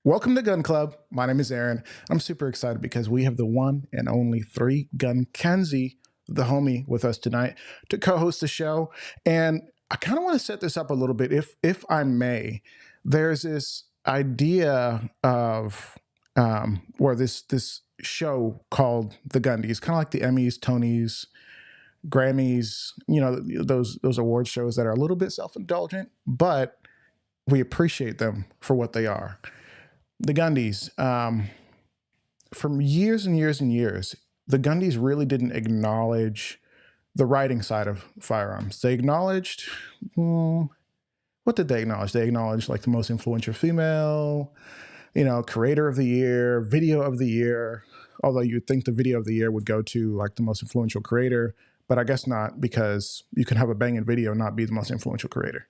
Welcome to Gun Club. My name is Aaron. I'm super excited because we have the one and only three gun Kenzie, the homie, with us tonight to co-host the show. And I kind of want to set this up a little bit, if I may. There's this idea of where this show called the Gundies, kind of like the Emmys, Tonys, Grammys, those award shows that are a little bit self-indulgent, but we appreciate them for what they are. The Gundies, from years and years and years, the Gundies really didn't acknowledge the writing side of firearms. They acknowledged, what did they acknowledge? They acknowledged like the most influential female, creator of the year, video of the year, although you'd think the video of the year would go to like the most influential creator, but I guess not, because you can have a banging video and not be the most influential creator.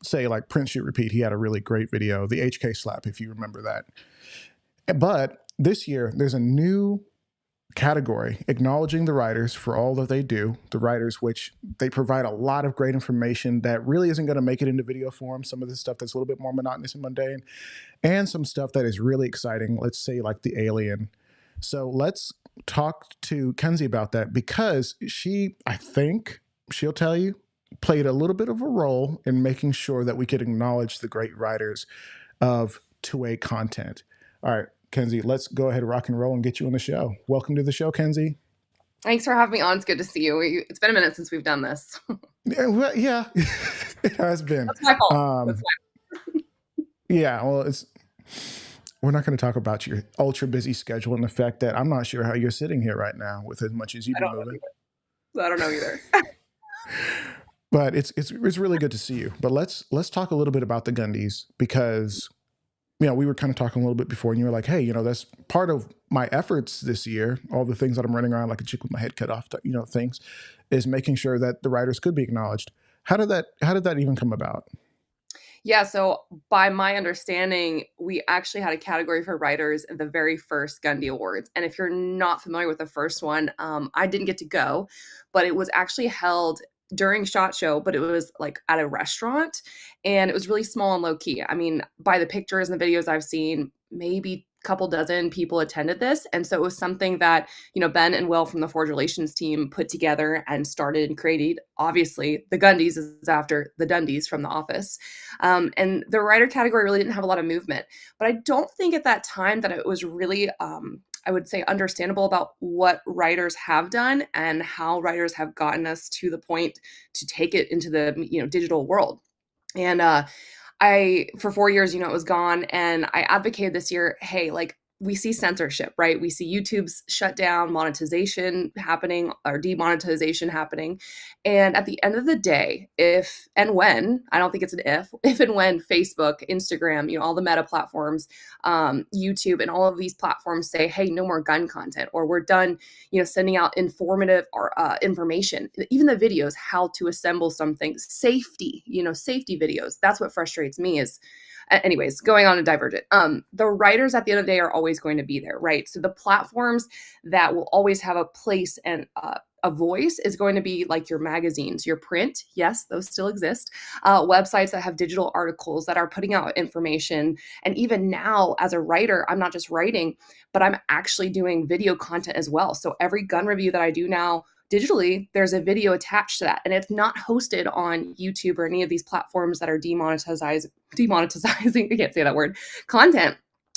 Say like Prince Shoot Repeat, he had a really great video, the HK slap, if you remember that. But this year, there's a new category acknowledging the writers for all that they do, the writers, which they provide a lot of great information that really isn't going to make it into video form. Some of this stuff that's a little bit more monotonous and mundane, and some stuff that is really exciting. Let's say like the Alien. So let's talk to Kenzie about that, because I think she'll tell you, played a little bit of a role in making sure that we could acknowledge the great writers of 2A content. All right, Kenzie, let's go ahead, rock and roll, and get you on the show. Welcome to the show, Kenzie. Thanks for having me on. It's good to see you. It's been a minute since we've done this. Yeah, it has been. That's my fault. That's my Yeah, well, we're not going to talk about your ultra busy schedule and the fact that I'm not sure how you're sitting here right now with as much as you've been moving. I don't know either. But it's really good to see you. But let's talk a little bit about the Gundies, because we were kind of talking a little bit before, and you were like, hey, that's part of my efforts this year. All the things that I'm running around like a chick with my head cut off, things, is making sure that the writers could be acknowledged. How did that even come about? Yeah, so by my understanding, we actually had a category for writers in the very first Gundy Awards. And if you're not familiar with the first one, I didn't get to go, but it was actually held during SHOT Show, but it was like at a restaurant, and it was really small and low key. I mean, by the pictures and the videos I've seen, maybe a couple dozen people attended this. And so it was something that, Ben and Will from the Forge Relations team put together and started and created. Obviously, the Gundies is after the Dundies from The Office. And the writer category really didn't have a lot of movement. But I don't think at that time that it was really I would say understandable about what writers have done and how writers have gotten us to the point to take it into the digital world. And for 4 years, it was gone, and I advocated this year, hey, like, we see censorship, right? We see YouTube's shut down, monetization happening, or demonetization happening. And at the end of the day, if and when, I don't think it's an if and when Facebook, Instagram, all the meta platforms, YouTube, and all of these platforms say, hey, no more gun content, or we're done, sending out informative or information, even the videos, how to assemble something, safety videos. That's what frustrates me is, anyways, going on a divergent. The writers at the end of the day are always going to be there, right? So the platforms that will always have a place and a voice is going to be like your magazines, your print. Yes, those still exist. Websites that have digital articles that are putting out information. And even now, as a writer, I'm not just writing, but I'm actually doing video content as well. So every gun review that I do now, digitally, there's a video attached to that, and it's not hosted on YouTube or any of these platforms that are demonetizing, I can't say that word, content.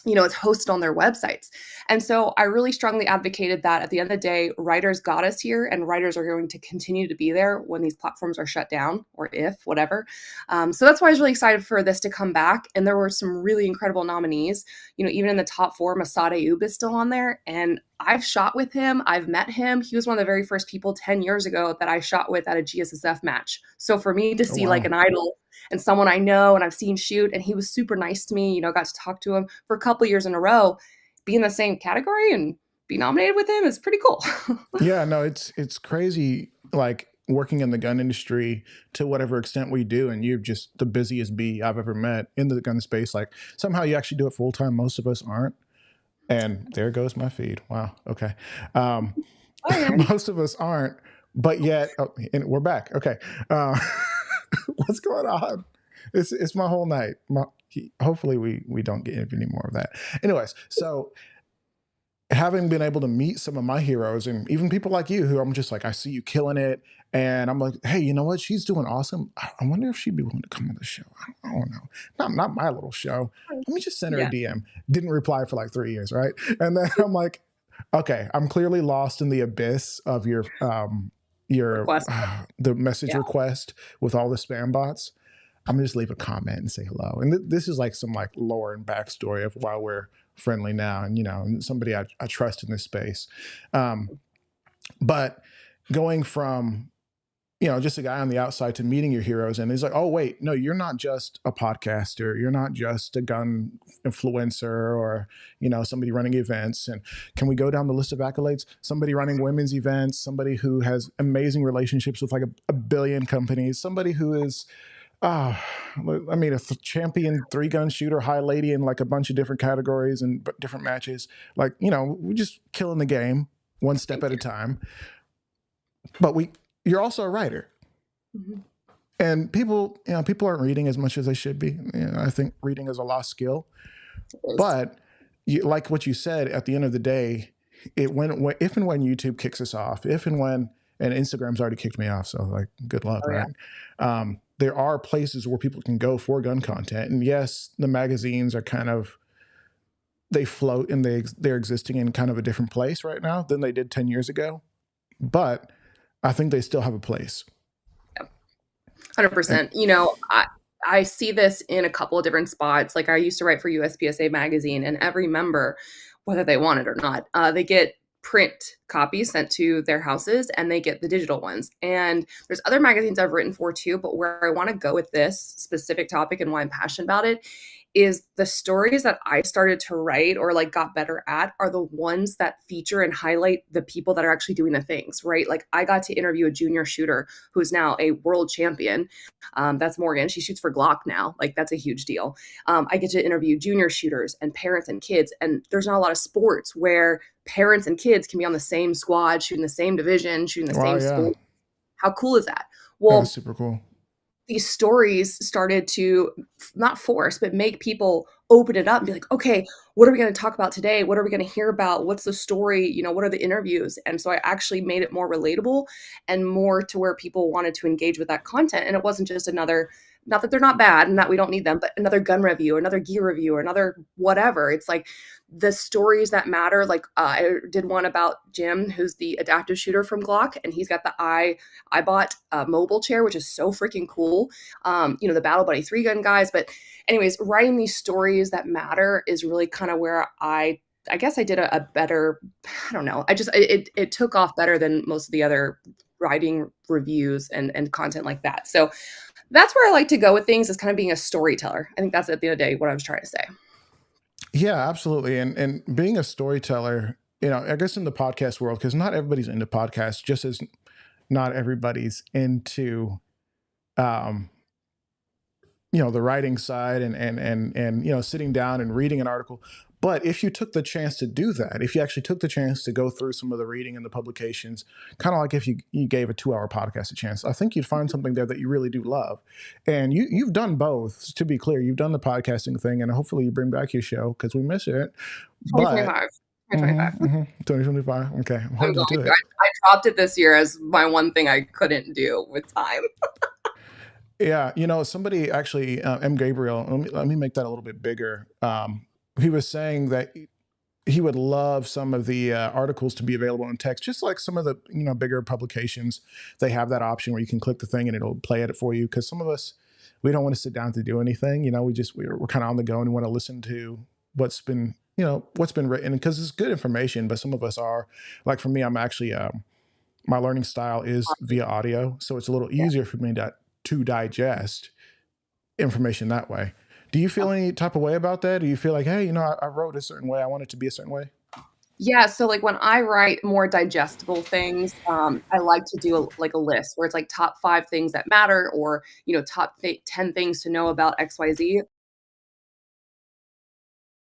It's hosted on their websites. And so I really strongly advocated that at the end of the day, writers got us here, and writers are going to continue to be there when these platforms are shut down, or if, whatever. So that's why I was really excited for this to come back. And there were some really incredible nominees. Even in the top 4, Masad Ayub is still on there. And I've shot with him. I've met him. He was one of the very first people 10 years ago that I shot with at a GSSF match. So for me to see like an idol and someone I know and I've seen shoot, and he was super nice to me, got to talk to him for a couple of years in a row, be in the same category and be nominated with him is pretty cool. Yeah, no, it's crazy, like, working in the gun industry to whatever extent we do, and you're just the busiest bee I've ever met in the gun space. Like, somehow you actually do it full time. Most of us aren't. And there goes my feed. Wow. Okay. Most of us aren't, but yet, and we're back. Okay. What's going on? It's my whole night. hopefully we don't get any more of that. Anyways, so having been able to meet some of my heroes and even people like you who I'm just like, I see you killing it. And I'm like, hey, you know what? She's doing awesome. I wonder if she'd be willing to come on the show. I don't know. Not my little show. Let me just send her a Yeah. DM. Didn't reply for like 3 years, right? And then I'm like, okay, I'm clearly lost in the abyss of your Request. the message Yeah. request with all the spam bots. I'm gonna just leave a comment and say hello. And this is like some like lore and backstory of why we're friendly now, and somebody I trust in this space. Um, but going from just a guy on the outside to meeting your heroes, and he's like, oh wait, no, you're not just a podcaster, you're not just a gun influencer, or somebody running events. And can we go down the list of accolades? Somebody running women's events, somebody who has amazing relationships with like a billion companies, somebody who is I mean, a champion 3-gun shooter, high lady in like a bunch of different categories and different matches. Like, we're just killing the game one step Thank at a you. time. But you're also a writer. Mhm. And people aren't reading as much as they should be. I think reading is a lost skill. It is. But like what you said, at the end of the day, if and when YouTube kicks us off, if and when, and Instagram's already kicked me off, so like good luck, Oh, yeah. right? There are places where people can go for gun content, and yes, the magazines are they float and they're existing in kind of a different place right now than they did 10 years ago, but I think they still have a place. 100%. I see this in a couple of different spots. Like, I used to write for USPSA magazine, and every member, whether they want it or not, they get print copies sent to their houses, and they get the digital ones. And there's other magazines I've written for too, but where I want to go with this specific topic and why I'm passionate about it is the stories that I started to write or like got better at are the ones that feature and highlight the people that are actually doing the things, right? Like, I got to interview a junior shooter who's now a world champion. That's Morgan. She shoots for Glock now. Like, that's a huge deal. I get to interview junior shooters and parents and kids. And there's not a lot of sports where parents and kids can be on the same squad, shooting the same division, shooting the Well, same yeah, sport. How cool is that? yeah, that's Well, super cool. these stories started to not force, but make people open it up and be like, okay, what are we going to talk about today? What are we going to hear about? What's the story? What are the interviews? And so I actually made it more relatable and more to where people wanted to engage with that content. And it wasn't just another, not that they're not bad and that we don't need them, but another gun review, another gear review, or another whatever. It's like the stories that matter. Like, I did one about Jim, who's the adaptive shooter from Glock, and he's got I bought a mobile chair, which is so freaking cool. The Battle Buddy 3-gun guys. But anyways, writing these stories that matter is really kind of where I guess I did a better, I don't know. It took off better than most of the other writing reviews and content like that. So that's where I like to go with things, is kind of being a storyteller. I think that's at the end of the day what I was trying to say. Yeah, absolutely. And being a storyteller, I guess in the podcast world, because not everybody's into podcasts, just as not everybody's into um the writing side and sitting down and reading an article. But if you took the chance to do that, if you actually took the chance to go through some of the reading and the publications, kind of like if you gave a 2-hour podcast a chance, I think you'd find something there that you really do love. And you've done both, to be clear. You've done the podcasting thing, and hopefully you bring back your show because we miss it. But 2025. 2025. 2025. Okay, I'm I'm holding you going to to. it. I dropped it this year as my one thing I couldn't do with time. Yeah, somebody actually, M. Gabriel, let me make that a little bit bigger. He was saying that he would love some of the articles to be available in text, just like some of the bigger publications. They have that option where you can click the thing and it'll play it for you. Because some of us, we don't want to sit down to do anything. We're kind of on the go and want to listen to what's been written, because it's good information. But some of us are, like for me, I'm actually my learning style is via audio, so it's a little Yeah. easier for me to digest information that way. Do you feel any type of way about that? Do you feel like, hey, I wrote a certain way, I want it to be a certain way? Yeah, so, like, when I write more digestible things, I like to do a list where it's, like, top 5 things that matter, or, top 10 things to know about XYZ.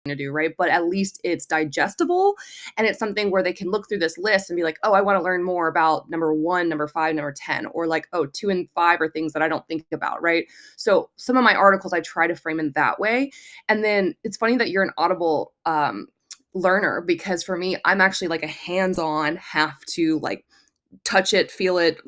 to do, right? But at least it's digestible, and it's something where they can look through this list and be like, oh, I want to learn more about number 1, number 5, number 10, or like, oh, 2 and 5 are things that I don't think about, right? So some of my articles I try to frame in that way. And then it's funny that you're an Audible learner, because for me, I'm actually like a hands-on, have to like touch it, feel it,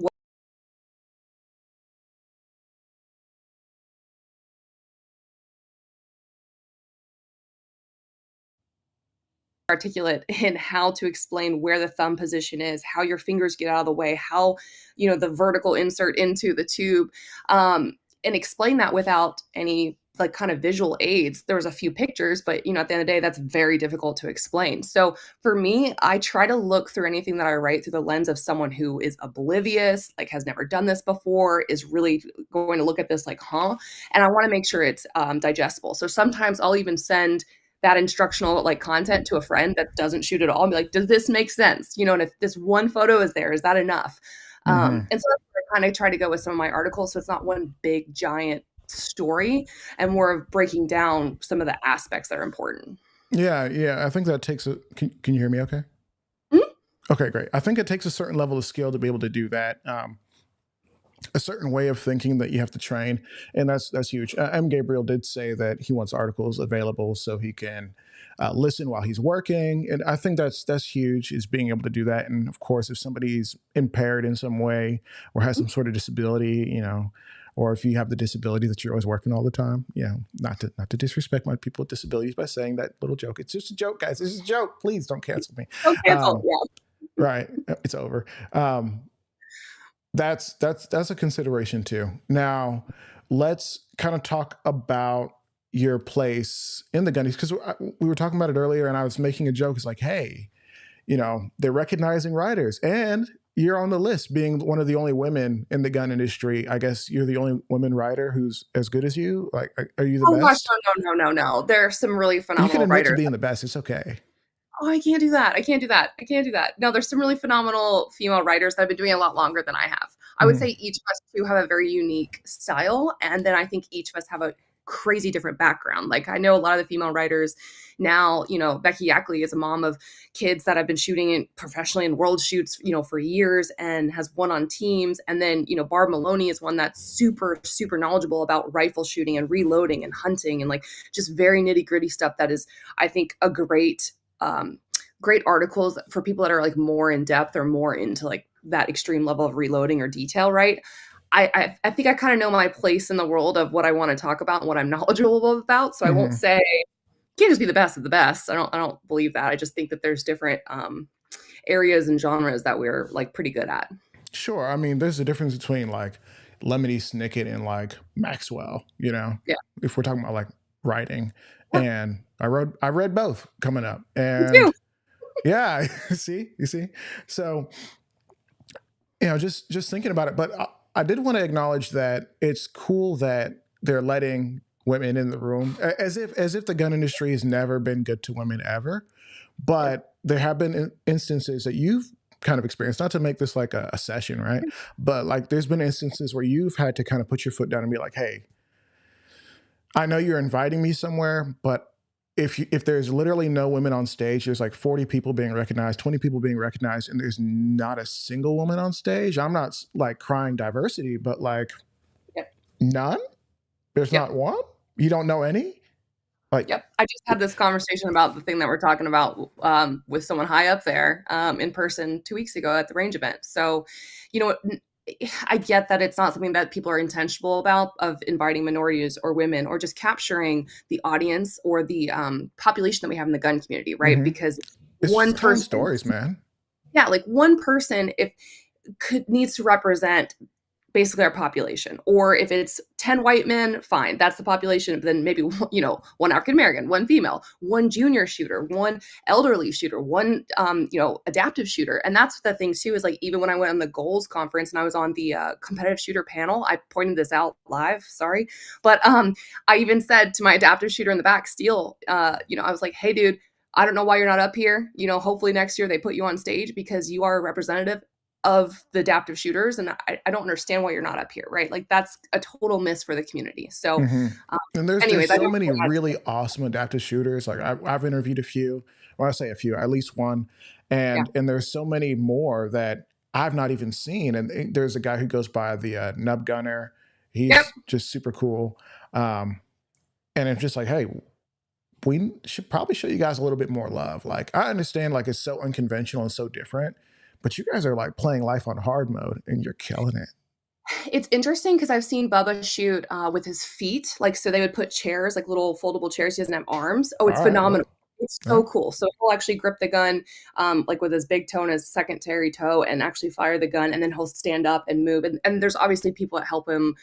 articulate in how to explain where the thumb position is, how your fingers get out of the way, how, the vertical insert into the tube, and explain that without any like kind of visual aids. There was a few pictures, but at the end of the day, that's very difficult to explain. So for me, I try to look through anything that I write through the lens of someone who is oblivious, like has never done this before, is really going to look at this like, huh? And I want to make sure it's digestible. So sometimes I'll even send that instructional like content to a friend that doesn't shoot at all and be like, does this make sense? And if this one photo is there, is that enough? And so that's where I kind of try to go with some of my articles. So it's not one big giant story, and more of breaking down some of the aspects that are important. Yeah. I think that takes a. Can you hear me? Okay. Mhm. Okay, great. I think it takes a certain level of skill to be able to do that. A certain way of thinking that you have to train, and that's huge. M. Gabriel did say that he wants articles available so he can listen while he's working, and I think that's huge, is being able to do that. And of course, if somebody's impaired in some way or has some sort of disability, or if you have the disability that you're always working all the time, not to disrespect my people with disabilities by saying that little joke. It's just a joke, guys. It's just a joke. Please don't cancel me. Don't cancel. Right, it's over. That's a consideration too. Now, let's kind of talk about your place in the Gundies, because we were talking about it earlier, and I was making a joke. It's like, hey, they're recognizing writers, and you're on the list, being one of the only women in the gun industry. I guess you're the only woman writer who's as good as you. Like, are you the Oh gosh, best? no. There are some really You can phenomenal admit to writers. being the best. It's okay. Oh, I can't do that. I can't do that. I can't do that. No, there's some really phenomenal female writers that have been doing it a lot longer than I have. I would say Mhm. each of us too have a very unique style. And then I think each of us have a crazy different background. Like I know a lot of the female writers now, Becky Yackley is a mom of kids that have been shooting in professionally in world shoots, for years, and has won on teams. And then, Barb Maloney is one that's super, super knowledgeable about rifle shooting and reloading and hunting and like just very nitty gritty stuff that is, I think, a great articles for people that are like more in depth or more into like that extreme level of reloading or detail, right? I think I kind of know my place in the world of what I want to talk about and what I'm knowledgeable about. So I won't Mhm. say can't just be the best of the best. I don't believe that. I just think that there's different areas and genres that we're like pretty good at. Sure. I mean, there's a difference between like Lemony Snicket and like Maxwell, Yeah. if we're talking about like writing. Yeah. And I read both coming up. Me too. And yeah, you see. So, just thinking about it, but I did want to acknowledge that it's cool that they're letting women in the room, as if the gun industry has never been good to women ever. Yeah. But there have been instances that you've kind of experienced, not to make this like a session, right? But like there's been instances where you've had to kind of put your foot down and be like, hey, I know you're inviting me somewhere, but if there's literally no women on stage, there's like 40 people being recognized, 20 people being recognized, and there's not a single woman on stage. I'm not like crying diversity, but like Yep. none. There's Yep. not one. You don't know any. Like, Yep. I just had this conversation about the thing that we're talking about with someone high up there in person 2 weeks ago at the range event. So, you know, I get that it's not something that people are intentional about of inviting minorities or women or just capturing the audience or the population that we have in the gun community, right? mhm. Because It's one just telling person, stories, man. yeah, like one person, if could needs to represent basically our population. Or if it's 10 white men, fine, that's the population. But then maybe, one African American, one female, one junior shooter, one elderly shooter, one, adaptive shooter. And that's the thing too, is like, even when I went on the goals conference and I was on the competitive shooter panel, I pointed this out live, sorry. But I even said to my adaptive shooter in the back, Steele, I was like, hey, dude, I don't know why you're not up here. Hopefully next year they put you on stage because you are a representative of the adaptive shooters, and I don't understand why you're not up here, right? Like that's a total miss for the community. So, Hmm. um, And there's anyways, I so know many people had really awesome adaptive shooters. Like I've interviewed a few. Well, I say a few, at least one, yeah, and there's so many more that I've not even seen. And there's a guy who goes by the Nub Gunner. yep. He's just super cool. Um, and it's just like, hey, we should probably show you guys a little bit more love. Like I understand, like it's so unconventional and so different, but you guys are like playing life on hard mode, and you're killing it. It's interesting because I've seen Bubba shoot, with his feet, like, so they would put chairs, like little foldable chairs, he doesn't have arms. Oh, it's All right, phenomenal. well, It's yeah, so cool. So he'll actually grip the gun, like, with his big toe and his secondary toe and actually fire the gun, and then he'll stand up and move, and there's obviously people that help him,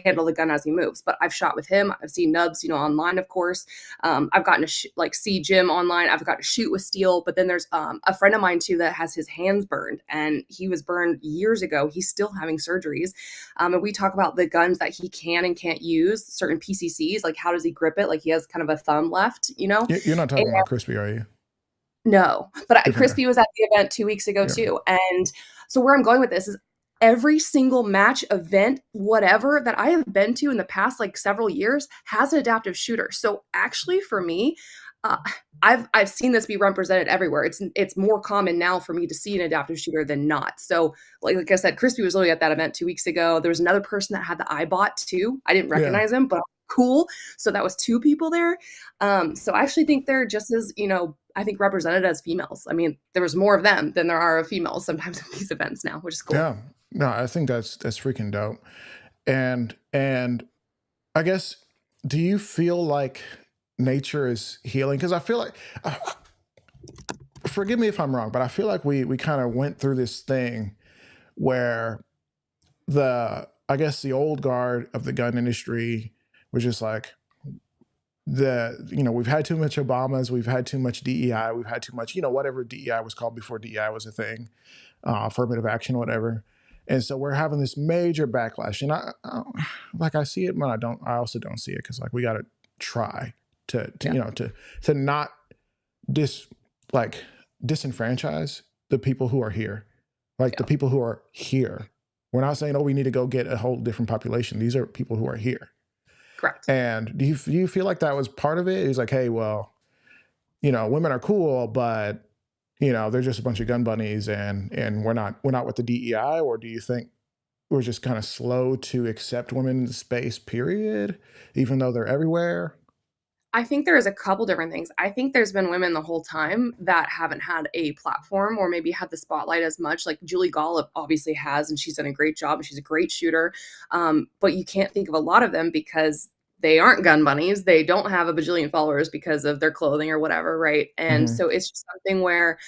handle the gun as he moves, but I've shot with him. I've seen Nubs, online, of course. I've gotten to like, see Jim online. I've got to shoot with steel, but then there's, a friend of mine too that has his hands burned, and he was burned years ago. He's still having surgeries. And we talk about the guns that he can and can't use, certain PCCs, like how does he grip it? Like he has kind of a thumb left, you're not And talking about crispy, are you? no, but Different guy. Crispy was at the event 2 weeks ago Yeah, too. And so where I'm going with this is every single match, event, whatever that I have been to in the past like several years has an adaptive shooter. So actually, for me, uh, I've seen this be represented everywhere. It's more common now for me to see an adaptive shooter than not. So like I said, Crispy was literally at that event 2 weeks ago. There was another person that had the iBot too. I didn't yeah. recognize him, but cool. So that was two people there. So I actually think they're just as, I think represented as females. I mean, there was more of them than there are of females sometimes at these events now, which is cool. Yeah. No, I think that's freaking dope. And I guess, do you feel like nature is healing? Because I feel like, forgive me if I'm wrong, but I feel like we kind of went through this thing where I guess the old guard of the gun industry was just like, we've had too much Obamas, we've had too much DEI, we've had too much, whatever DEI was called before DEI was a thing, affirmative action, whatever. And so we're having this major backlash, and like I see it, but I also don't see it, because like we got to try to Yeah. to not dis like disenfranchise the people who are here, like the Yeah. people who are here. We're not saying, oh, we need to go get a whole different population. These are people who are here. Correct. And do you feel like that was part of it? He's like, hey, well, women are cool, but they're just a bunch of gun bunnies, and we're not with the DEI? Or do you think we're just kind of slow to accept women in the space, period, even though they're everywhere? I think there is a couple different things. I think there's been women the whole time that haven't had a platform or maybe had the spotlight as much. Like Julie Gollop obviously has, and she's done a great job and she's a great shooter. But you can't think of a lot of them because they aren't gun bunnies. They don't have a bajillion followers because of their clothing or whatever, right? And Hmm. so it's just something where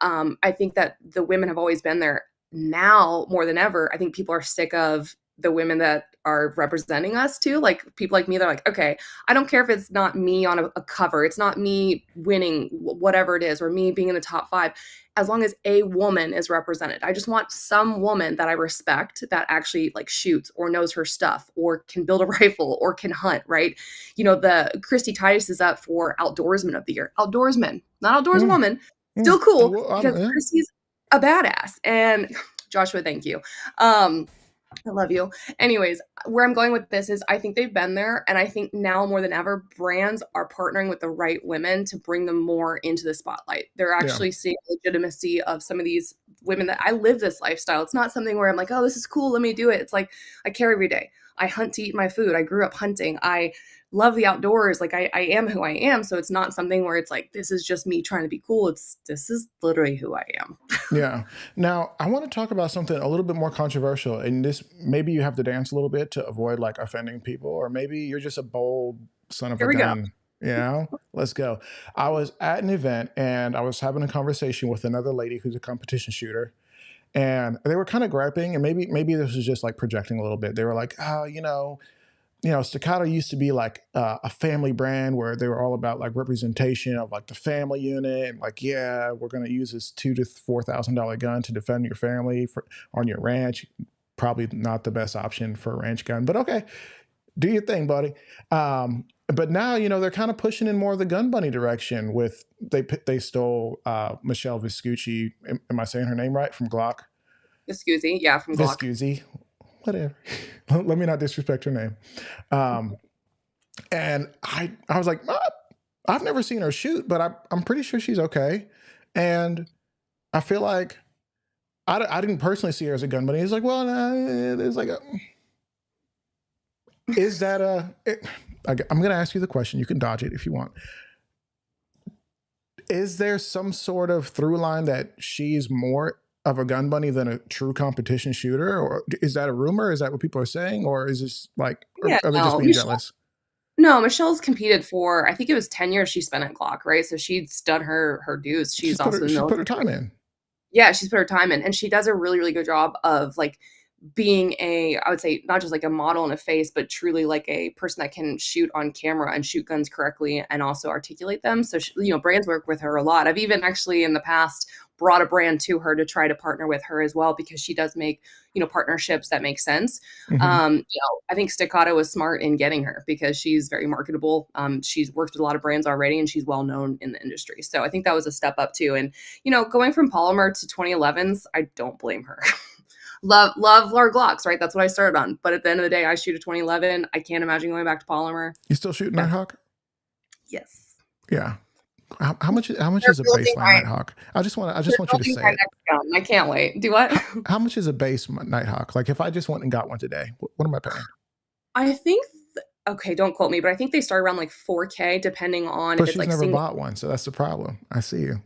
I think that the women have always been there. Now more than ever, I think people are sick of the women that are representing us too. Like people like me, they're like, okay, I don't care if it's not me on a cover, it's not me winning whatever it is, or me being in the top five, as long as a woman is represented. I just want some woman that I respect that actually like shoots or knows her stuff or can build a rifle or can hunt, right? The Christy Titus is up for Outdoorsman of the Year. Outdoorsman, not Mm, outdoorswoman. mm. Still cool Well, because yeah. Chrissy's a badass. And Joshua, thank you. I love you. Anyways, where I'm going with this is I think they've been there. And I think now more than ever, brands are partnering with the right women to bring them more into the spotlight. They're Yeah. actually seeing legitimacy of some of these women that I live this lifestyle. It's not something where I'm like, oh, this is cool. Let me do it. It's like I care every day. I hunt to eat my food. I grew up hunting. I love the outdoors. Like I am who I am. So it's not something where it's like, this is just me trying to be cool. This is literally who I am. Yeah. Now, I want to talk about something a little bit more controversial. And this, maybe you have to dance a little bit to avoid like offending people, or maybe you're just a bold son of Here a we go. gun. Let's go. I was at an event, and I was having a conversation with another lady who's a competition shooter, and they were kind of griping, and maybe this was just like projecting a little bit. They were like, oh, Staccato used to be like a family brand where they were all about like representation of like the family unit, and like, yeah, we're going to use this $2,000 to $4,000 gun to defend your family on your ranch. Probably not the best option for a ranch gun, but okay, do your thing, buddy. But now, they're kind of pushing in more of the gun bunny direction. With they stole Michelle Vespucci. Am I saying her name right, from Glock? Viscusi, yeah, from Glock. Viscusi, whatever. Let me not disrespect her name. And I was like, I've never seen her shoot, but I'm pretty sure she's okay. And I feel like I didn't personally see her as a gun, but he's like, well, there's like is that I'm going to ask you the question. You can dodge it if you want. Is there some sort of through line that she's more of a gun bunny than a true competition shooter? Or is that a rumor? Is that what people are saying? Or is this like, Yeah, are they just no, being jealous? No, Michelle's competed for, I think it was 10 years she spent at Glock, right? So she's done her dues. She's also in the She's put her military. time in. Yeah, she's put her time in, and she does a really, really good job of like being I would say not just like a model and a face, but truly like a person that can shoot on camera and shoot guns correctly and also articulate them. So she, brands work with her a lot. I've even actually in the past brought a brand to her to try to partner with her as well, because she does make partnerships that make sense. Mm-hmm. I think Staccato was smart in getting her because she's very marketable. She's worked with a lot of brands already and she's well known in the industry. So I think that was a step up too. And going from polymer to 2011s, I don't blame her. love our Glocks, right? That's what I started on. But at the end of the day, I shoot a 2011. I can't imagine going back to polymer. You still shooting Yeah. Nighthawk? Yes. Yeah. How much They're is a building baseline my Nighthawk? I just want they're you to building say my it. next gun. I can't wait. Do what? How much is a base Nighthawk? Like if I just went and got one today, what am I paying? I think okay, don't quote me, but I think they start around like 4K depending on But if it's she's like never single bought one, so that's the problem. I see you.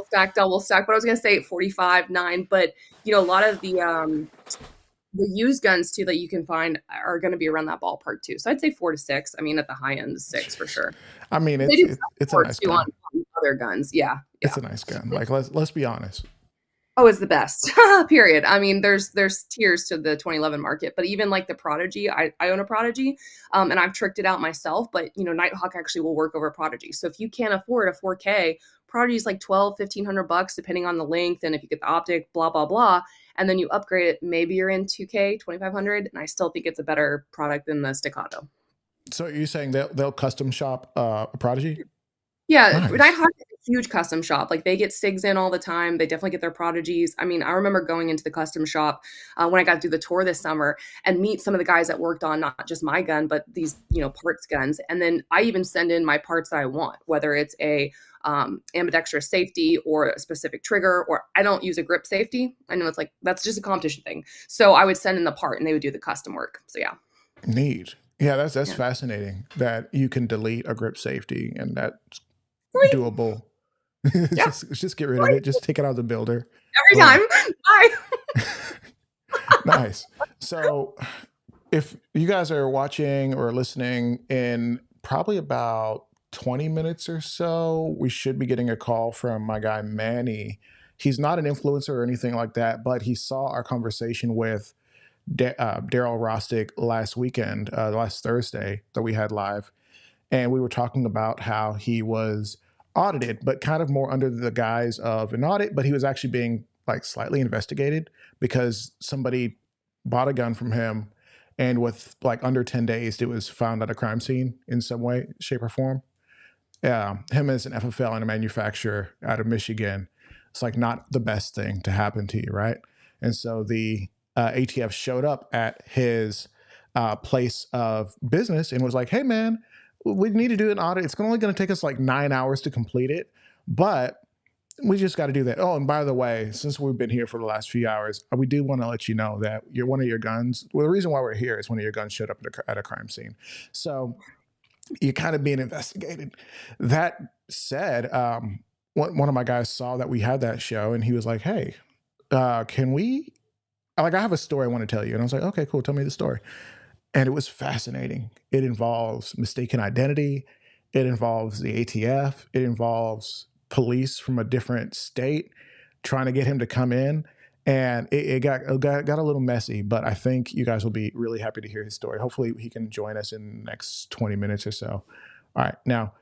stack, double stack. But I was gonna say 45, 9. But a lot of the used guns too that you can find are going to be around that ballpark too. So I'd say 4 to 6. I mean, at the high end, 6 for sure. I mean, They do it's a support nice too gun. on other guns. Yeah, It's yeah. a nice gun. Like let's be honest. Oh, it's the best. Period. I mean, there's tiers to the 2011 market, but even like the Prodigy, I own a Prodigy, and I've tricked it out myself. But Nighthawk actually will work over Prodigy. So if you can't afford a 4K, Prodigy is like 1,200-1,500 bucks depending on the length and if you get the optic, blah blah blah, and then you upgrade it. Maybe you're in 2K, 2,500, and I still think it's a better product than the Staccato. So you're saying they'll custom shop a Prodigy? Yeah, Nice. Nighthawk is a huge custom shop. Like they get SIGs in all the time. They definitely get their Prodigies. I mean, I remember going into the custom shop when I got to do the tour this summer and meet some of the guys that worked on not just my gun, but these parts guns. And then I even send in my parts that I want, whether it's a ambidextrous safety or a specific trigger, or I don't use a grip safety. I know it's like that's just a competition thing. So I would send in the part and they would do the custom work. So yeah. Neat. Yeah, that's Yeah. fascinating that you can delete a grip safety and that's doable. Yeah. just get rid of it. Just take it out of the builder. Every time. Bye. Nice. So if you guys are watching or listening in probably about 20 minutes or so, we should be getting a call from my guy Manny. He's not an influencer or anything like that, but he saw our conversation with Daryl Rostick last weekend, last Thursday that we had live. And we were talking about how he was audited, but kind of more under the guise of an audit, but he was actually being like slightly investigated because somebody bought a gun from him and with like under 10 days it was found at a crime scene in some way, shape, or form. Him as an FFL and a manufacturer out of Michigan, it's like not the best thing to happen to you, right? And so the ATF showed up at his place of business and was like, hey man, we need to do an audit. It's only going to take us like 9 hours to complete it, but we just got to do that. Oh, and by the way, since we've been here for the last few hours, we do want to let you know that one of your guns, well, the reason why we're here is one of your guns showed up at a crime scene. So you're kind of being investigated. That said, one of my guys saw that we had that show and he was like, hey, can we, like, I have a story I want to tell you. And I was like, okay, cool. Tell me the story. And it was fascinating. It involves mistaken identity. It involves the ATF. It involves police from a different state trying to get him to come in. And it got a little messy, but I think you guys will be really happy to hear his story. Hopefully he can join us in the next 20 minutes or so. All right. Now,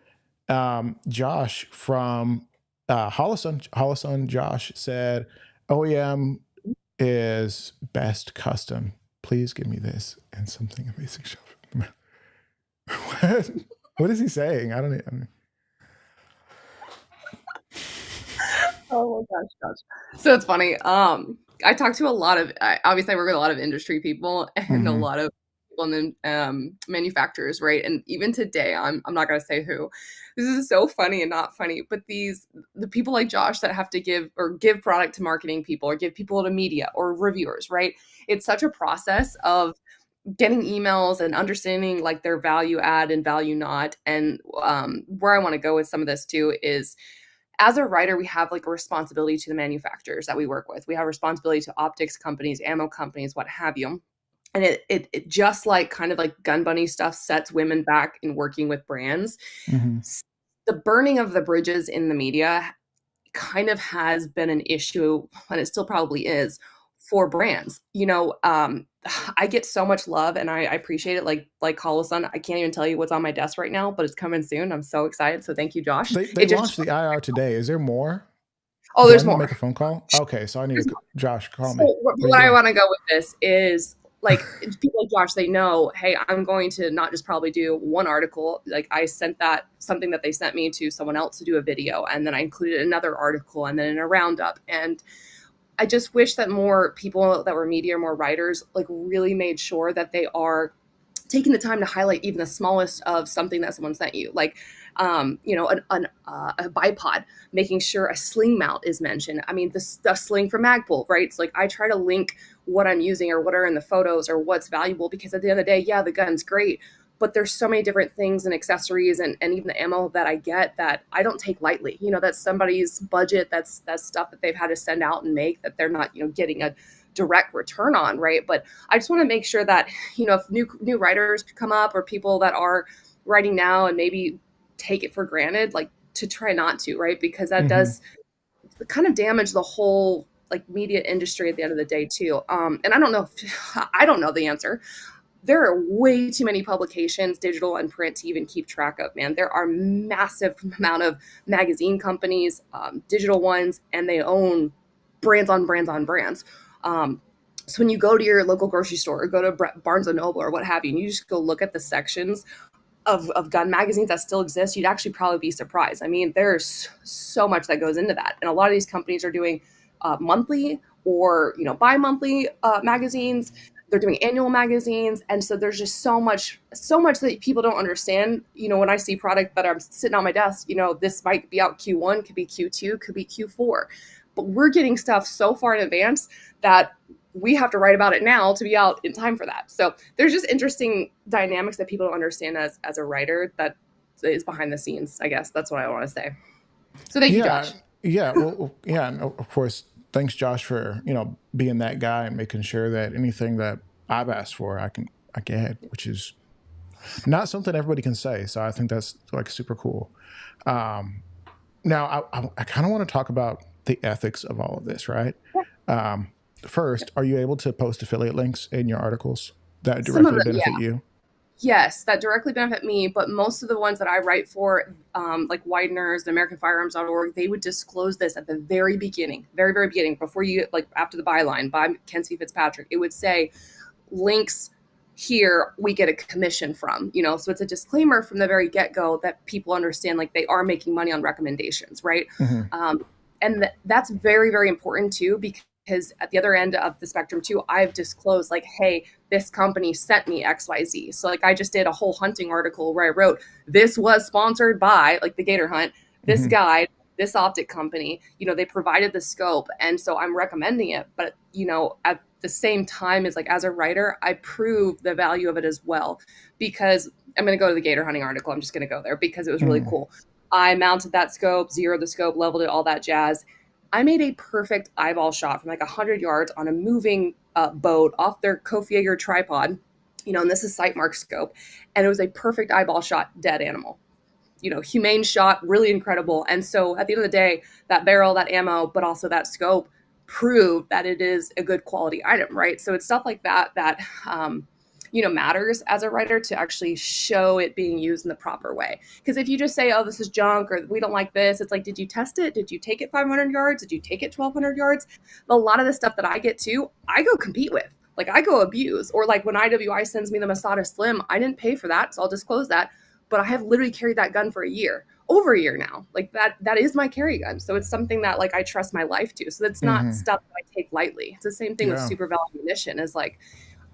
Josh from Holosun Josh said, OEM is best custom. Please give me this and something amazing. What is he saying? I don't know. Oh my gosh. So it's funny. I talk to a lot of obviously I work with a lot of industry people and a Hmm. lot of people in manufacturers, right? And even today, I'm not gonna say who. This is so funny and not funny, but the people like Josh that have to give product to marketing people or give people to media or reviewers, right? It's such a process of getting emails and understanding like their value add and value not. And where I want to go with some of this too is as a writer, we have like a responsibility to the manufacturers that we work with. We have responsibility to optics companies, ammo companies, what have you. And it just like kind of like gun bunny stuff sets women back in working with brands. Hmm. The burning of the bridges in the media kind of has been an issue, and it still probably is for brands. I get so much love and I appreciate it. Like Colasun, I can't even tell you what's on my desk right now, but it's coming soon. I'm so excited. So thank you, Josh. They It just launched the IR today. Is there more? oh, Do I there's need to make more. a phone call? Okay, so I need There's to. Josh, call So me. What are you what I doing? want to go with this is like people like Josh, they know, hey, I'm going to not just probably do one article. Like I sent that something that they sent me to someone else to do a video, and then I included another article and then in a roundup. And I just wish that more people that were media, more writers, like really made sure that they are taking the time to highlight even the smallest of something that someone sent you, like a bipod, making sure a sling mount is mentioned. I mean, the sling for Magpul, right? It's like I try to link what I'm using or what are in the photos or what's valuable because at the end of the day, yeah, the gun's great, but there's so many different things and accessories and even the ammo that I get that I don't take lightly. That's somebody's budget. That's stuff that they've had to send out and make that they're not, getting a direct return on, right? But I just want to make sure that if new writers come up or people that are writing now and maybe take it for granted, like to try not to, right? Because that Hmm. does kind of damage the whole like media industry at the end of the day too. And I don't know if I don't know the answer. There are way too many publications, digital and print, to even keep track of, man. There are massive amount of magazine companies, digital ones, and they own brands on brands on brands. Um, so when you go to your local grocery store or go to Barnes and Noble or what have you, and you just go look at the sections of gun magazines that still exist, you'd actually probably be surprised. I mean, there's so much that goes into that. And a lot of these companies are doing monthly or, bi-monthly magazines. They're doing annual magazines. And so there's just so much that people don't understand. When I see product that I'm sitting on my desk, this might be out Q1, could be Q2, could be Q4. But we're getting stuff so far in advance that we have to write about it now to be out in time for that. So there's just interesting dynamics that people don't understand as a writer that is behind the scenes. I guess that's what I want to say. So thank you, Yeah, Josh. yeah. Well, yeah. And of course, thanks, Josh, for being that guy and making sure that anything that I've asked for, I get, which is not something everybody can say. So I think that's like super cool. Um, Now, I kind of want to talk about the ethics of all of this, right? Um, First, are you able to post affiliate links in your articles that Some of directly them, yeah. benefit you? Yes, that directly benefit me, but most of the ones that I write for, like Wideners, the AmericanFirearms.org, they would disclose this at the very beginning, very, very beginning, before you, like after the byline by Kenzie Fitzpatrick. It would say, links here we get a commission from, so it's a disclaimer from the very get-go that people understand like they are making money on recommendations, right? Hmm. um, and that's very, very important too, because at the other end of the spectrum too, I've disclosed like, hey, this company sent me XYZ. So like I just did a whole hunting article where I wrote, this was sponsored by like the gator hunt, this Hmm. guide, this optic company, they provided the scope. And so I'm recommending it. But, at the same time as like as a writer, I prove the value of it as well. Because I'm going to go to the gator hunting article. I'm just going to go there because it was really Hmm. cool. I mounted that scope, zeroed the scope, leveled it, all that jazz. I made a perfect eyeball shot from like 100 yards on a moving boat off their Kofi Yeager tripod, and this is sight mark scope. And it was a perfect eyeball shot, dead animal, humane shot, really incredible. And so at the end of the day, that barrel, that ammo, but also that scope prove that it is a good quality item, right? So it's stuff like that matters as a writer to actually show it being used in the proper way. Because if you just say, oh, this is junk or we don't like this, it's like, did you test it? Did you take it 500 yards? Did you take it 1,200 yards? A lot of the stuff that I get to, I go compete with. Like I go abuse. Or like when IWI sends me the Masada Slim, I didn't pay for that, so I'll disclose that. but I have literally carried that gun for a year, over a year now. Like that is my carry gun. So it's something that like I trust my life to. So that's not Hmm. stuff that I take lightly. It's the same thing with Yeah. super value ammunition. Is like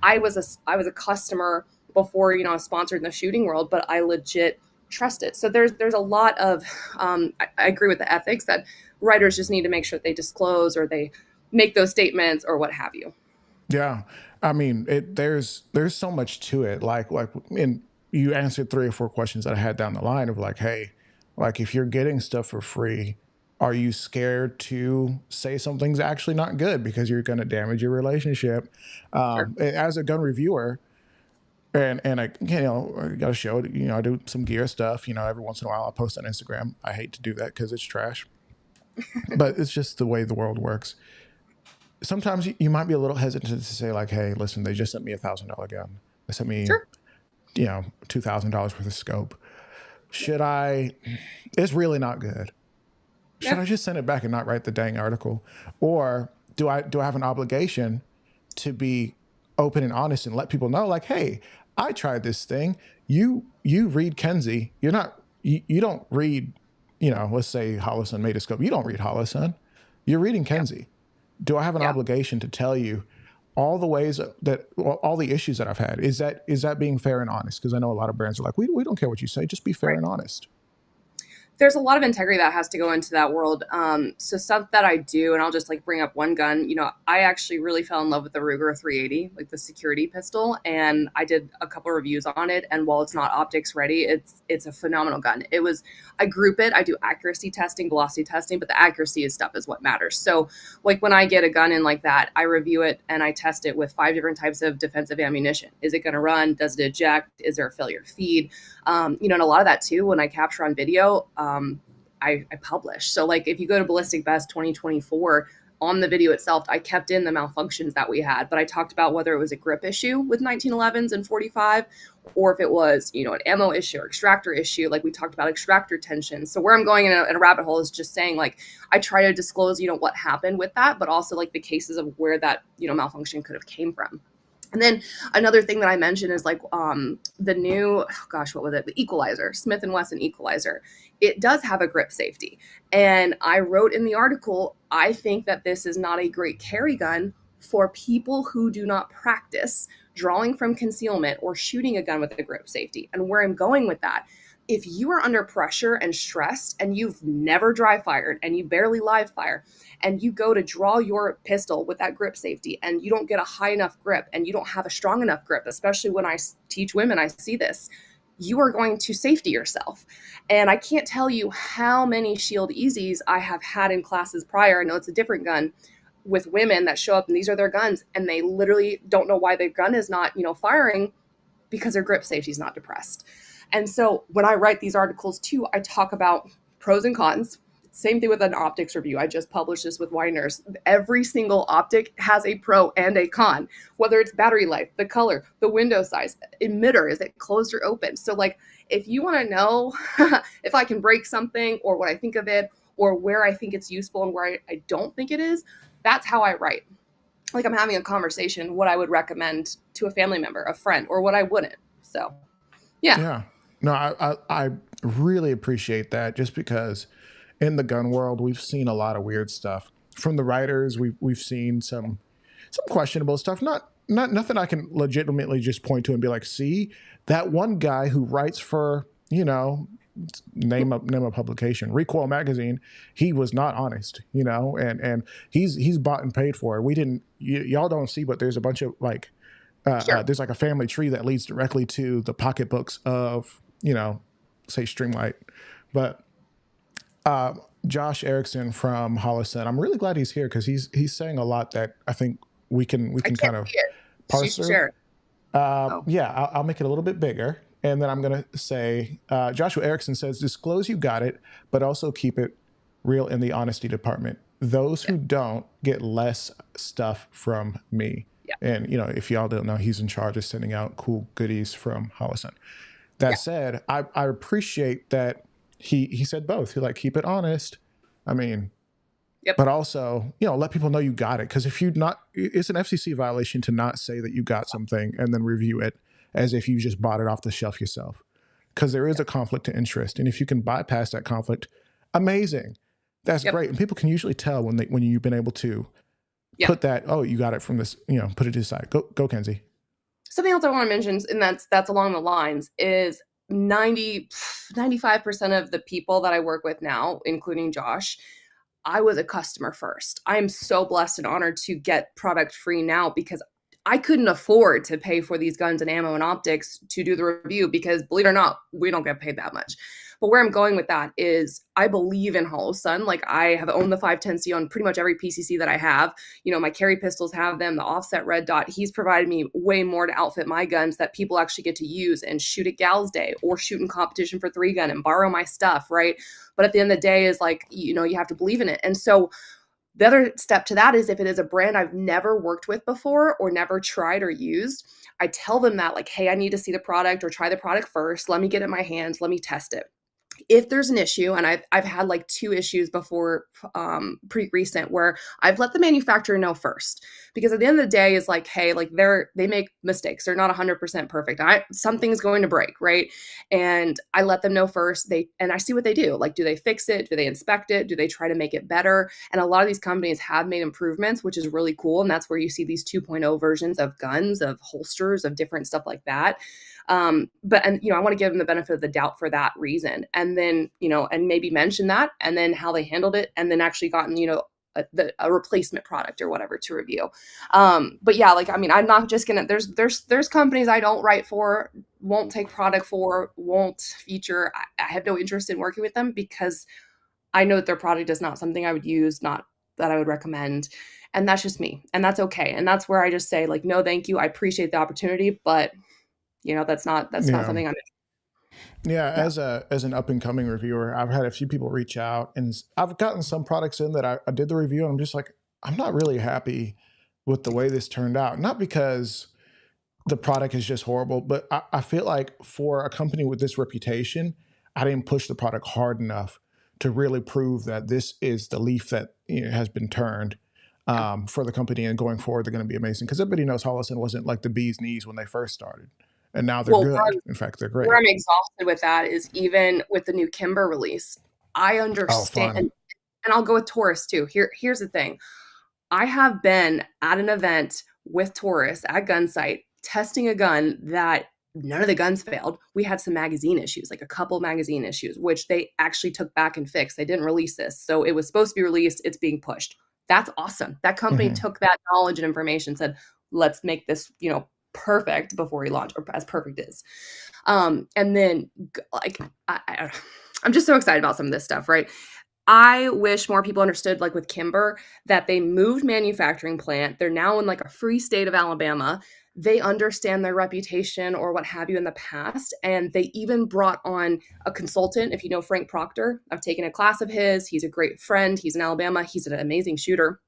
I was a customer before, I was sponsored in the shooting world, but I legit trust it. So there's a lot of I agree with the ethics that writers just need to make sure that they disclose or they make those statements or what have you. Yeah. I mean, there's so much to it. And you answered 3 or 4 questions that I had down the line of like, hey, like if you're getting stuff for free, are you scared to say something's actually not good because you're going to damage your relationship? Sure. As a gun reviewer, and I got to show it. I do some gear stuff. Every once in a while, I post on Instagram. I hate to do that because it's trash, but it's just the way the world works. Sometimes you might be a little hesitant to say like, hey, listen, they just sent me $1,000 gun. They sent me, Sure. $2,000 worth of scope. Should I? It's really not good. Should Yeah. I just send it back and not write the dang article, or do I have an obligation to be open and honest and let people know like, hey, I tried this thing. You read Kenzie. You don't read, let's say Hollison made a scope. You don't read Hollison. You're reading Yeah. Kenzie. Do I have an Yeah. obligation to tell you all the ways that all the issues that I've had? Is that being fair and honest? Because I know a lot of brands are like, we don't care what you say, just be fair Right. and honest. There's a lot of integrity that has to go into that world. So stuff that I do, and I'll just like bring up one gun. I actually really fell in love with the Ruger 380, like the security pistol, and I did a couple of reviews on it. And while it's not optics ready, it's a phenomenal gun. I group it. I do accuracy testing, velocity testing, but the accuracy is stuff is what matters. So like when I get a gun in like that, I review it and I test it with 5 different types of defensive ammunition. Is it going to run? Does it eject? Is there a failure to feed? And a lot of that too, when I capture on video, I publish. So like if you go to Ballistic Best 2024, on the video itself, I kept in the malfunctions that we had, but I talked about whether it was a grip issue with 1911s and 45, or if it was, an ammo issue or extractor issue. Like we talked about extractor tension. So where I'm going in a rabbit hole is just saying like, I try to disclose, what happened with that, but also like the cases of where that, malfunction could have came from. And then another thing that I mentioned is like the new, gosh, what was it? The equalizer, Smith and Wesson equalizer. It does have a grip safety. And I wrote in the article, I think that this is not a great carry gun for people who do not practice drawing from concealment or shooting a gun with a grip safety. And where I'm going with that, if you are under pressure and stressed and you've never dry fired and you barely live fire, and you go to draw your pistol with that grip safety and you don't get a high enough grip and you don't have a strong enough grip, especially when I teach women, I see this, you are going to safety yourself. And I can't tell you how many Shield Easies I have had in classes prior. I know it's a different gun, with women that show up and these are their guns and they literally don't know why their gun is not, firing because their grip safety is not depressed. And so when I write these articles too, I talk about pros and cons. Same thing with an optics review. I just published this with Weiners. Every single optic has a pro and a con, whether it's battery life, the color, the window size, emitter, is it closed or open? So like, if you want to know if I can break something or what I think of it or where I think it's useful and where I don't think it is, that's how I write. Like I'm having a conversation, what I would recommend to a family member, a friend, or what I wouldn't. So yeah. Yeah. No, I really appreciate that just because in the gun world, we've seen a lot of weird stuff from the writers. We've seen some questionable stuff. Not nothing I can legitimately just point to and be like, see, that one guy who writes for, name a publication, Recoil Magazine, he was not honest, and he's bought and paid for it. We didn't, y'all don't see, but there's a bunch of like, Sure. there's like a family tree that leads directly to the pocketbooks of, say Streamlight. But Josh Erickson from Hollison, I'm really glad he's here because he's saying a lot that I think we can I can't kind of see it. parse through. Share. Oh, Yeah, I'll make it a little bit bigger. And then I'm going to say, Joshua Erickson says, disclose you got it, but also keep it real in the honesty department. Those who don't get less stuff from me. yeah. And, if y'all don't know, he's in charge of sending out cool goodies from Hollison. That Yeah. said, I appreciate that he said both. He like, keep it honest. I mean, Yep. but also, let people know you got it. Because if you not, it's an FCC violation to not say that you got something and then review it as if you just bought it off the shelf yourself. because there is a conflict of interest. And if you can bypass that conflict, amazing. That's Yep. great. And people can usually tell when you've been able to Yeah. put that, oh, you got it from this, put it to the side. Go, Kenzie. Something else I want to mention, and that's along the lines, is 95% of the people that I work with now, including Josh, I was a customer first. I am so blessed and honored to get product free now because I couldn't afford to pay for these guns and ammo and optics to do the review because, believe it or not, we don't get paid that much. But where I'm going with that is I believe in Hollow Sun. Like, I have owned the 510C on pretty much every PCC that I have. My carry pistols have them, the offset red dot. He's provided me way more to outfit my guns that people actually get to use and shoot at Gals Day or shoot in competition for 3-gun and borrow my stuff, right? But at the end of the day is like, you have to believe in it. And so the other step to that is if it is a brand I've never worked with before or never tried or used, I tell them that, like, hey, I need to see the product or try the product first. Let me get it in my hands. Let me test it. If there's an issue, and I've had like 2 issues before, pretty recent, where I've let the manufacturer know first, because at the end of the day is like, hey, like they make mistakes. They're not 100% perfect. Something's going to break, right? And I let them know first. And I see what they do. Like, do they fix it? Do they inspect it? Do they try to make it better? And a lot of these companies have made improvements, which is really cool. And that's where you see these 2.0 versions of guns, of holsters, of different stuff like that. But I want to give them the benefit of the doubt for that reason. And then, and maybe mention that and then how they handled it and then actually gotten, a replacement product or whatever to review. But yeah, like, I mean, I'm not just gonna, there's companies I don't write for, won't take product for, won't feature. I have no interest in working with them because I know that their product is not something I would use, not that I would recommend. And that's just me. And that's okay. And that's where I just say, like, no, thank you. I appreciate the opportunity, but that's not Yeah. something I'm. Yeah, Yeah. as an up and coming reviewer, I've had a few people reach out, and I've gotten some products in that I did the review, and I'm just like, I'm not really happy with the way this turned out. Not because the product is just horrible, but I feel like for a company with this reputation, I didn't push the product hard enough to really prove that this is the leaf that has been turned Yeah. for the company, and going forward, they're going to be amazing. Because everybody knows Holliston wasn't like the bee's knees when they first started, and now they're Well, good. In fact, they're where great. I'm exhausted with that is even with the new Kimber release, I Oh, understand, fun. and I'll go with Taurus too. Here's the thing. I have been at an event with Taurus at Gunsight testing a gun that none of the guns failed. We had some magazine issues, like a couple magazine issues, which they actually took back and fixed. They didn't release this. So it was supposed to be released. It's being pushed. That's awesome. That company Hmm. took that knowledge and information, said, let's make this, perfect before we launch, or as perfect is. And then like, I'm just so excited about some of this stuff, right? I wish more people understood, like with Kimber, that they moved manufacturing plant. They're now in like a free state of Alabama. They understand their reputation or what have you in the past. And they even brought on a consultant. If you know Frank Proctor, I've taken a class of his. He's a great friend. He's in Alabama. He's an amazing shooter.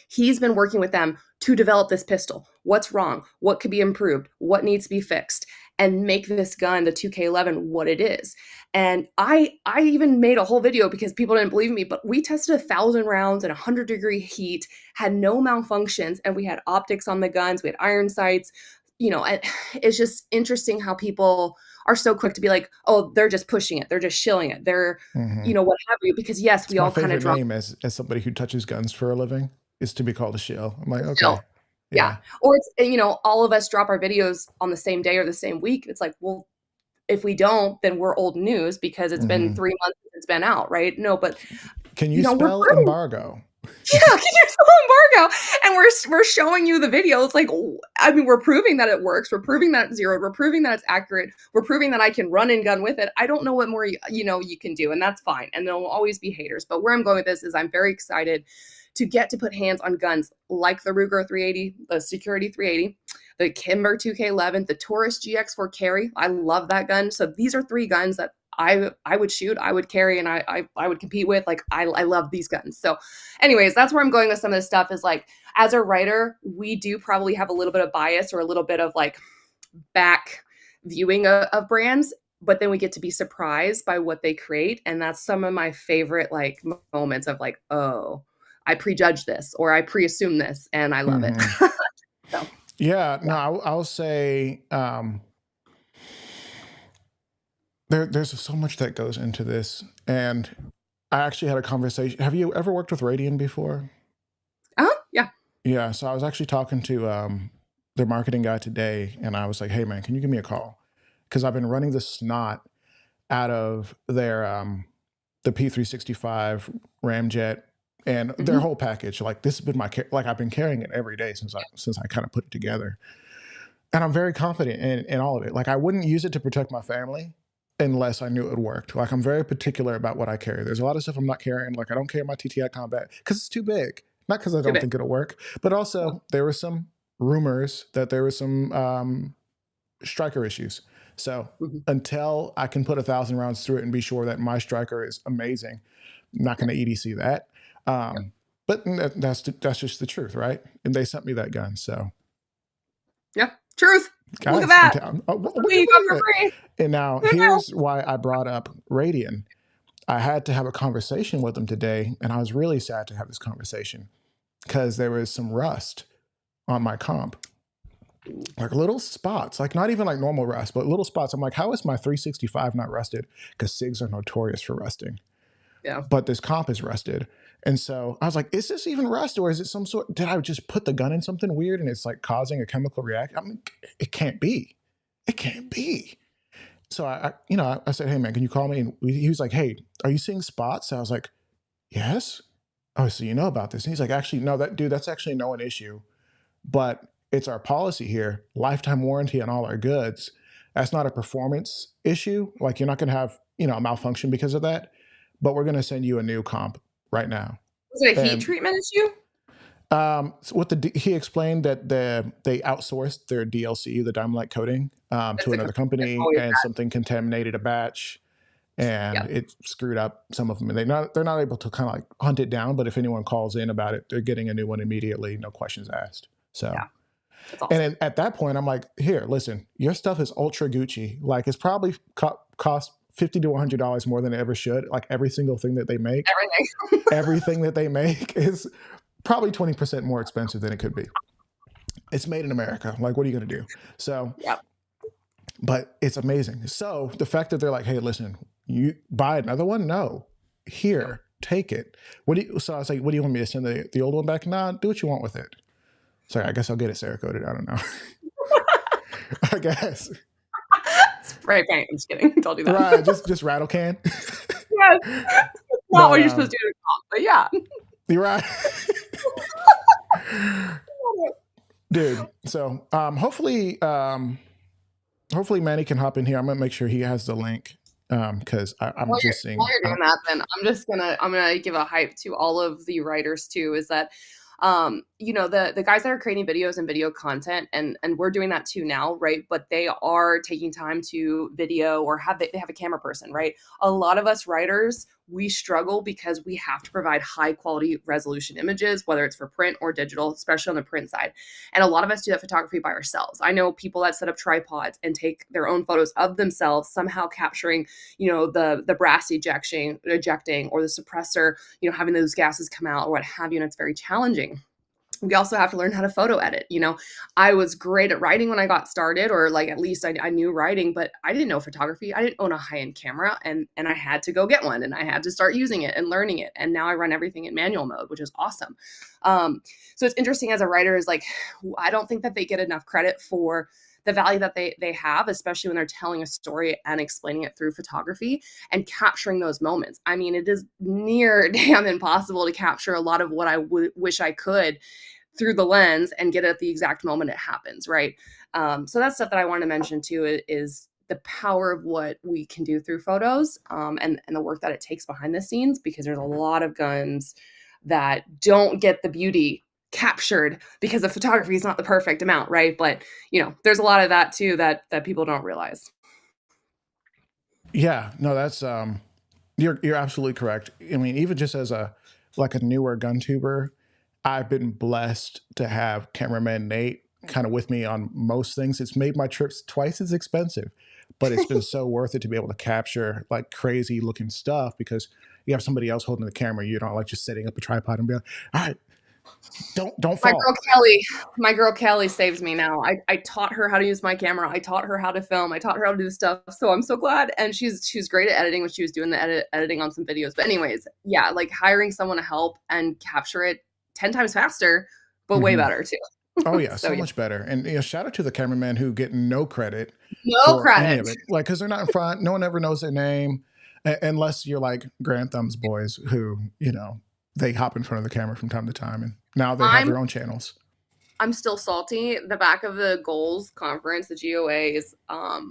He's been working with them to develop this pistol. What's wrong? What could be improved? What needs to be fixed? And make this gun, the 2K11, what it is. And I even made a whole video because people didn't believe me, but we tested 1,000 rounds in 100-degree heat, had no malfunctions, and we had optics on the guns. We had iron sights. And it's just interesting how people are so quick to be like, oh, they're just pushing it. They're just shilling it. They're, Hmm. what have you. Because yes, It's we my all kind of favorite drop name as somebody who touches guns for a living, is to be called a shill. I'm like, shill. okay, Yeah. yeah. Or it's, all of us drop our videos on the same day or the same week. It's like, well, if we don't, then we're old news because it's been Hmm. 3 months since it's been out, right? No, but Can you we're spell proving, embargo? yeah, can you spell embargo? And we're showing you the video. It's like, I mean, we're proving that it works. We're proving that it's zeroed. We're proving that it's accurate. We're proving that I can run and gun with it. I don't know what more you can do, and that's fine. And there will always be haters. But where I'm going with this is I'm very excited to get to put hands on guns like the Ruger 380, the Security 380, the Kimber 2K11, the Taurus GX4 carry. I love that gun. So these are 3 guns that I would shoot, I would carry, and I would compete with. Like, I love these guns. So anyways, that's where I'm going with some of this stuff is like, as a writer, we do probably have a little bit of bias or a little bit of like back viewing of brands, but then we get to be surprised by what they create. And that's some of my favorite like moments of like, oh, I prejudge this or I pre-assume this and I love it. Hmm. So Yeah, no, yeah. I'll say there's so much that goes into this, and I actually had a conversation. Have you ever worked with Radian before? Yeah. Yeah, so I was actually talking to their marketing guy today, and I was like, "Hey, man, can you give me a call? Because I've been running the snot out of their the P365 Ramjet and their Hmm. whole package. Like this has been like I've been carrying it every day since I kind of put it together, and I'm very confident in all of it. Like I wouldn't use it to protect my family unless I knew it worked. Like I'm very particular about what I carry. There's a lot of stuff I'm not carrying. Like I don't carry my TTI Combat because it's too big. Not because I Too don't big. think it'll work, but No. also there were some rumors that there was some striker issues. So Hmm. until I can put 1,000 rounds through it and be sure that my striker is amazing, I'm not Yeah. going to EDC that. Yeah. But that's just the truth, right? And they sent me that gun, so Yeah. Truth. Look at guys, that. would Something you you got believe for it? free. And now Who knew? here's why I brought up Radian. I had to have a conversation with them today, and I was really sad to have this conversation because there was some rust on my comp, like little spots, like not even like normal rust, but little spots. I'm like, how is my 365 not rusted? Because SIGs are notorious for rusting, Yeah. but this comp is rusted. And so I was like, is this even rust or is it some sort? Did I just put the gun in something weird and it's like causing a chemical reaction? I mean, it can't be. It can't be. So I said, hey man, can you call me? And he was like, hey, are you seeing spots? So I was like, yes. Oh, so you know about this? And he's like, actually, no, that's actually no an issue, but it's our policy here, lifetime warranty on all our goods. That's not a performance issue. Like you're not going to have, a malfunction because of that, but we're going to send you a new comp right now. Was it a heat And treatment issue? so he explained that they outsourced their DLC, the diamond light coating, to It's a another it's company, always and something contaminated a batch, and yeah. it screwed up some of them. And they're not able to kind of like hunt it down. But if anyone calls in about it, they're getting a new one immediately, no questions asked. So Yeah. That's and awesome. at that point, I'm like, here, listen, your stuff is ultra Gucci. Like it's probably cost $50 to $100 more than it ever should. Like every single thing that they make, Everything. everything that they make is probably 20% more expensive than it could be. It's made in America. Like, what are you going to do? So, Yep. but it's amazing. So the fact that they're like, hey, listen, you buy another one? No, No. here, take it. So I was like, what do you want me to send the old one back? Nah, do what you want with it. Sorry, I guess I'll get it Cerakoted. I don't know. I guess. Spray paint. I'm just kidding. Don't do that. Right, just rattle can. Yes. Not But what you're supposed to do in a comp, but yeah. you're right. Dude. So hopefully Manny can hop in here. I'm gonna make sure he has the link. Because I'm just While seeing you're doing that, then I'm gonna give a hype to all of the writers too. Is that the guys that are creating videos and video content, and we're doing that too now, right? But they are taking time to video or they have a camera person, right? A lot of us writers, we struggle because we have to provide high quality resolution images, whether it's for print or digital, especially on the print side. And a lot of us do that photography by ourselves. I know people that set up tripods and take their own photos of themselves, somehow capturing, the brass ejecting or the suppressor, having those gases come out or what have you. And it's very challenging. We also have to learn how to photo edit. I was great at writing when I got started, or like at least I knew writing, but I didn't know photography. I didn't own a high-end camera, and I had to go get one, and I had to start using it and learning it. And now I run everything in manual mode, which is awesome. So it's interesting as a writer, is like, I don't think that they get enough credit for the value that they have, especially when they're telling a story and explaining it through photography and capturing those moments. I mean, it is near damn impossible to capture a lot of what I wish I could through the lens and get it at the exact moment it happens, right? So that's stuff that I want to mention too, is the power of what we can do through photos, and the work that it takes behind the scenes, because there's a lot of guns that don't get the beauty captured because the photography is not the perfect amount, right? But there's a lot of that too that people don't realize. Yeah, no, that's you're absolutely correct. I mean, even just as a newer gun tuber, I've been blessed to have cameraman Nate kind of with me on most things. It's made my trips twice as expensive, but it's been so worth it to be able to capture like crazy looking stuff because you have somebody else holding the camera. You don't like just setting up a tripod and be like, all right, Don't My fall. girl Kelly, my girl Kelly saves me now. I taught her how to use my camera. I taught her how to film. I taught her how to do stuff. So I'm so glad. And she's great at editing when she was doing the editing on some videos. But anyways, yeah, like hiring someone to help and capture it 10 times faster, but way Hmm. better Oh too. yeah, So so yeah, much better. And shout out to the cameramen who get no credit no for any credit. of it, like because they're not in front. No one ever knows their name, unless you're like Grand Thumb's boys, who they hop in front of the camera from time to time, and now they have I'm their own channels. I'm still salty. The back of the goals conference, the GOA's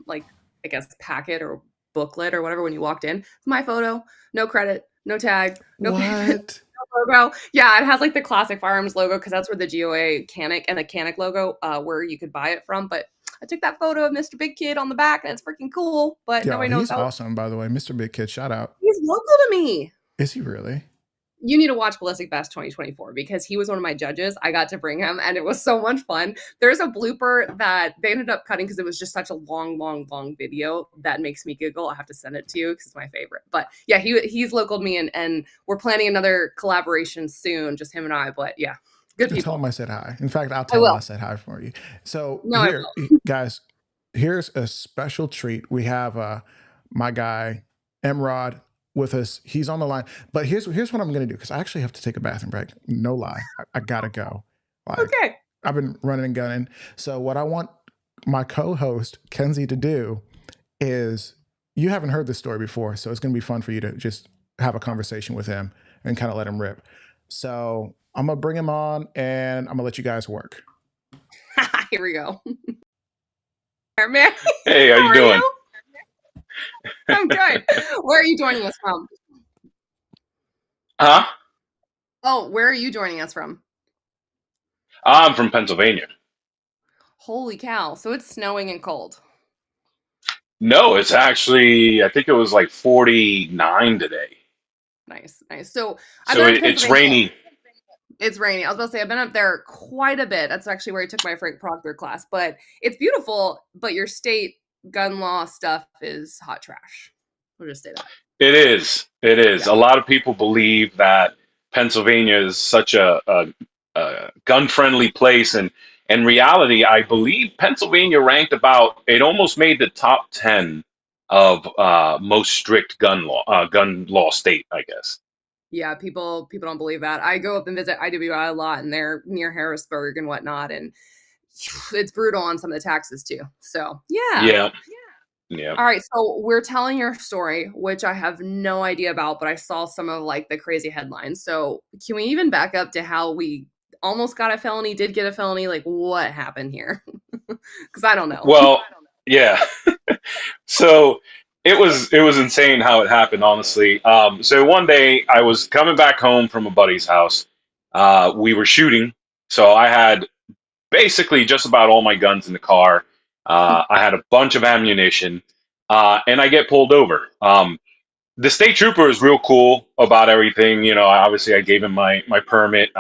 like I guess packet or booklet or whatever when you walked in, my photo, no credit, no tag, no payment, What? logo. Yeah, it has like the classic firearms logo because that's where the GOA Canic and the Canic logo where you could buy it from. But I took that photo of Mr. Big Kid on the back and it's freaking cool. But Yo, nobody knows he's how awesome, by the way, Mr. Big Kid. Shout out. he's local to me. Is he really? You need to watch Ballistic Best 2024 because he was one of my judges. I got to bring him and it was so much fun. There's a blooper that they ended up cutting because it was just such a long, long, long video that makes me giggle. I have to send it to you because it's my favorite. But yeah, he's local to me and we're planning another collaboration soon, just him and I. But yeah, good Tell him people. I said hi. In fact, I'll I tell him I will. said hi for you. So No, I here, will. guys, here's a special treat. We have my guy Emrod with us. He's on the line. But here's what I'm gonna do because I actually have to take a bathroom break. No lie, I gotta go. Like Okay. I've been running and gunning. So what I want my co-host Kenzie to do is you haven't heard this story before, so it's gonna be fun for you to just have a conversation with him and kind of let him rip. So I'm gonna bring him on and I'm gonna let you guys work. Here we go. Man, Hey, how how you are doing? you? I'm good. Where are you joining us from? Huh? Oh, where are you joining us from? I'm from Pennsylvania. Holy cow. So it's snowing and cold. No, it's actually, I think it was like 49 today. Nice, nice. So I've So been up to it's Pennsylvania. rainy. It's raining. I was about to say I've been up there quite a bit. That's actually where I took my Frank Proctor class. But it's beautiful. But your state gun law stuff is hot trash. We'll just say that. It is. It is. Yeah. A lot of people believe that Pennsylvania is such a gun-friendly place, and in reality, I believe Pennsylvania ranked about. It almost made the top 10 of most strict gun law state, I guess. Yeah, people don't believe that. I go up and visit IWI a lot, and they're near Harrisburg and whatnot, and it's brutal on some of the taxes too. So yeah. Yeah. Yeah. All right, so we're telling your story, which I have no idea about, but I saw some of like the crazy headlines. So can we even back up to how we almost got a felony, did get a felony? Like what happened here? Because I don't know. Well, yeah. So it was insane how it happened, honestly. So one day I was coming back home from a buddy's house. We were shooting, so I had basically just about all my guns in the car. I had a bunch of ammunition, and I get pulled over. The state trooper is real cool about everything. Obviously I gave him my permit.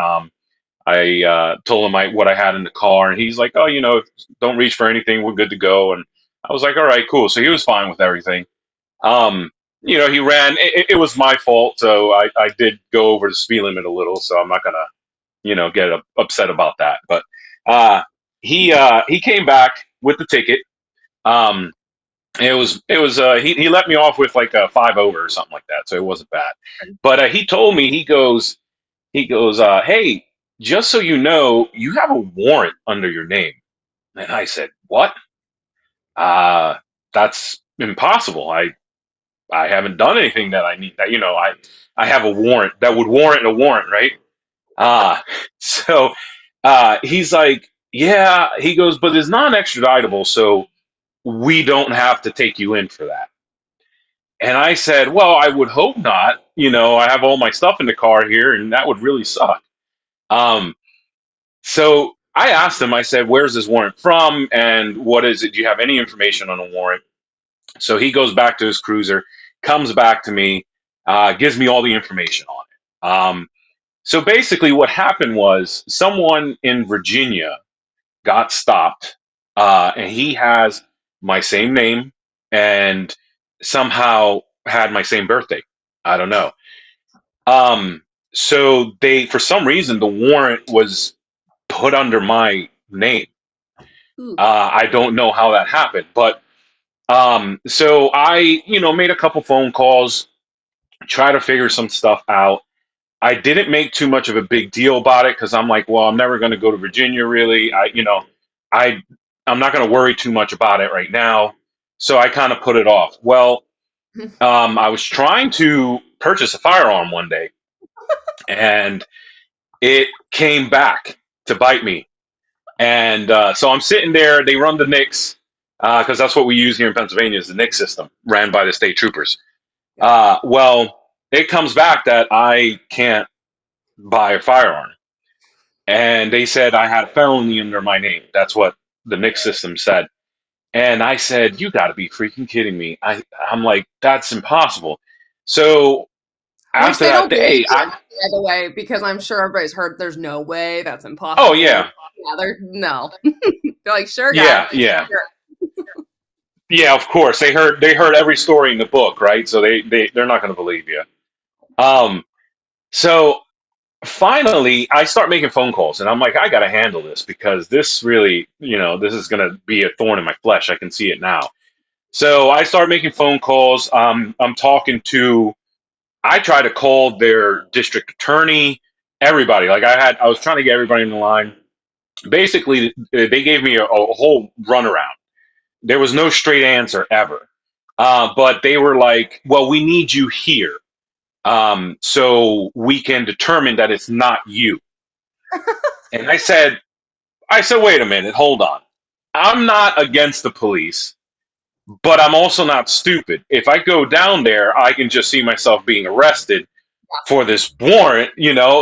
I told him what I had in the car, and he's like, "Oh, don't reach for anything. We're good to go." And I was like, "All right, cool." So he was fine with everything. Um, he ran. It was my fault, so I did go over the speed limit a little. So I'm not gonna, get upset about that. But uh, he came back with the ticket. Um, he let me off with like a 5 over or something like that, so it wasn't bad. But he told me he goes, "Hey, just so you know, you have a warrant under your name." And I said, "What? Uh, that's impossible. I haven't done anything that I need. That I have a warrant that would warrant a warrant, right?" Uh so he's like, "Yeah." He goes, "But it's non-extraditable, so we don't have to take you in for that." And I said, "Well, I would hope not. I have all my stuff in the car here, and that would really suck." Um, So I asked him, I said, "Where's this warrant from? And what is it? Do you have any information on a warrant?" So he goes back to his cruiser, comes back to me, gives me all the information on it. So basically, what happened was someone in Virginia got stopped, and he has my same name and somehow had my same birthday. I don't know. So they, for some reason, the warrant was put under my name. Ooh. I don't know how that happened, but so I, made a couple phone calls, try to figure some stuff out. I didn't make too much of a big deal about it because I'm like, well, I'm never going to go to Virginia, really. I, I'm not going to worry too much about it right now. So I kind of put it off. Well, I was trying to purchase a firearm one day, and it came back to bite me. And so I'm sitting there. They run the NICS because that's what we use here in Pennsylvania is the NICS system ran by the state troopers. Yeah. Well, it comes back that I can't buy a firearm. And they said I had a felony under my name. That's what the NICS system said. And I said, you got to be freaking kidding me. I'm like, that's impossible. So Which after they that don't believe day, you, by the way, because I'm sure everybody's heard there's no way, that's oh, impossible. yeah, Yeah, no. They're like, sure, guy. yeah, yeah. Sure. Yeah, of course. They heard every story in the book, right? So they're not going to believe you. Um, so finally, I start making phone calls, and I'm like, I got to handle this because this really, this is going to be a thorn in my flesh. I can see it now. So I start making phone calls. I'm talking to. I try to call their district attorney, everybody. Like I was trying to get everybody in the line. Basically, they gave me a whole runaround. There was no straight answer ever. But they were like, well, we need you here so we can determine that it's not you. And I said, wait a minute, hold on. I'm not against the police, but I'm also not stupid. If I go down there, I can just see myself being arrested for this warrant,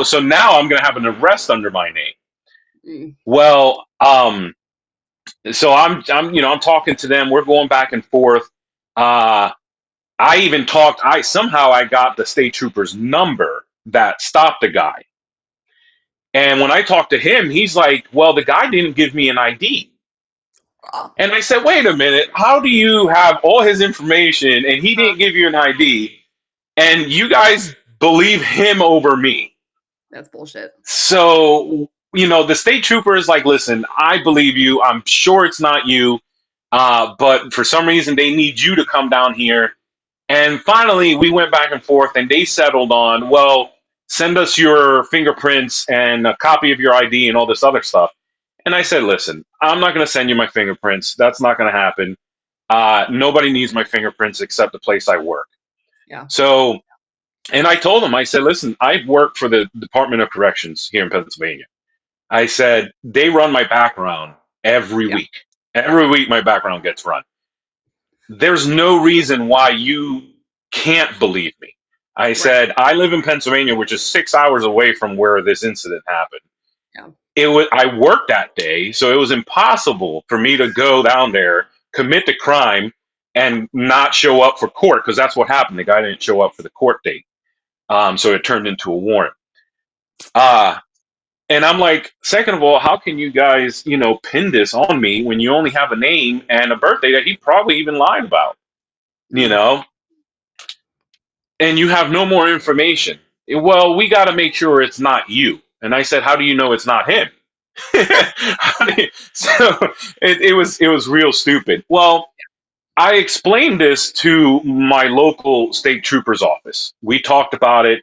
So now I'm going to have an arrest under my name. Mm. Well, so I'm talking to them. We're going back and forth. Uh, I even talked. I got the state trooper's number that stopped the guy. And when I talked to him, he's like, "Well, the guy didn't give me an ID." Oh, And I said, "Wait a minute. How do you have all his information and he didn't give you an ID? And you guys believe him over me?" that's bullshit. So the state trooper is like, "Listen, I believe you. I'm sure it's not you, but for some reason they need you to come down here." And finally, we went back and forth, and they settled on, well, send us your fingerprints and a copy of your ID and all this other stuff. And I said, listen, I'm not going to send you my fingerprints. That's not going to happen. Nobody needs my fingerprints except the place I work. Yeah. So, and I told them, I said, listen, I work for the Department of Corrections here in Pennsylvania. I said, they run my background every Yeah. week. Every week, my background gets run. There's no reason why you can't believe me. I Right. said, I live in Pennsylvania, which is 6 hours away from where this incident happened. Yeah. I worked that day, so it was impossible for me to go down there, commit the crime, and not show up for court because that's what happened. The guy didn't show up for the court date, so it turned into a warrant. Uh, and I'm like, second of all, how can you guys, pin this on me when you only have a name and a birthday that he probably even lied about, you Mm. know? And you have no more information. Well, we got to make sure it's not you. And I said, how do you know it's not him? So it was real stupid. Well, I explained this to my local state trooper's office. We talked about it.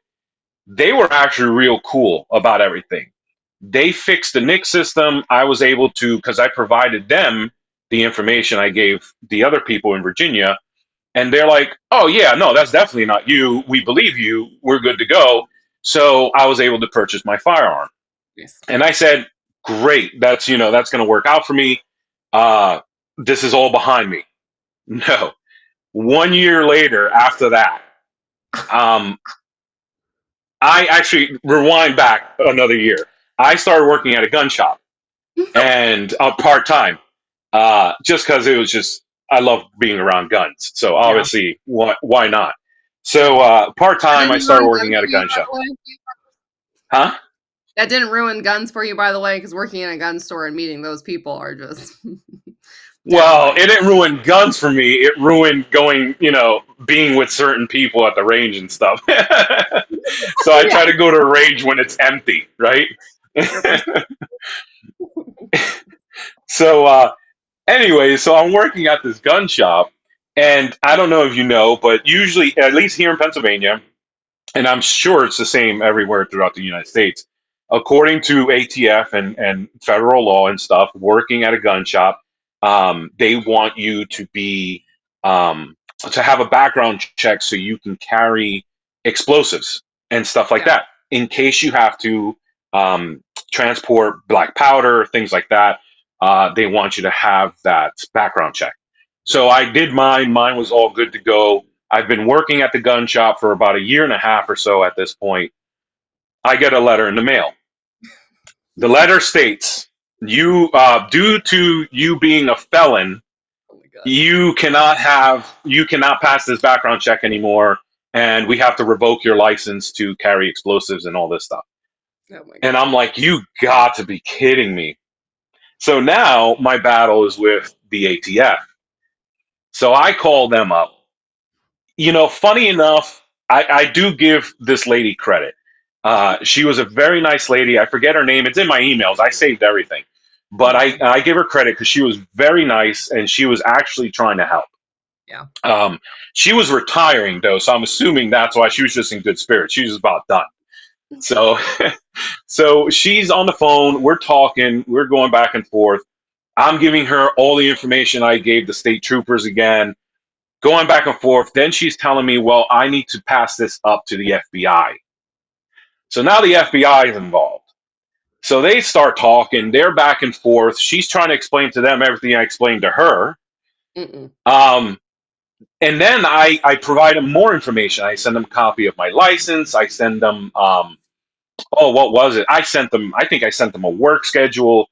They were actually real cool about everything. They fixed the NIC system. I was able to, because I provided them the information I gave the other people in Virginia. And they're like, oh, yeah, no, that's definitely not you. We believe you. We're good to go. So I was able to purchase my firearm. Yes. And I said, great. That's going to work out for me. This is all behind me. No. 1 year later, after that, um, I actually rewind back another year. I started working at a gun shop and part time, just because it was just I love being around guns. So Yeah. obviously, why not? Yeah. So part That time, I didn't started ruin working guns at a for you, gun by shop. the way. Huh? That didn't ruin guns for you, by the way, because working in a gun store and meeting those people are just Well, it didn't ruin guns for me. It ruined going, being with certain people at the range and stuff. So I Yeah, try to go to a range when it's empty, right? 100%. So, anyway, so I'm working at this gun shop, and I don't know if you know, but usually, at least here in Pennsylvania, and I'm sure it's the same everywhere throughout the United States. According to ATF and federal law and stuff, working at a gun shop, they want you to have a background check so you can carry explosives and stuff like Yeah. that in case you have to um, transport black powder, things like that. They want you to have that background check. So I did mine. Mine was all good to go. I've been working at the gun shop for about a year and a half or so at this point. I get a letter in the mail. The letter states, due to you being a felon, Oh my god. you cannot pass this background check anymore, and we have to revoke your license to carry explosives and all this stuff. Oh my And god. I'm like, you got to be kidding me. So now my battle is with the ATF. So I call them up. Funny enough, I do give this lady credit. She was a very nice lady. I forget her name. It's in my emails. I saved everything. But I, Mhm. I give her credit because she was very nice and she was actually trying to help. Yeah. She was retiring though, so I'm assuming that's why she was just in good spirits. She was about done. So, so she's on the phone. We're talking. We're going back and forth. I'm giving her all the information I gave the state troopers again, going back and forth. Then she's telling me, well, I need to pass this up to the FBI. So now the FBI is involved. So they start talking. They're back and forth. She's trying to explain to them everything I explained to her. Mm-mm. Um, and then I provide them more information. I send them a copy of my license. I send them, what was it? I think I sent them a work schedule.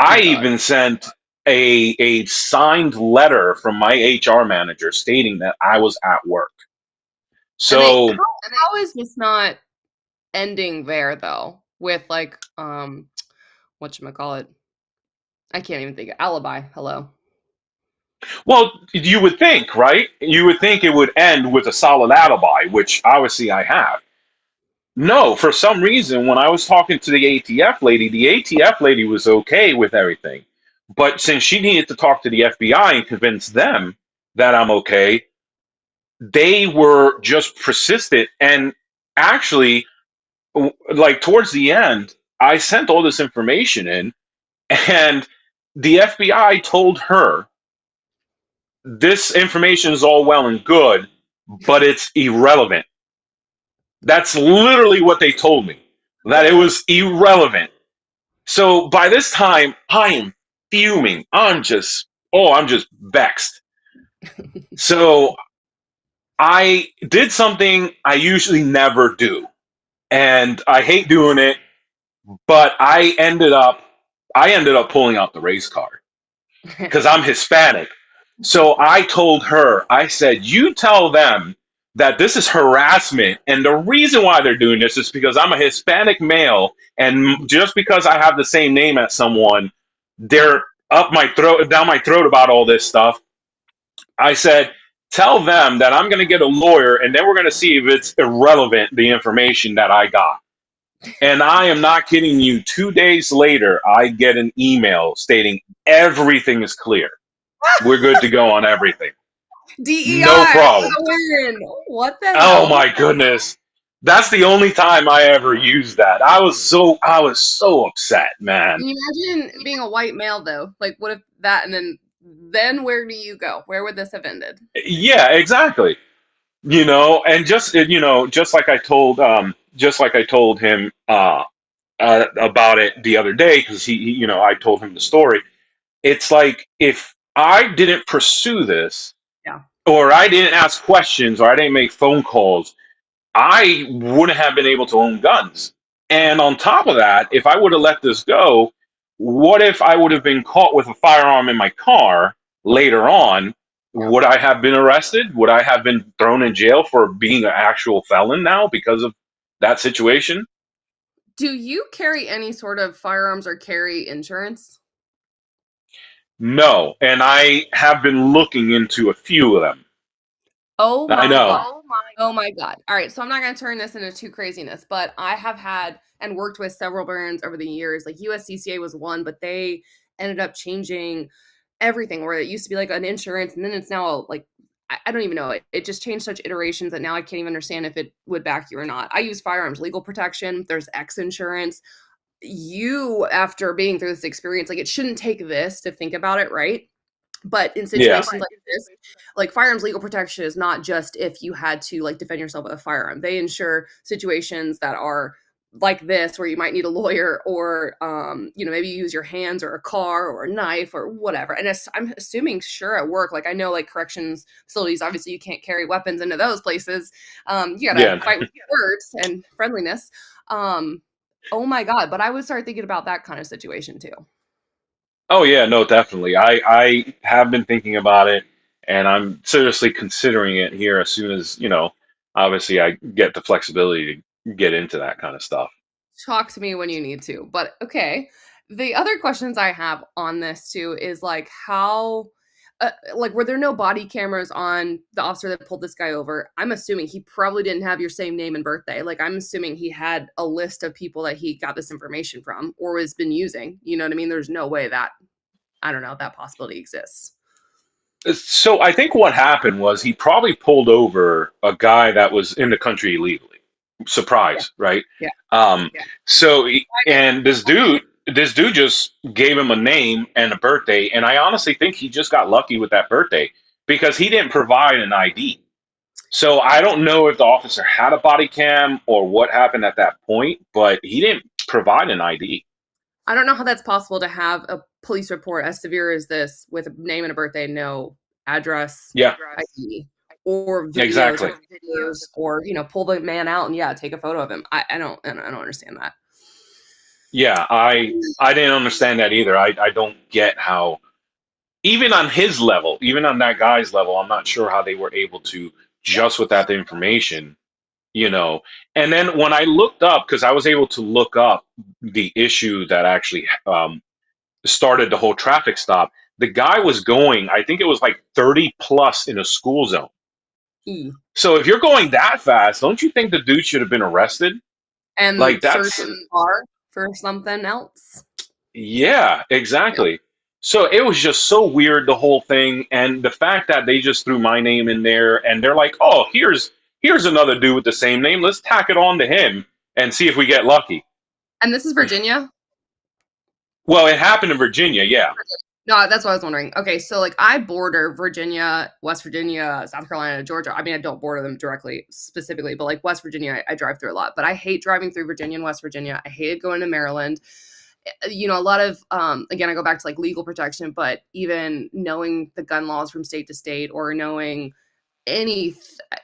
Oh I my god. even sent a signed letter from my HR manager stating that I was at work. And they So how is this not ending there though? With like whatchamacallit? I can't even think of alibi. Hello. well, you would think, right? You would think it would end with a solid alibi, which obviously I have. No, for some reason, when I was talking to the ATF lady was okay with everything. But since she needed to talk to the FBI and convince them that I'm okay, they were just persistent. And actually, like towards the end, I sent all this information in, and the FBI told her this information is all well and good, but it's irrelevant. That's literally what they told me, that it was irrelevant. So by this time, I am fuming. I'm just vexed. So I did something I usually never do, and I hate doing it, but I ended up pulling out the race card because I'm Hispanic. So I told her, I said, you tell them that this is harassment. And the reason why they're doing this is because I'm a Hispanic male. And just because I have the same name as someone, they're up my throat, down my throat about all this stuff. I said, tell them that I'm going to get a lawyer and then we're going to see if it's irrelevant, the information that I got. And I am not kidding you. 2 days later, I get an email stating everything is clear. We're good to go on everything. No DEI for problem. the win. What the Oh hell? my goodness. That's the only time I ever used that. I was so upset, man. Can you imagine being a white male though? Like what if that and then where do you go? Where would this have ended? Yeah, exactly. And just like I told him about it the other day because I told him the story. It's like if I didn't pursue this Yeah. or I didn't ask questions or I didn't make phone calls, I wouldn't have been able to own guns. And on top of that, if I would have let this go, what if I would have been caught with a firearm in my car later on? Yeah. Would I have been arrested? Would I have been thrown in jail for being an actual felon now because of that situation? Do you carry any sort of firearms or carry insurance? No, and I have been looking into a few of them. Oh I my know. God. Oh my God. All right. So I'm not going to turn this into too craziness, but I have had and worked with several brands over the years. Like USCCA was one, but they ended up changing everything where it used to be like an insurance and then it's now like, I don't even know. It just changed such iterations that now I can't even understand if it would back you or not. I use firearms legal protection. There's X insurance. You, after being through this experience, like it shouldn't take this to think about it, right? But in Yeah. situations like this, like firearms legal protection is not just if you had to like defend yourself with a firearm. They ensure situations that are like this where you might need a lawyer or maybe you use your hands or a car or a knife or whatever. And I'm assuming sure at work, like I know like corrections facilities, obviously you can't carry weapons into those places. You gotta Yeah. fight with words and friendliness. Um, oh my God, but I would start thinking about that kind of situation too. Oh yeah, no, definitely. I have been thinking about it, and I'm seriously considering it here as soon as, obviously I get the flexibility to get into that kind of stuff. Talk to me when you need to. But okay. The other questions I have on this too is like how like were there no body cameras on the officer that pulled this guy over? I'm assuming he probably didn't have your same name and birthday. Like I'm assuming he had a list of people that he got this information from or has been using. You know what I mean? There's no way that I don't know that possibility exists. So I think what happened was he probably pulled over a guy that was in the country illegally. Yeah. Surprise, right? Yeah. Um, Yeah. and this dude just gave him a name and a birthday, and I honestly think he just got lucky with that birthday because he didn't provide an ID. So I don't know if the officer had a body cam or what happened at that point, but he didn't provide an ID. I don't know how that's possible to have a police report as severe as this with a name and a birthday, no address, Yeah, ID, or videos exactly. or videos, or pull the man out and take a photo of him. I don't understand that. Yeah, I didn't understand that either. I don't get how even on his level, even on that guy's level, I'm not sure how they were able to just with that information, you know. And then when I looked up, because I was able to look up the issue that actually started the whole traffic stop, the guy was going, I think it was like 30 plus in a school zone. E So if you're going that fast, don't you think the dude should have been arrested? Like and search that's the car for something else. Yeah, Yeah. exactly. So it was just so weird, the whole thing, and the fact that they just threw my name in there, and they're like, "Oh, here's another dude with the same name. Let's tack it on to him and see if we get lucky." And this is Virginia. Well, it happened in Virginia, yeah, No, that's what I was wondering. Okay, so like I border Virginia, West Virginia, South Carolina, Georgia. I mean, I don't border them directly specifically, but like West Virginia, I drive through a lot. But I hate driving through Virginia and West Virginia. I hated going to Maryland. A lot of again, I go back to like legal protection, but even knowing the gun laws from state to state or knowing any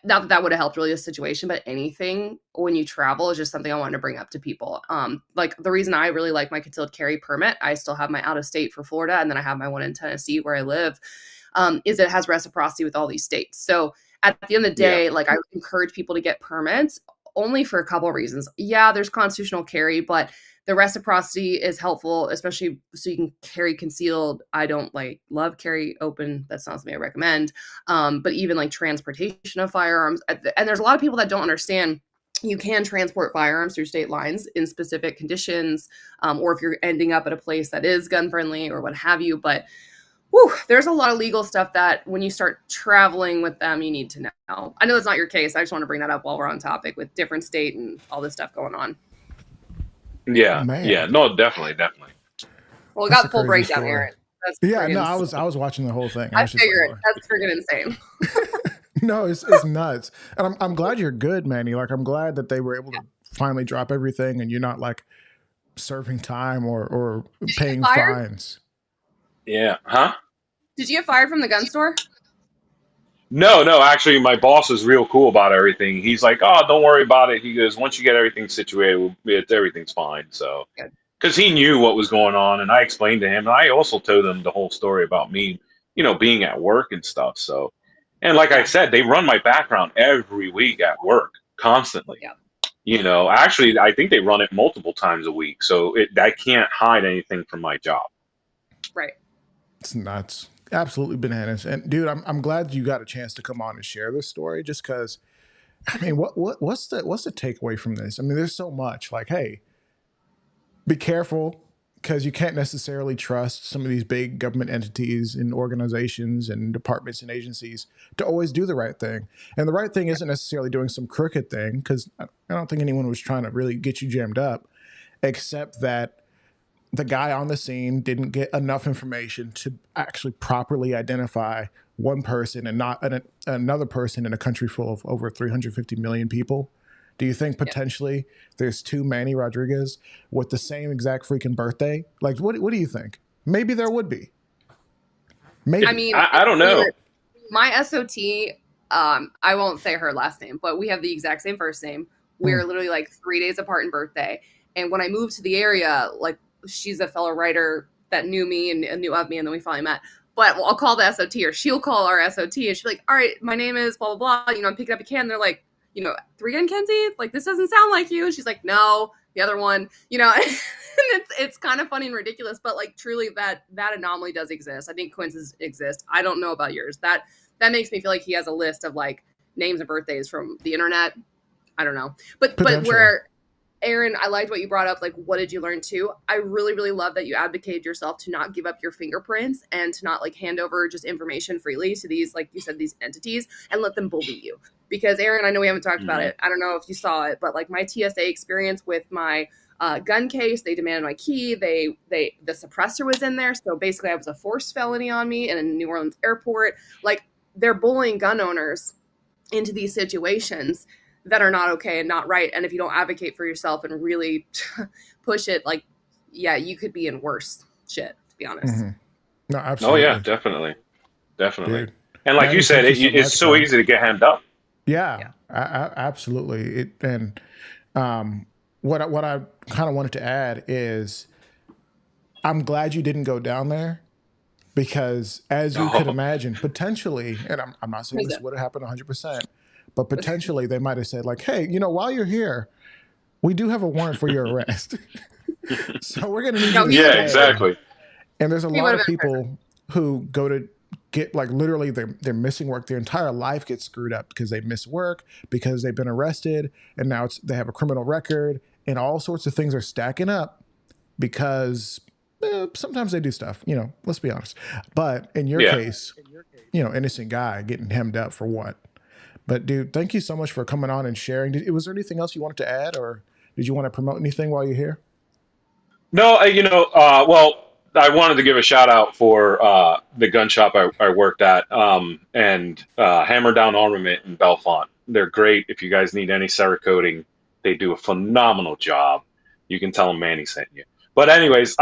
not that that would have helped really the situation, but anything when you travel is just something I wanted to bring up to people. Like the reason I really like my concealed carry permit, I still have my out of state for Florida, and then I have my one in Tennessee where I live, is it has reciprocity with all these states. So at the end of the yeah, day, like I would encourage people to get permits only for a couple of reasons. Yeah, there's constitutional carry, but the reciprocity is helpful, especially so you can carry concealed. I don't like love carry open. That's not something I recommend. But even like transportation of firearms, and there's a lot of people that don't understand you can transport firearms through state lines in specific conditions, or if you're ending up at a place that is gun friendly or what have you. But there's a lot of legal stuff that when you start traveling with them, you need to know. I know that's not your case. I just want to bring that up while we're on topic with different state and all this stuff going on. yeah, yeah. Man, No, definitely, definitely. Well, we that's got a the full crazy breakdown, story. Aaron. That's Yeah, no, friggin' I was watching the whole thing. I I was just like, figured oh. that's friggin' insane. No, it's nuts. And I'm glad you're good, Manny. Like I'm glad that they were able to finally drop everything and you're not like serving time or Did you get paying fired? fines. Yeah, huh? Did you get fired from the gun store? No, no, actually, my boss is real cool about everything. He's like, "Oh, don't worry about it." He goes, "Once you get everything situated, everything's fine." So, Good. because he knew what was going on, and I explained to him, and I also told him the whole story about me, being at work and stuff. So, and like I Yeah. said, they run my background every week at work, constantly. Yeah. Actually, I think they run it multiple times a week, so I can't hide anything from my job. Right. It's nuts. Absolutely bananas. And dude, I'm glad you got a chance to come on and share this story just because I mean, what's the takeaway from this? I mean, there's so much like, hey, be careful because you can't necessarily trust some of these big government entities and organizations and departments and agencies to always do the right thing. And the right thing isn't necessarily doing some crooked thing because I don't think anyone was trying to really get you jammed up, except that the guy on the scene didn't get enough information to actually properly identify one person and not another person in a country full of over 350 million people. Do you think potentially there's two Manny Rodriguez with the same exact freaking birthday? Like, what do you think? Maybe there would be. Maybe. I mean, I don't know. My SOT, I won't say her last name, but we have the exact same first name. We're literally like 3 days apart in birthday. And when I moved to the area, like she's a fellow writer that knew me and knew of me, and then we finally met. But I'll call the SOT, or she'll call our SOT, and she'll be like, all right, my name is blah, blah, blah. You know, I'm picking up a can. And they're like, you know, 3 again, Kenzie? Like, this doesn't sound like you. And she's like, no, the other one, you know. And it's kind of funny and ridiculous, but like truly that anomaly does exist. I think coincidences exist. I don't know about yours. That makes me feel like he has a list of like names and birthdays from the internet. I don't know. But where Aaron, I liked what you brought up. Like, what did you learn too? I really, really love that you advocated yourself to not give up your fingerprints and to not like hand over just information freely to these, like you said, these entities and let them bully you. Because Aaron, I know we haven't talked about it. I don't know if you saw it, but like my TSA experience with my gun case, they demanded my key. The suppressor was in there. So basically I was a forced felony on me in a New Orleans airport. Like they're bullying gun owners into these situations that are not okay and not right. And if you don't advocate for yourself and really push it, like, yeah, you could be in worse shit, to be honest. Mm-hmm. No, absolutely. Oh yeah, definitely. Dude. And like Manny, you said, it's so easy to get hemmed up. Yeah. Absolutely. What I kind of wanted to add is I'm glad you didn't go down there because as you could imagine, potentially, and I'm not saying this would have happened 100%, but potentially they might have said like, hey, you know, while you're here, we do have a warrant for your arrest. So we're going to need you to stay. Exactly. And there's a lot of people who go to get like literally they're missing work. Their entire life gets screwed up because they miss work, because they've been arrested, and now they have a criminal record, and all sorts of things are stacking up because sometimes they do stuff, you know, let's be honest. But in your case, you know, innocent guy getting hemmed up for what? But dude, thank you so much for coming on and sharing. Was there anything else you wanted to add, or did you want to promote anything while you're here? No, well, I wanted to give a shout out for the gun shop I worked at and Hammer Down Armament in Belfont. They're great. If you guys need any Cerakoting, they do a phenomenal job. You can tell them Manny sent you. But anyways,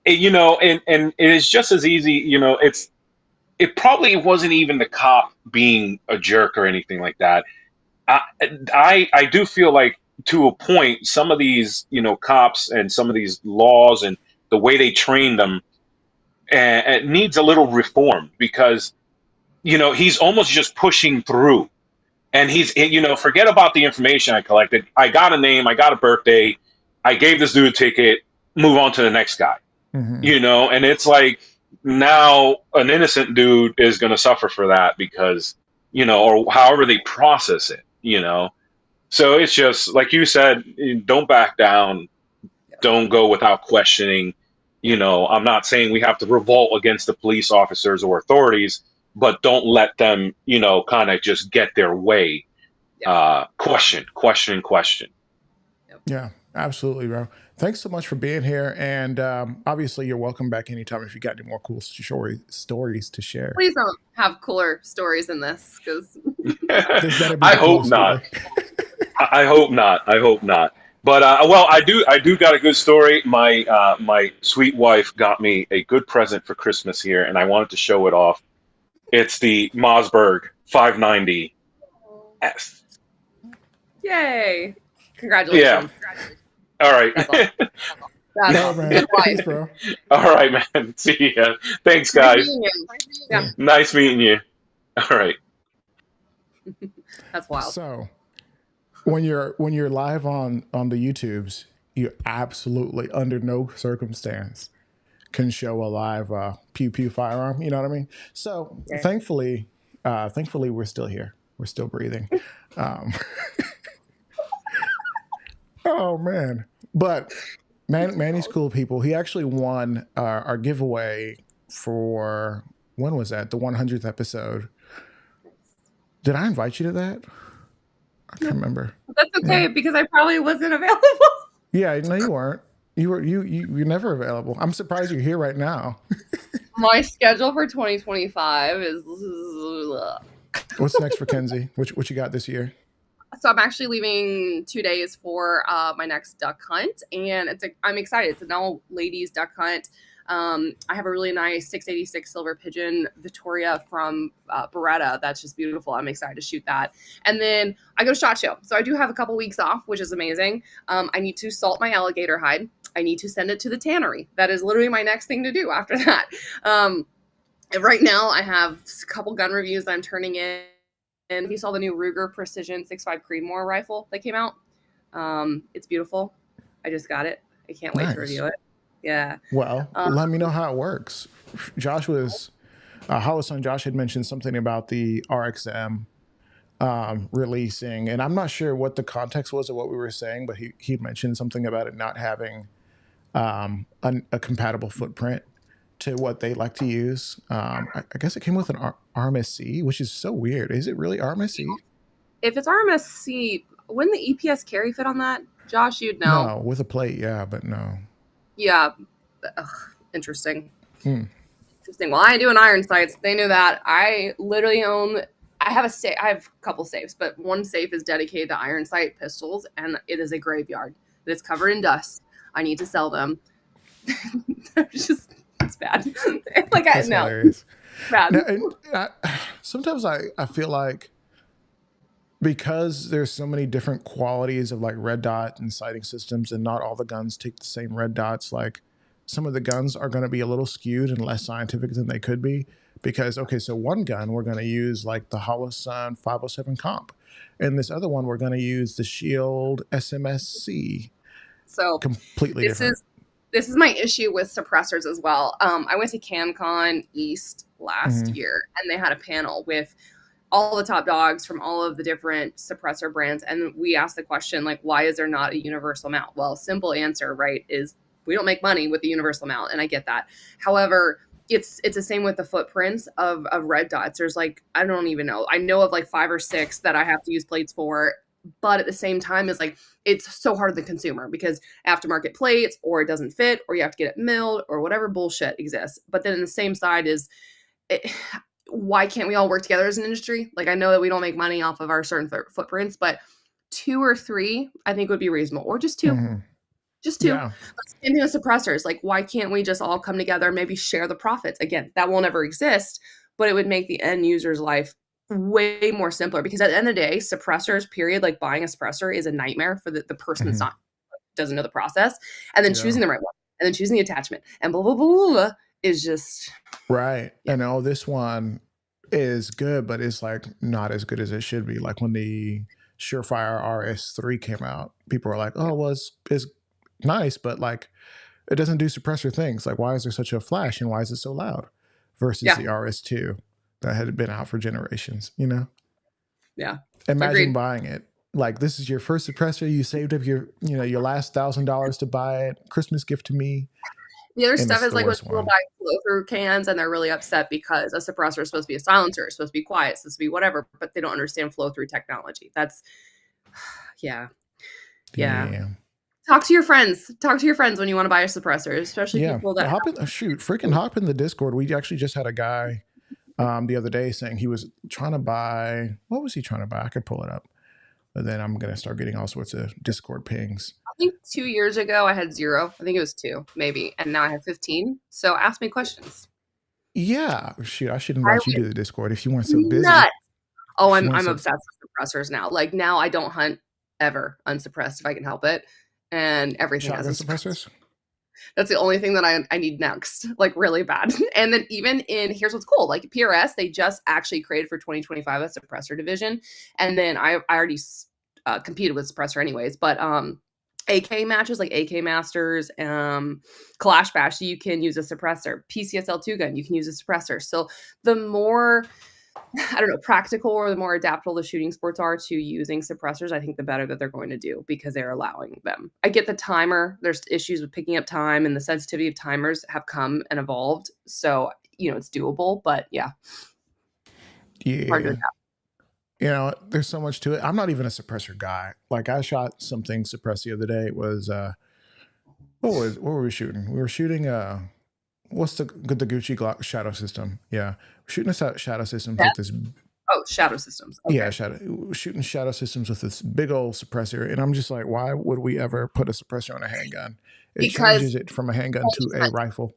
you know, and it is just as easy. You know, it probably wasn't even the cop being a jerk or anything like that. I do feel like to a point, some of these, you know, cops and some of these laws and the way they train them, it needs a little reform because, you know, he's almost just pushing through and you know, forget about the information I collected. I got a name, I got a birthday, I gave this dude a ticket, move on to the next guy, you know, and it's like now an innocent dude is going to suffer for that because, you know, or however they process it, you know. So it's just like you said, don't back down, don't go without questioning. You know, I'm not saying we have to revolt against the police officers or authorities, but don't let them, you know, kind of just get their way. Question. Yeah, absolutely, bro. Thanks so much for being here. And obviously, you're welcome back anytime if you got any more cool stories to share. Please don't have cooler stories than this, because I hope not. I hope not. But well, I do got a good story. My sweet wife got me a good present for Christmas here, and I wanted to show it off. It's the Mossberg 590S. Yay! Congratulations. Yeah. All right. That's awesome. Good Thanks, bro. All right, man. See ya. Thanks, guys. Nice meeting you. All right. That's wild. So when you're live on the YouTubes, you absolutely under no circumstance can show a live pew pew firearm. You know what I mean? So Yeah. thankfully, we're still here. We're still breathing. Um, oh man! But Manny's cool people. He actually won our giveaway for when was that? The 100th episode. Did I invite you to that? I can't remember. That's okay No. because I probably wasn't available. Yeah, no, you weren't. You're never available. I'm surprised you're here right now. My schedule for 2025 is. What's next for Kenzie? What you got this year? So I'm actually leaving 2 days for my next duck hunt, and I'm excited. It's an all ladies duck hunt. I have a really nice 686 silver pigeon Victoria from Beretta. That's just beautiful. I'm excited to shoot that. And then I go to SHOT Show. So I do have a couple weeks off, which is amazing. I need to salt my alligator hide. I need to send it to the tannery. That is literally my next thing to do after that. Right now I have a couple gun reviews that I'm turning in. And if you saw the new Ruger Precision 6.5 Creedmoor rifle that came out, it's beautiful. I just got it. I can't wait to review it. Yeah. Well, let me know how it works. Josh was, Hollis son Josh had mentioned something about the RXM releasing, and I'm not sure what the context was of what we were saying, but he mentioned something about it not having a compatible footprint to what they like to use. I guess it came with an RMSC, which is so weird. Is it really RMSC? If it's RMSC, wouldn't the EPS carry fit on that? Josh, you'd know. No, with a plate, yeah, but no. Yeah. Ugh, interesting. Interesting. Well, I do an iron sights. They knew that. I literally own. I have a couple safes, but one safe is dedicated to iron sight pistols, and it is a graveyard. It's covered in dust. I need to sell them. It's bad. Like That's no, hilarious. bad. Now, sometimes I feel like because there's so many different qualities of like red dot and sighting systems, and not all the guns take the same red dots. Like some of the guns are going to be a little skewed and less scientific than they could be. Because okay, so one gun we're going to use like the Holosun 507 comp, and this other one we're going to use the Shield SMSC. So completely different. This is my issue with suppressors as well. I went to CanCon East last year, and they had a panel with all the top dogs from all of the different suppressor brands. And we asked the question, like, why is there not a universal mount? Well, simple answer, right, is we don't make money with the universal mount. And I get that. However, it's the same with the footprints of red dots. There's like, I don't even know. I know of like 5 or 6 that I have to use plates for. But at the same time, it's like, it's so hard to the consumer because aftermarket plates, or it doesn't fit, or you have to get it milled, or whatever bullshit exists. But then the same side is, why can't we all work together as an industry? Like, I know that we don't make money off of our certain footprints, but 2 or 3, I think would be reasonable, or just 2. Just 2. Yeah. Same thing with suppressors. Like, why can't we just all come together and maybe share the profits? Again, that will never exist, but it would make the end user's life way more simpler, because at the end of the day, suppressors, period, like buying a suppressor is a nightmare for the person that's doesn't know the process, and then choosing the right one, and then choosing the attachment, and blah, blah, blah, blah, blah is just right. And this one is good, but it's like not as good as it should be. Like when the Surefire RS3 came out, people were like, oh, well, it's nice, but like it doesn't do suppressor things. Like, why is there such a flash, and why is it so loud? Versus the RS2 that had been out for generations, you know? Yeah. Imagine buying it. Like, this is your first suppressor. You saved up your last $1,000 to buy it. Christmas gift to me. The other stuff is like when people buy flow-through cans and they're really upset because a suppressor is supposed to be a silencer, it's supposed to be quiet, it's supposed to be whatever, but they don't understand flow-through technology. That's, yeah. Talk to your friends. Talk to your friends when you want to buy a suppressor, especially people that hop in the Discord. We actually just had a guy the other day saying he was trying to buy. What was he trying to buy? I could pull it up, but then I'm gonna start getting all sorts of Discord pings. I think 2 years ago I had 0. I think it was 2, maybe, and now I have 15. So ask me questions. Yeah, shoot, I should invite you to the Discord if you weren't so busy. Nuts. Oh, I'm obsessed with suppressors now. Like, now I don't hunt ever unsuppressed if I can help it, and everything shotgun has suppressors. That's the only thing that I need next, like really bad. And then even here's what's cool, like PRS, they just actually created for 2025 a suppressor division. And then I already competed with suppressor anyways, but AK matches like AK Masters, Clash Bash, you can use a suppressor. PCSL2 gun, you can use a suppressor. So the more, I don't know, practical or the more adaptable the shooting sports are to using suppressors, I think the better that they're going to do because they're allowing them. I get the timer. There's issues with picking up time, and the sensitivity of timers have come and evolved. So, it's doable, but yeah, hard to Yeah. adapt. There's so much to it. I'm not even a suppressor guy. Like I shot something suppressed the other day. It was what were we shooting? We were shooting what's the Gucci Glock shadow system? Yeah. We're shooting shadow systems Yeah. with this Oh, shadow systems. Okay. yeah, shooting shadow systems with this big old suppressor. And I'm just like, why would we ever put a suppressor on a handgun? It Because changes it from a handgun to a rifle.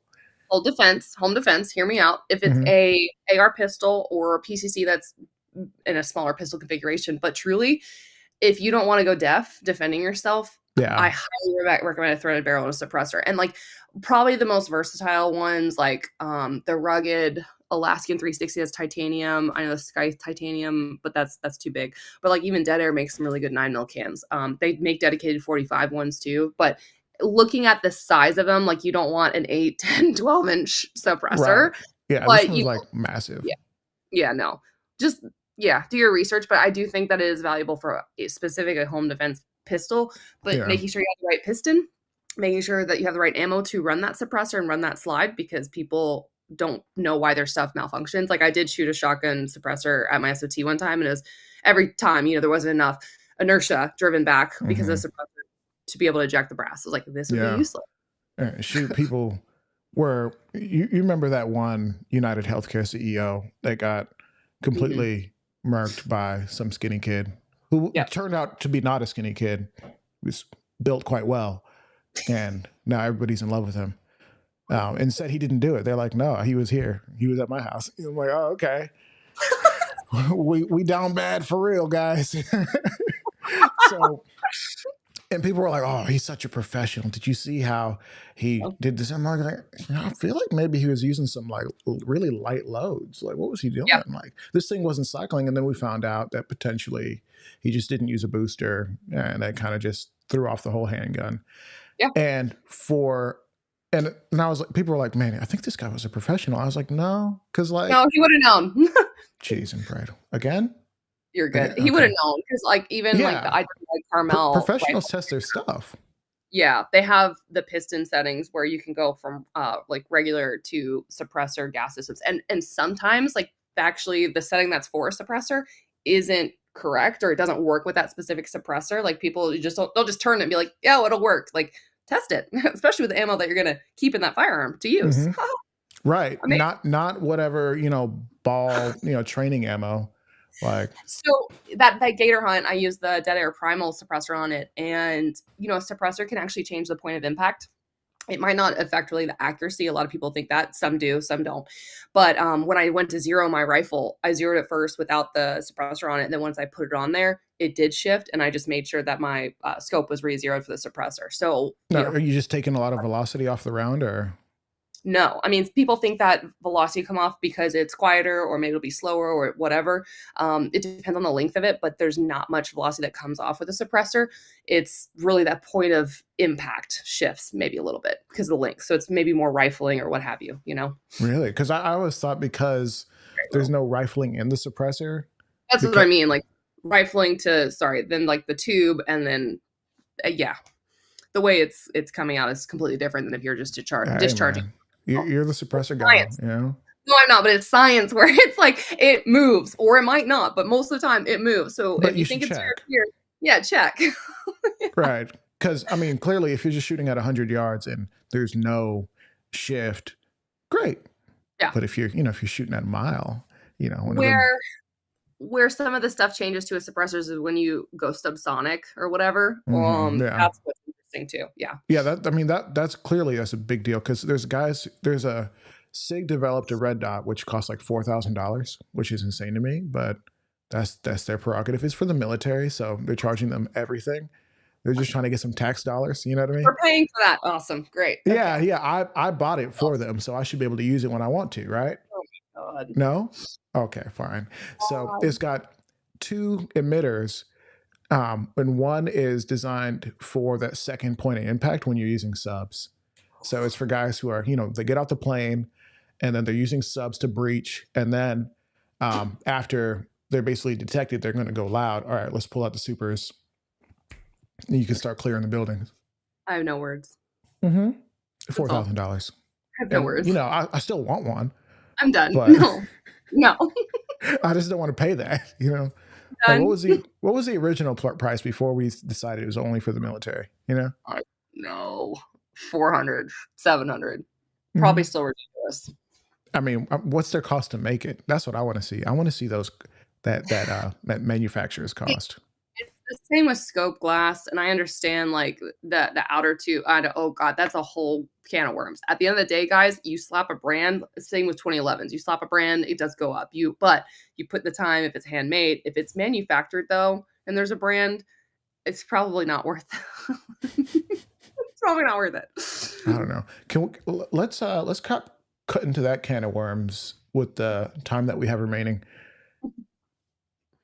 home defense, hear me out. If it's Mhm. a AR pistol or a PCC that's in a smaller pistol configuration, but truly, if you don't want to go deaf defending yourself, Yeah. I highly recommend a threaded barrel and a suppressor. And like probably the most versatile ones, like the rugged Alaskan 360 has titanium. I know the Sky titanium, but that's too big. But like even Dead Air makes some really good 9mm cans. They make dedicated 45 ones too. But looking at the size of them, like you don't want an 8, 10, 12-inch suppressor. Right. Yeah, this But one's like massive. yeah, no. Just do your research, but I do think that it is valuable for a specific home defense pistol, but Yeah. making sure you have the right piston, making sure that you have the right ammo to run that suppressor and run that slide because people don't know why their stuff malfunctions. Like I did shoot a shotgun suppressor at my SOT one time, and it was every time, there wasn't enough inertia driven back because of the suppressor to be able to eject the brass. I was like, this would be useless. Shoot, people were you remember that one United Healthcare CEO that got completely murked by some skinny kid who turned out to be not a skinny kid. He was built quite well, and now everybody's in love with him. And said he didn't do it. They're like, no, he was here. He was at my house. I'm like, oh, okay. we down bad for real, guys. So, and people were like, oh, he's such a professional. Did you see how he did this? I'm like, I feel like maybe he was using some like really light loads. Like, what was he doing? Like, this thing wasn't cycling. And then we found out that potentially he just didn't use a booster, and that kind of just threw off the whole handgun. Yeah. And I was like, people were like, man, I think this guy was a professional. I was like, no, because like, no, he would have known. cheese and bread again. You're good. He would have known because like even like the Carmel professionals test their stuff. Yeah, they have the piston settings where you can go from like regular to suppressor gas systems, and sometimes like actually the setting that's for a suppressor isn't correct or it doesn't work with that specific suppressor. Like people they'll just turn it and be like, yeah, it'll work. Like test it, especially with the ammo that you're gonna keep in that firearm to use. Right, not whatever ball training ammo. Like, so that Gator hunt, I used the Dead Air Primal suppressor on it, and a suppressor can actually change the point of impact. It might not affect really the accuracy. A lot of people think that. Some do, some don't. But when I went to zero my rifle, I zeroed it first without the suppressor on it. And then once I put it on there, it did shift. And I just made sure that my scope was re-zeroed for the suppressor. So, are you just taking a lot of velocity off the round, or? No, I mean, people think that velocity come off because it's quieter or maybe it'll be slower or whatever. It depends on the length of it, but there's not much velocity that comes off with a suppressor. It's really that point of impact shifts maybe a little bit because of the length. So it's maybe more rifling or what have you, Really? Because I always thought because there's no rifling in the suppressor. That's what I mean. Like rifling then like the tube and then, the way it's coming out is completely different than if you're just discharging. Man. You're the suppressor guy, No, I'm not, but it's science where it's like it moves or it might not, but most of the time it moves. So if you think it's here, check. Right. Because, I mean, clearly if you're just shooting at 100 yards and there's no shift, great. Yeah. But if you're shooting at a mile, where some of the stuff changes to a suppressors is when you go subsonic or whatever. That's what's interesting too. Yeah. That's clearly a big deal because there's a SIG developed a red dot which costs like $4,000, which is insane to me, but that's their prerogative. It's for the military, so they're charging them everything. They're just trying to get some tax dollars. You know what I mean? We're paying for that. Awesome. Great. Okay. Yeah. I bought it for them, so I should be able to use it when I want to, right? Oh my God. No? Okay, fine. So it's got two emitters And one is designed for that second point of impact when you're using subs. So it's for guys who are, they get off the plane and then they're using subs to breach. And then after they're basically detected, they're going to go loud. All right, let's pull out the supers. And you can start clearing the buildings. I have no words. Mm-hmm. That's all. $4,000. I have no And, words. I still want one. I'm done. But No. I just don't want to pay that, Like, Done. what was the original price before we decided it was only for the military, No. 400, 700. Probably still ridiculous. I mean, what's their cost to make it? That's what I want to see. I want to see those that manufacturer's cost. It's the same with scope glass, and I understand like the outer two. Oh god, that's a whole can of worms. At the end of the day, guys, you slap a brand. Same with 2011s. You slap a brand, it does go up. But you put the time if it's handmade. If it's manufactured though, and there's a brand, it's probably not worth it. It's probably not worth it. I don't know. Let's cut into that can of worms with the time that we have remaining.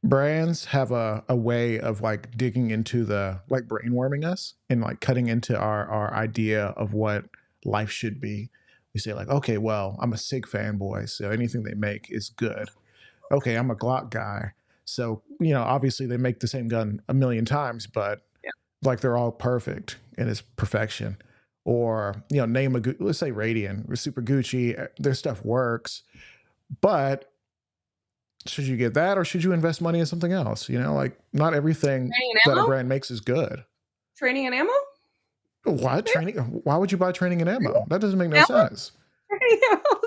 Brands have a way of like digging into like brainworming us and like cutting into our idea of what life should be. We say like, okay, well, I'm a SIG fanboy, so anything they make is good. Okay, I'm a Glock guy. So, obviously they make the same gun a million times, but like they're all perfect in its perfection. Or, name let's say Radian or Super Gucci, their stuff works, but should you get that or should you invest money in something else? Like not everything that a brand makes is good. Training and ammo? What? Training? Why would you buy training and ammo? That doesn't make no sense.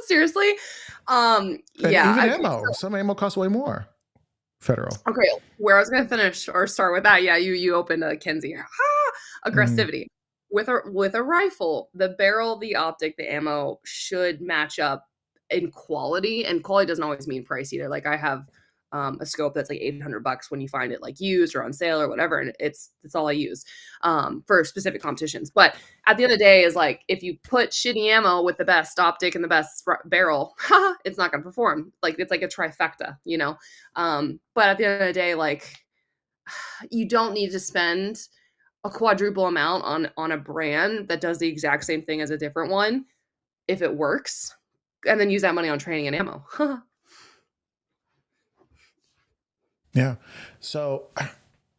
Seriously? And even ammo. Some ammo costs way more. Federal. Okay, where I was gonna finish or start with that. Yeah, you opened a Kenzie. Aggressivity. With a rifle, the barrel, the optic, the ammo should match up in quality, and quality doesn't always mean price either. Like I have a scope that's like $800 when you find it like used or on sale or whatever, and it's all I use for specific competitions. But at the end of the day, is like if you put shitty ammo with the best optic and the best barrel, it's not going to perform. Like it's like a trifecta, But at the end of the day, like you don't need to spend a quadruple amount on a brand that does the exact same thing as a different one if it works, and then use that money on training and ammo. Yeah. So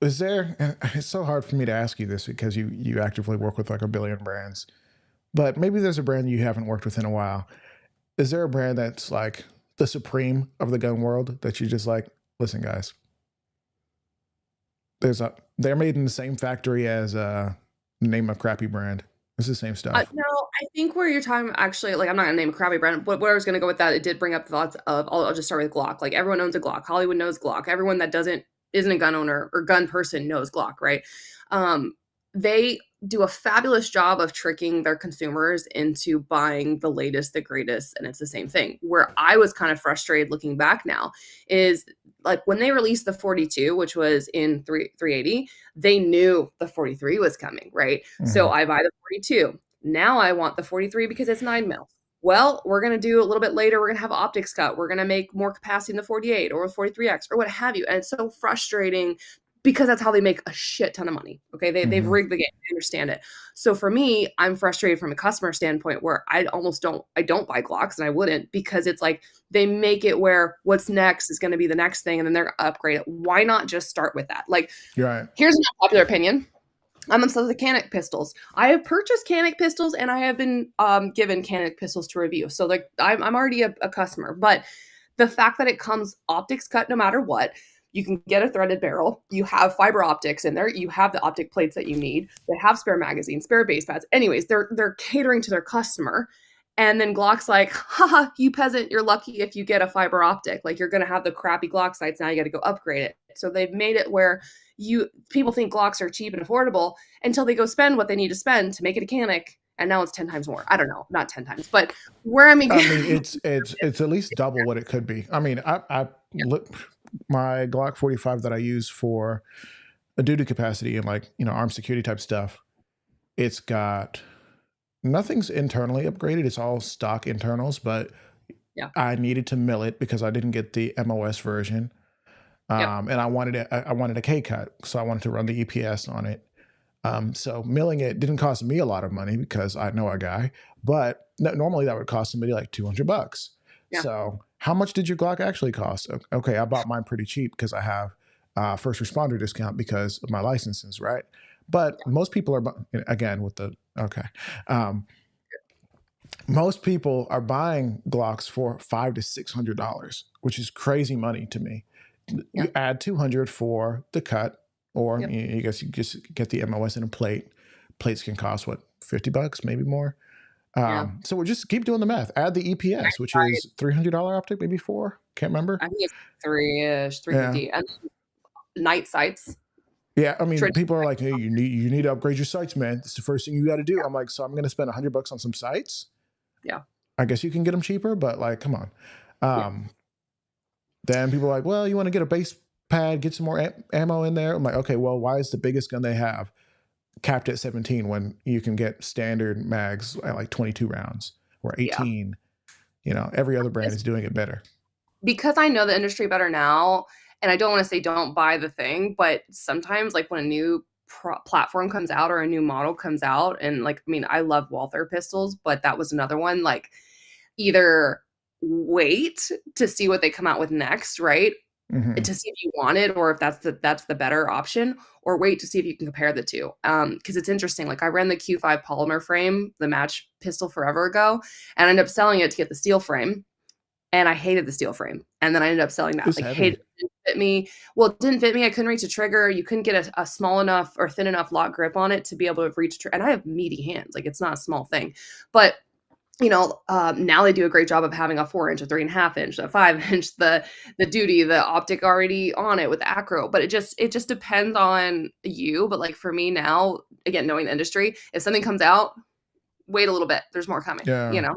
is there, and it's so hard for me to ask you this because you actively work with like a billion brands, but maybe there's a brand you haven't worked with in a while. Is there a brand that's like the supreme of the gun world that you just like, listen guys, they're made in the same factory as name a crappy brand. It's the same stuff. No, I think where you're talking actually, like I'm not gonna name a crappy brand, but where I was gonna go with that, it did bring up thoughts of. I'll just start with Glock. Like everyone owns a Glock. Hollywood knows Glock. Everyone that isn't a gun owner or gun person knows Glock, right? They do a fabulous job of tricking their consumers into buying the latest, the greatest, and it's the same thing. Where I was kind of frustrated looking back now is like when they released the 42, which was in 380, they knew the 43 was coming, right? So I buy the 42. Now I want the 43 because it's 9mm. Well, we're going to do a little bit later. We're going to have optics cut. We're going to make more capacity in the 48 or 43X or what have you. And it's so frustrating because that's how they make a shit ton of money. Okay. They've rigged the game. I understand it. So for me, I'm frustrated from a customer standpoint where I don't buy Glocks, and I wouldn't, because it's like they make it where what's next is going to be the next thing and then they're going to upgrade it. Why not just start with that? Like, here's an unpopular opinion. I'm obsessed with Canic pistols. I have purchased Canic pistols and I have been given Canic pistols to review. So like I'm already a customer, but the fact that it comes optics cut no matter what, you can get a threaded barrel. You have fiber optics in there. You have the optic plates that you need. They have spare magazines, spare base pads. Anyways, they're catering to their customer. And then Glock's like, haha, you peasant, you're lucky if you get a fiber optic. Like you're going to have the crappy Glock sights. Now you got to go upgrade it. So they've made it where people think Glocks are cheap and affordable until they go spend what they need to spend to make it a Canic. And now it's 10 times more. I don't know, not 10 times, but where it's at least double what it could be. I mean, my Glock 45 that I use for a duty capacity and like, armed security type stuff, it's got nothing's internally upgraded. It's all stock internals, but I needed to mill it because I didn't get the MOS version. Yep. And I wanted a K cut, so I wanted to run the EPS on it. So milling it didn't cost me a lot of money because I know a guy, but normally that would cost somebody like $200. Yeah. So how much did your Glock actually cost? Okay, I bought mine pretty cheap because I have first responder discount because of my licenses, right? But most people are again with the okay. Most people are buying Glocks for $500 to $600, which is crazy money to me. Yeah. You add 200 for the cut, or Yep. you guess you just get the MOS in a plate. Plates can cost what, $50, maybe more. Yeah. So we'll just keep doing the math. Add the EPS, which Right. is $300 optic, maybe four. Can't remember. I think it's 3-ish, Yeah, 350. And night sights. yeah. I mean, Traditional. people are like, "Hey, you need to upgrade your sights, man. It's the first thing you got to do." I'm like, "So I'm going to spend $100 on some sights? Yeah. I guess you can get them cheaper, but like, come on." Yeah. Then people are like, "Well, you want to get a base pad, get some more ammo in there." I'm like, "Okay, well, why is the biggest gun they have capped at 17 when you can get standard mags at like 22 rounds or 18?" You know, every other brand is doing it better. Because I know the industry better now, and I don't want to say don't buy the thing, but sometimes like when a new platform comes out or a new model comes out, and like, I mean, I love Walther pistols, but that was another one, like either wait to see what they come out with next, right? Mm-hmm. To see if you want it or if that's the better option, or wait to see if you can compare the two. Because it's interesting. Like I ran the Q5 polymer frame, the match pistol forever ago, and I ended up selling it to get the steel frame. And I hated the steel frame. And then I ended up selling that. It's Like, heavy. it didn't fit me. Well, it didn't fit me. I couldn't reach a trigger. You couldn't get a small enough or thin enough lock grip on it to be able to reach. And I have meaty hands. Like, it's not a small thing. But now they do a great job of having a 4-inch, a 3.5-inch, a 5-inch, the duty, the optic already on it with the acro. But it just depends on you. But like for me now, again, knowing the industry, if something comes out, wait a little bit. There's more coming. Yeah.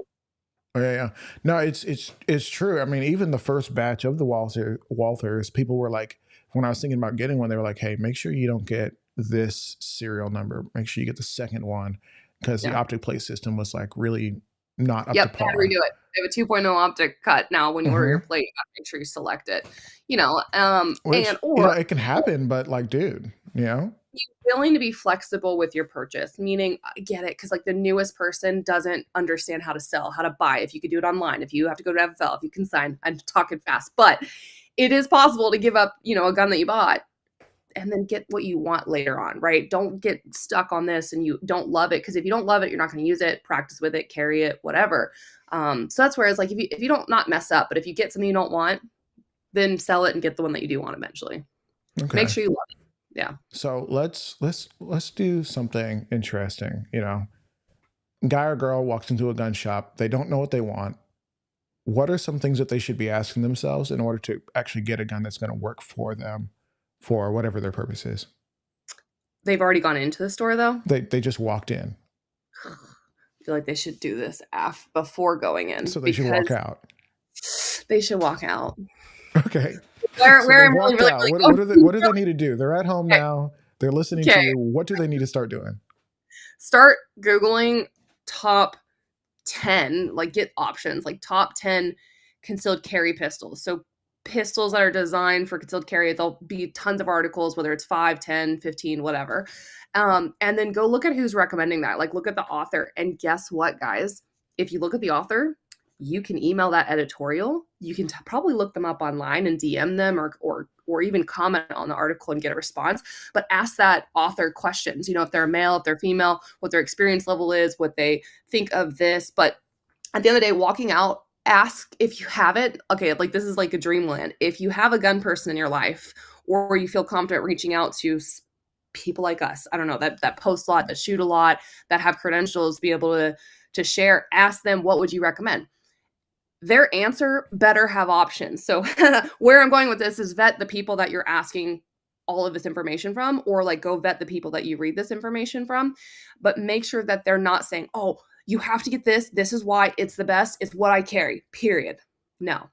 Oh, yeah. No, it's true. I mean, even the first batch of the Walthers, people were like, when I was thinking about getting one, they were like, "Hey, make sure you don't get this serial number. Make sure you get the second one," because the optic plate system was like really not up to Yep, they had to par. redo it. They have a 2.0 optic cut now. When you order your Mm-hmm. plate, you gotta make sure you select it. Which, Or it can happen, but like, dude, be willing to be flexible with your purchase, meaning I get it, because like the newest person doesn't understand how to sell, how to buy, if you could do it online, if you have to go to FFL, if you can sign. I'm talking fast, but it is possible to give up, a gun that you bought and then get what you want later on, right? Don't get stuck on this and you don't love it, because if you don't love it, you're not going to use it, practice with it, carry it, whatever. So that's where it's like, if you don't, not mess up, but if you get something you don't want, then sell it and get the one that you do want eventually. okay. Make sure you love it. Yeah. So let's do something interesting. Guy or girl walks into a gun shop. They don't know what they want. What are some things that they should be asking themselves in order to actually get a gun that's going to work for them for whatever their purpose is? They've already gone into the store though. They just walked in. I feel like they should do this before going in. So they should walk out. They should walk out. Okay. Where So they I'm walked really, out. really, What do they need to do? They're at home now. They're listening to Okay. you. What do they need to start doing? Start Googling top 10, like get options, like top 10 concealed carry pistols. So pistols that are designed for concealed carry, there'll be tons of articles, whether it's 5, 10, 15, whatever. And then go look at who's recommending that. Like look at the author. And guess what, guys? If you look at the author, you can email that editorial. You can probably look them up online and DM them or even comment on the article and get a response. But ask that author questions, if they're a male, if they're female, what their experience level is, what they think of this. But at the end of the day, walking out, ask if you have it. Okay, like this is like a dreamland. If you have a gun person in your life, or you feel confident reaching out to people like us, I don't know, that post a lot, that shoot a lot, that have credentials, be able to share, ask them, what would you recommend? Their answer better have options. So where I'm going with this is vet the people that you're asking all of this information from, or like go vet the people that you read this information from, but make sure that they're not saying, "Oh, you have to get this. This is why it's the best. It's what I carry," period. No.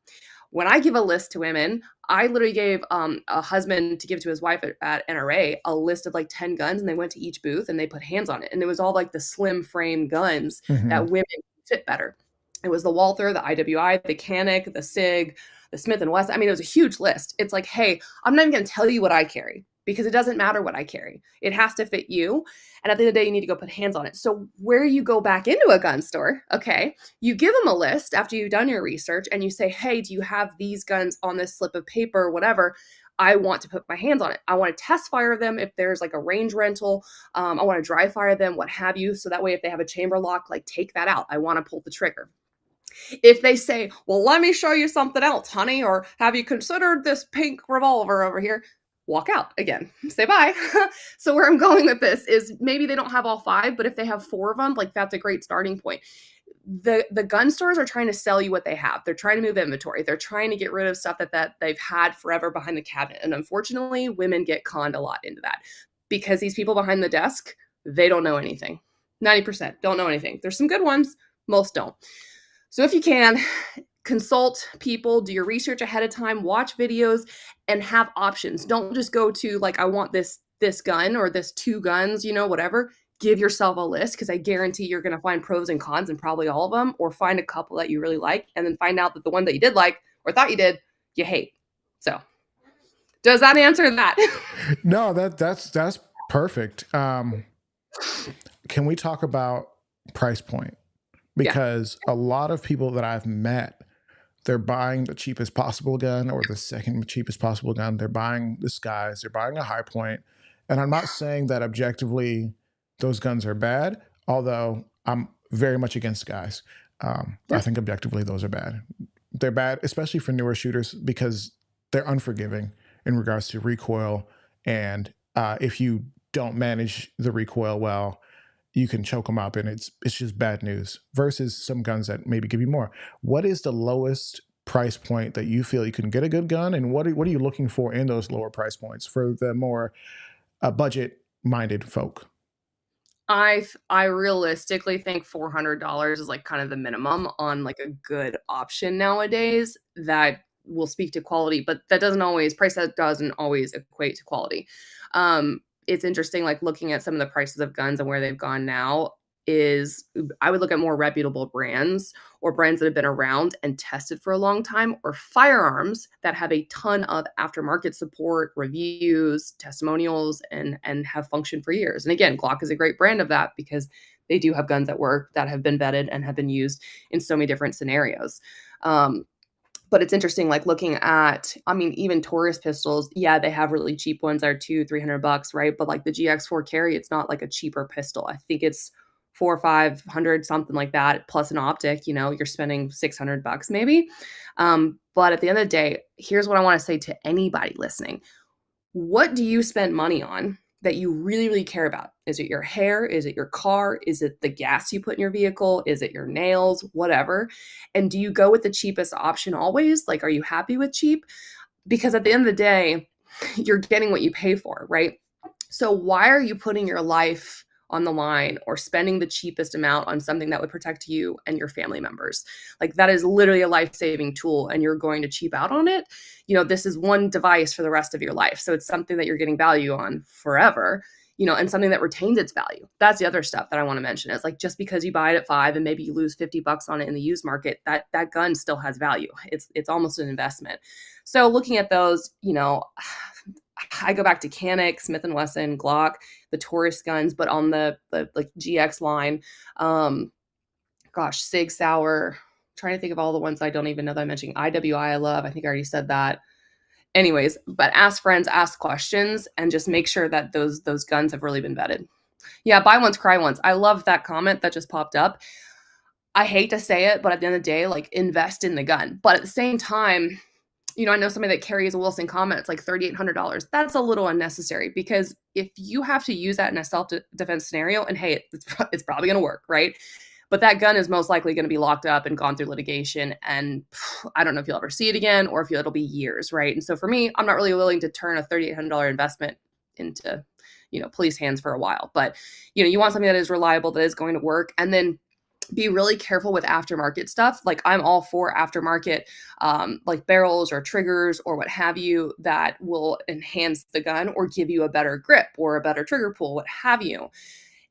When I give a list to women, I literally gave a husband to give to his wife at NRA a list of like 10 guns, and they went to each booth and they put hands on it. And it was all like the slim frame guns Mm-hmm. that women fit better. It was the Walther, the IWI, the Canic, the SIG, the Smith and Wesson. I mean, it was a huge list. It's like, hey, I'm not even going to tell you what I carry because it doesn't matter what I carry. It has to fit you. And at the end of the day, you need to go put hands on it. So where you go back into a gun store, okay, you give them a list after you've done your research and you say, hey, do you have these guns on this slip of paper or whatever? I want to put my hands on it. I want to test fire them if there's like a range rental. I want to dry fire them, what have you. So that way, if they have a chamber lock, like take that out. I want to pull the trigger. If they say, well, let me show you something else, honey, or have you considered this pink revolver over here? Walk out again, say bye. So where I'm going with this is maybe they don't have all 5, but if they have 4 of them, like that's a great starting point. The gun stores are trying to sell you what they have. They're trying to move inventory. They're trying to get rid of stuff that they've had forever behind the cabinet. And unfortunately, women get conned a lot into that because these people behind the desk, they don't know anything. 90% don't know anything. There's some good ones, most don't. So if you can, consult people, do your research ahead of time, watch videos, and have options. Don't just go to like, I want this gun or this 2 guns, whatever. Give yourself a list because I guarantee you're going to find pros and cons in probably all of them, or find a couple that you really like and then find out that the one that you did like or thought you did, you hate. So does that answer that? No, that's perfect. Can we talk about price point? Because a lot of people that I've met, they're buying the cheapest possible gun or the second cheapest possible gun. They're buying the Skies. They're buying a high point. And I'm not saying that objectively those guns are bad, although I'm very much against Skies. I think objectively those are bad. They're bad, especially for newer shooters, because they're unforgiving in regards to recoil. And if you don't manage the recoil well, you can choke them up and it's just bad news versus some guns that maybe give you more. What is the lowest price point that you feel you can get a good gun? And what are you looking for in those lower price points for the more budget minded folk? I realistically think $400 is like kind of the minimum on like a good option nowadays that will speak to quality, but that doesn't always equate to quality. It's interesting, like looking at some of the prices of guns and where they've gone now is I would look at more reputable brands or brands that have been around and tested for a long time, or firearms that have a ton of aftermarket support, reviews, testimonials, and have functioned for years. And again, Glock is a great brand of that because they do have guns that work, that have been vetted and have been used in so many different scenarios. But it's interesting, like looking at, I mean, even Taurus pistols, yeah, they have really cheap ones that are $200-300, right? But like the GX4 carry, it's not like a cheaper pistol. I think it's 400 or 500, something like that, plus an optic. You're spending $600 maybe. But at the end of the day, here's what I want to say to anybody listening: what do you spend money on that you really, really care about? Is it your hair? Is it your car? Is it the gas you put in your vehicle? Is it your nails? Whatever. And do you go with the cheapest option always? Like, are you happy with cheap? Because at the end of the day, you're getting what you pay for, right? So why are you putting your life on the line or spending the cheapest amount on something that would protect you and your family members? Like, that is literally a life-saving tool, and you're going to cheap out on it. This is one device for the rest of your life. So it's something that you're getting value on forever, and something that retains its value. That's the other stuff that I want to mention is like, just because you buy it at $5 and maybe you lose $50 on it in the used market, that gun still has value. It's almost an investment. So looking at those, I go back to Canik, Smith and Wesson, Glock, the Taurus guns, but on the like GX line, Sig Sauer. Trying to think of all the ones I don't even know that I mentioned. IWI I love. I think I already said that. Anyways, but ask friends, ask questions, and just make sure that those guns have really been vetted. Yeah, buy once, cry once. I love that comment that just popped up. I hate to say it, but at the end of the day, like, invest in the gun. But at the same time, I know somebody that carries a Wilson Combat, it's like $3,800. That's a little unnecessary, because if you have to use that in a self-defense scenario, and hey, it's probably going to work, right? But that gun is most likely going to be locked up and gone through litigation. And I don't know if you'll ever see it again or if it'll be years, right? And so for me, I'm not really willing to turn a $3,800 investment into, police hands for a while. But, you want something that is reliable, that is going to work. And then be really careful with aftermarket stuff. Like, I'm all for aftermarket, like barrels or triggers or what have you, that will enhance the gun or give you a better grip or a better trigger pull, what have you.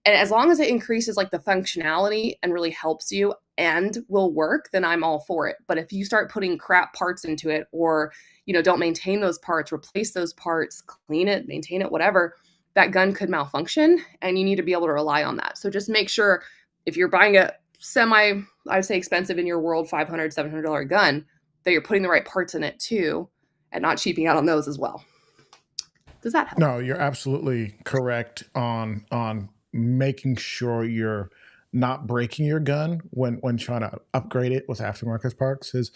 And as long as it increases like the functionality and really helps you, end will work, then I'm all for it. But if you start putting crap parts into it, or don't maintain those parts, replace those parts, clean it, maintain it, whatever, that gun could malfunction, and you need to be able to rely on that. So just make sure, if you're buying a semi, I'd say expensive in your world, $500, $700 gun, that you're putting the right parts in it too, and not cheaping out on those as well. Does that help? No, you're absolutely correct on making sure you're not breaking your gun when trying to upgrade it with aftermarket parts. Is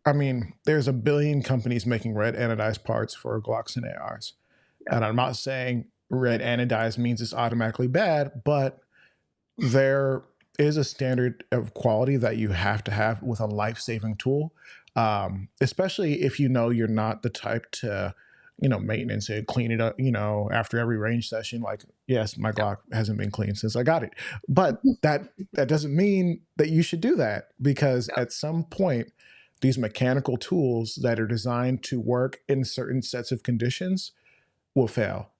I mean, there's a billion companies making red anodized parts for Glocks and ARs. Yeah. And I'm not saying red anodized means it's automatically bad, but there is a standard of quality that you have to have with a life-saving tool, especially if you're not the type to maintenance it, clean it up, after every range session. Like, yes, my Glock hasn't been cleaned since I got it, but that doesn't mean that you should do that, because at some point, these mechanical tools that are designed to work in certain sets of conditions will fail.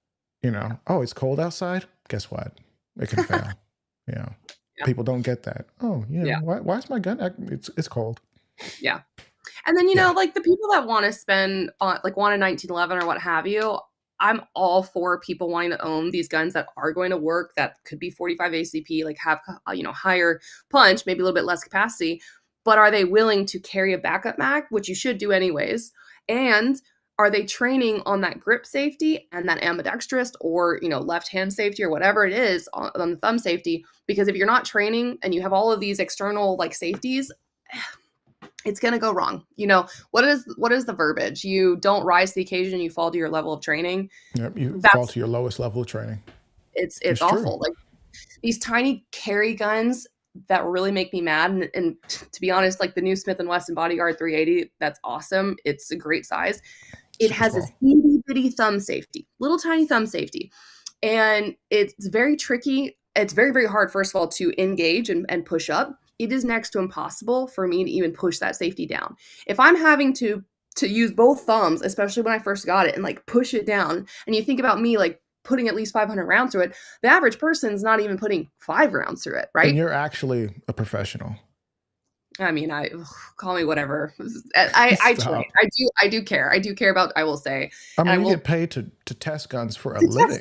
Oh, it's cold outside. Guess what? It can fail. Yeah. People don't get that. Oh, why is my gun? It's cold. Yeah. And then, like the people that want to spend on, like, want a 1911 or what have you, I'm all for people wanting to own these guns that are going to work, that could be 45 ACP, like have, higher punch, maybe a little bit less capacity, but are they willing to carry a backup mag, which you should do anyways? And are they training on that grip safety and that ambidextrous, or, left hand safety, or whatever it is on the thumb safety? Because if you're not training and you have all of these external like safeties, it's going to go wrong. What is the verbiage? You don't rise to the occasion, you fall to your level of training. Yep, you fall to your lowest level of training. It's awful. Like these tiny carry guns that really make me mad. And to be honest, like the new Smith & Wesson Bodyguard 380, that's awesome. It's a great size. It has this itty bitty thumb safety, little tiny thumb safety. And it's very tricky. It's very, very hard, first of all, to engage and push up. It is next to impossible for me to even push that safety down. If I'm having to use both thumbs, especially when I first got it, and like push it down, and you think about me like putting at least 500 rounds through it, the average person's not even putting 5 rounds through it, right? And you're actually a professional. I mean, call me whatever. I train. I do care. I do care about, I will say. I mean, you get paid to test guns for a living.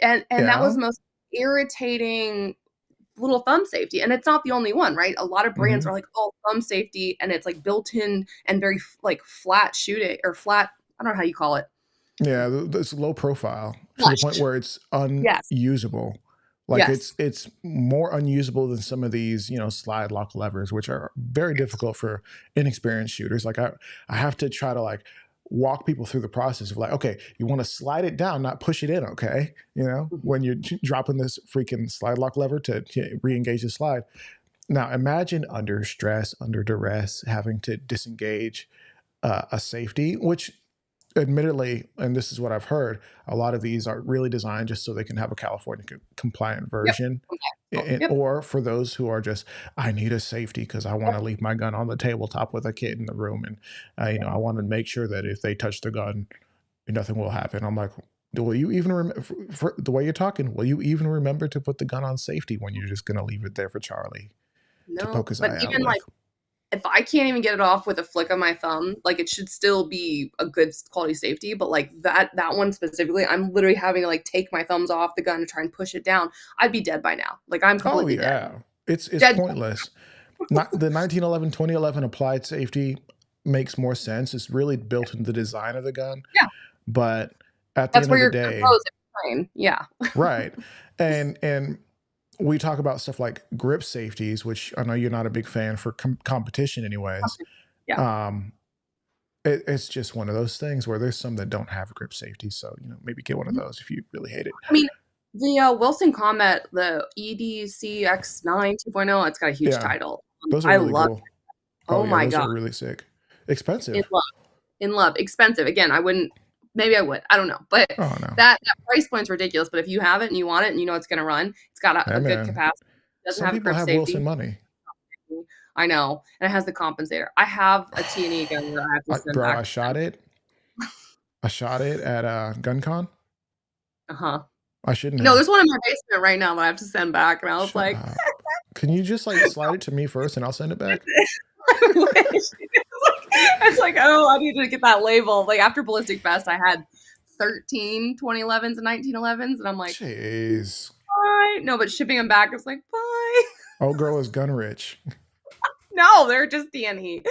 And that was the most irritating little thumb safety. And it's not the only one, right? A lot of brands are like, oh, thumb safety, and it's like built in and very like flat shooting, or flat, I don't know how you call it. Yeah, it's low profile to the point where it's unusable. Like it's more unusable than some of these, slide lock levers, which are very difficult for inexperienced shooters. Like I have to try to like walk people through the process of like, okay, you want to slide it down, not push it in. Okay. When you're dropping this freaking slide lock lever to re-engage the slide. Now imagine under stress, under duress, having to disengage a safety, which admittedly, and this is what I've heard, a lot of these are really designed just so they can have a California compliant version. Or for those who are just, I need a safety because I want to leave my gun on the tabletop with a kid in the room, and I want to make sure that if they touch the gun, nothing will happen. I'm like, will you even remember, for the way you're talking, will you even remember to put the gun on safety when you're just going to leave it there for Charlie to poke his eye out with? If I can't even get it off with a flick of my thumb, like it should still be a good quality safety. But like that one specifically, I'm literally having to like take my thumbs off the gun to try and push it down. I'd be dead by now. Like I'm completely dead. It's dead. Pointless. Not the 1911, 2011 applied safety makes more sense. It's really built into the design of the gun. Yeah. But at the end of the day, yeah. Right. And we talk about stuff like grip safeties, which I know you're not a big fan for competition anyways. Yeah. It's just one of those things where there's some that don't have grip safety. So, maybe get one of those if you really hate it. I mean, the Wilson Comet, the EDCX9 2.0, it's got a huge title. Those are really cool. Oh my God. Those are really sick. Expensive. In love. Expensive. Again, I wouldn't. Maybe I would. I don't know. But that price point's ridiculous. But if you have it and you want it and you know it's going to run, it's got a good capacity. It doesn't have grip safety. Wilson money. I know. And it has the compensator. I have a T&E gun where I have to send back. I shot it. I shot it at GunCon. I shouldn't have. No, there's one in my basement right now that I have to send back. And I was Can you just like slide it to me first and I'll send it back? It's like, oh, I need to get that label. Like after Ballistic Fest, I had 13 2011s and 1911s, and I'm like, jeez. bye. No, but shipping them back is like, bye. Old girl is gun rich. No, they're just D&E.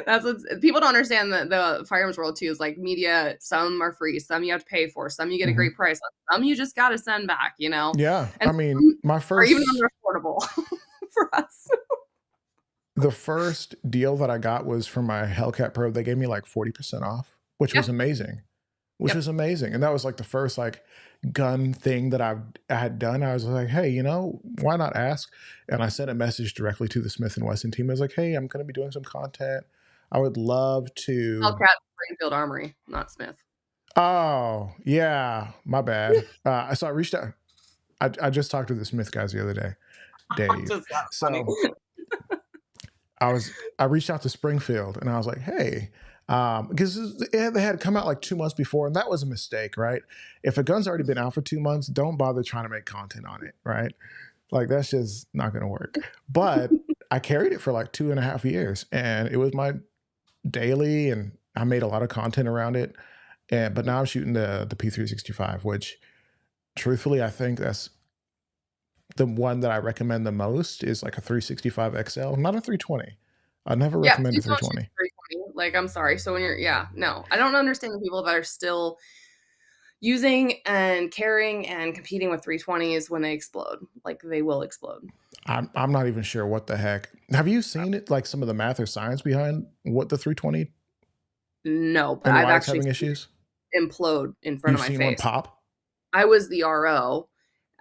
That's what people don't understand. That the firearms world too is like media. Some are free, some you have to pay for, some you get a great price on, some you just got to send back. You know? Yeah, And I mean, my are first, even unaffordable for us. the first deal that I got was from my Hellcat Pro. They gave me like 40% off, which was amazing. And that was like the first like gun thing that I had done. I was like, hey, you know, why not ask? And I sent a message directly to the Smith & Wesson team. I was like, hey, I'm going to be doing some content. I would love to. Hellcat Springfield Armory, not Smith. Oh, yeah, my bad. So I reached out. I just talked to the Smith guys the other day, Dave. So I reached out to Springfield and I was like, hey, because they had come out like 2 months before, and that was a mistake, right? If a gun's already been out for 2 months, don't bother trying to make content on it, right? Like that's just not going to work. But I carried it for like 2.5 years, and it was my daily, and I made a lot of content around it. But now I'm shooting the P365, which truthfully, I think that's the one that I recommend the most is like a 365 XL, not a 320. I never recommend a 320. Like, I'm sorry. So when you're, no, I don't understand the people that are still using and carrying and competing with 320s when they explode. Like they will explode. I'm not even sure what the heck. Have you seen it? Like some of the math or science behind what the 320? No, but and I've why it's actually having issues. Implode in front of my You've seen face. one pop? I was the RO.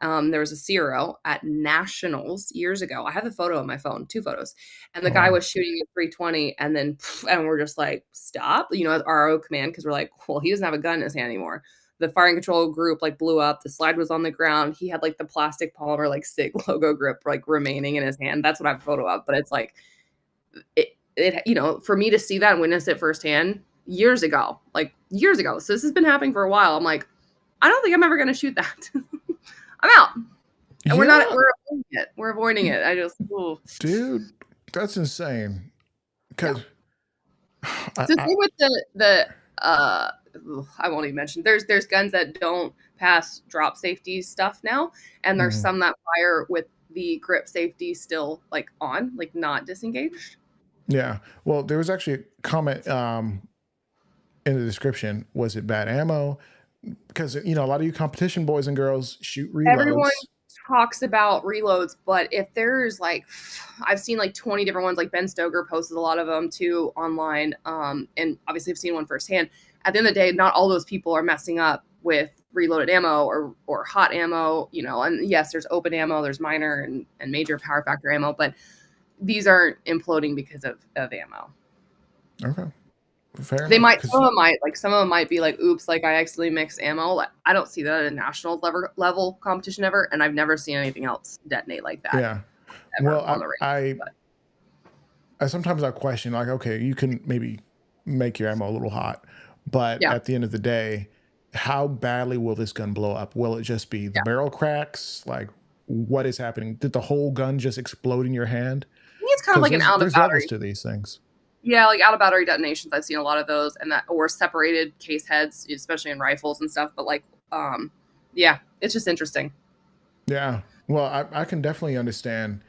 There was a CRO at Nationals years ago. I have the photo on my phone, 2 photos. And the guy was shooting a 320, and then, and we're just like, stop, you know, as RO command, because we're like, well, he doesn't have a gun in his hand anymore. The firing control group like blew up. The slide was on the ground. He had like the plastic polymer like SIG logo grip like remaining in his hand. That's what I have a photo of. But it's like, it you know, for me to see that and witness it firsthand years ago. So this has been happening for a while. I'm like, I don't think I'm ever going to shoot that. I'm out. And we're avoiding it. We're avoiding it. I just, dude, that's insane. Because it's the thing with the I won't even mention. There's guns that don't pass drop safety stuff now, and there's some that fire with the grip safety still like on, like not disengaged. Yeah. Well, there was actually a comment in the description. Was it bad ammo? Because you know a lot of you competition boys and girls shoot reloads. Everyone talks about reloads, but if there's like, I've seen like 20 different ones. Like Ben Stoker posted a lot of them too online, and obviously I've seen one firsthand. At the end of the day, not all those people are messing up with reloaded ammo or hot ammo, you know. And yes, there's open ammo, there's minor and major power factor ammo, but these aren't imploding because of ammo. Okay. Fair they enough, might, some of them might be like, oops, like I accidentally mixed ammo. Like, I don't see that at a national level competition ever, and I've never seen anything else detonate like that. Yeah. Well, I sometimes I question, like, okay, you can maybe make your ammo a little hot, but at the end of the day, how badly will this gun blow up? Will it just be the barrel cracks? Like, what is happening? Did the whole gun just explode in your hand? I think it's kind of like an out of battery. Levels to these things. Yeah, like out of battery detonations. I've seen a lot of those, and that, or separated case heads, especially in rifles and stuff. But like, yeah, it's just interesting. Yeah. Well, I can definitely understand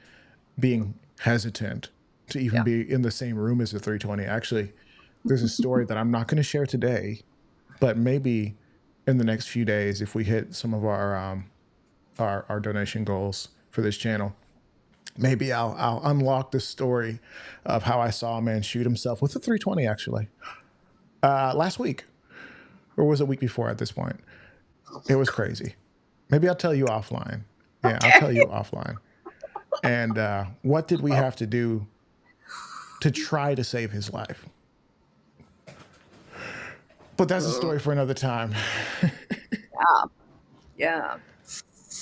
being hesitant to even be in the same room as a 320. Actually, there's a story that I'm not going to share today, but maybe in the next few days, if we hit some of our donation goals for this channel, maybe I'll unlock the story of how I saw a man shoot himself with a 320 actually last week, or was it a week before at this point? It was crazy. Maybe I'll tell you offline. Yeah, I'll tell you offline. And what did we have to do to try to save his life? But that's a story for another time. Yeah.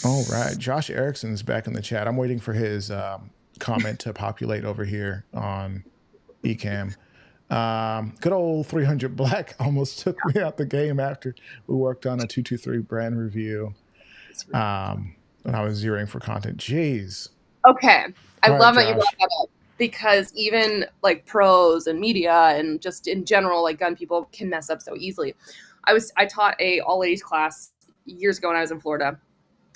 All right. Josh Erickson's back in the chat. I'm waiting for his comment to populate over here on Ecamm. Good old 300 Black almost took me out the game after we worked on a 223 brand review when I was zeroing for content. Jeez. Okay. I All right, love that you Josh. brought that up because even like pros and media and just in general, like gun people can mess up so easily. I taught a all ladies class years ago when I was in Florida,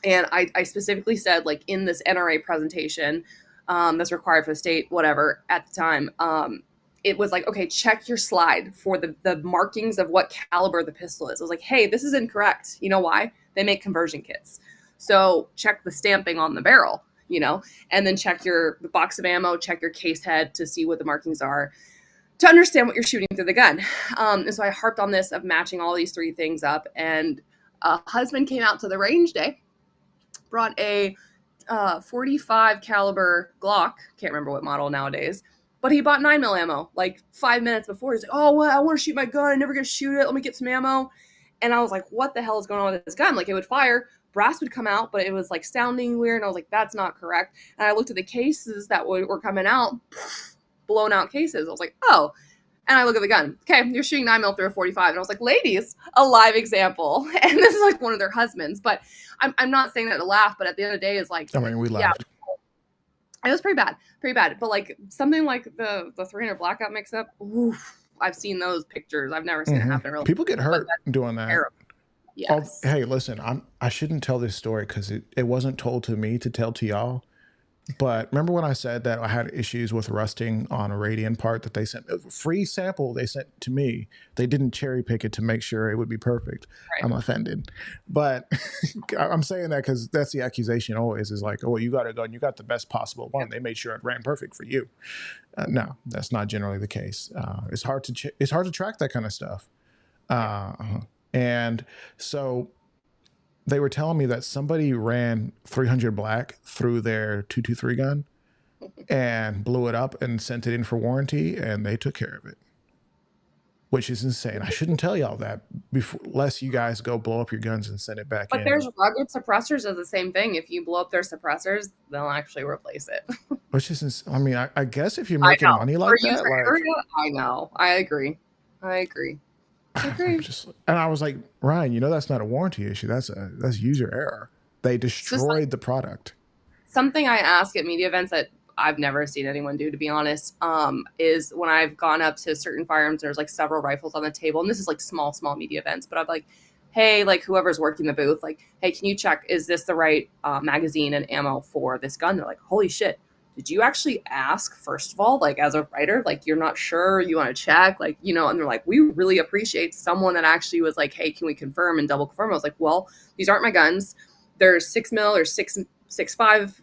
and I specifically said like in this NRA presentation that's required for the state, whatever at the time. It was like, okay, check your slide for the markings of what caliber the pistol is. I was like, hey, this is incorrect. You know why? They make conversion kits. So check the stamping on the barrel, and then check the box of ammo, check your case head to see what the markings are to understand what you're shooting through the gun. And so I harped on this of matching all these three things up. And a husband came out to the range day, brought a 45 caliber Glock. Can't remember what model nowadays, but he bought 9 mil ammo like 5 minutes before. He's like, "Oh, well, I want to shoot my gun. I never get to shoot it. Let me get some ammo." And I was like, "What the hell is going on with this gun?" Like it would fire, brass would come out, but it was like sounding weird. And I was like, "That's not correct." And I looked at the cases that were coming out, blown out cases. I was like, "Oh." And I look at the gun. Okay, you're shooting 9 mil through a 45. And I was like, ladies, a live example. And this is like one of their husbands. But I'm not saying that to laugh, but at the end of the day, is like, I mean, we yeah, laughed. it was pretty bad. Pretty bad. But like something like the 300 blackout mix up, oof, I've seen those pictures. I've never seen it happen really. People get hurt doing that. Terrible. Yes. Hey, listen, I shouldn't tell this story because it wasn't told to me to tell to y'all. But remember when I said that I had issues with rusting on a Radian part that they sent a free sample they sent to me. They didn't cherry pick it to make sure it would be perfect. Right. I'm offended. But I'm saying that because that's the accusation always is like, oh, you got a gun. You got the best possible one. They made sure it ran perfect for you. No, that's not generally the case. It's hard to track that kind of stuff. And so they were telling me that somebody ran 300 black through their 223 gun and blew it up and sent it in for warranty, and they took care of it, which is insane. I shouldn't tell y'all that unless you guys go blow up your guns and send it back in. But there's rugged suppressors are the same thing. If you blow up their suppressors, they'll actually replace it. Which is, I mean, I guess if you're making money like that, like, I know. I agree. And I was like, Ryan, that's not a warranty issue. That's user error. They destroyed the product. Something I ask at media events that I've never seen anyone do, to be honest, is when I've gone up to certain firearms, there's like several rifles on the table, and this is like small media events, but I'm like, hey, like whoever's working the booth, like, hey, can you check, is this the right magazine and ammo for this gun? They're like, holy shit. Did you actually ask, first of all, like as a writer, like you're not sure, you want to check, like, and they're like, we really appreciate someone that actually was like, hey, can we confirm and double confirm? I was like, well, these aren't my guns. There's 6 mil or 6.5,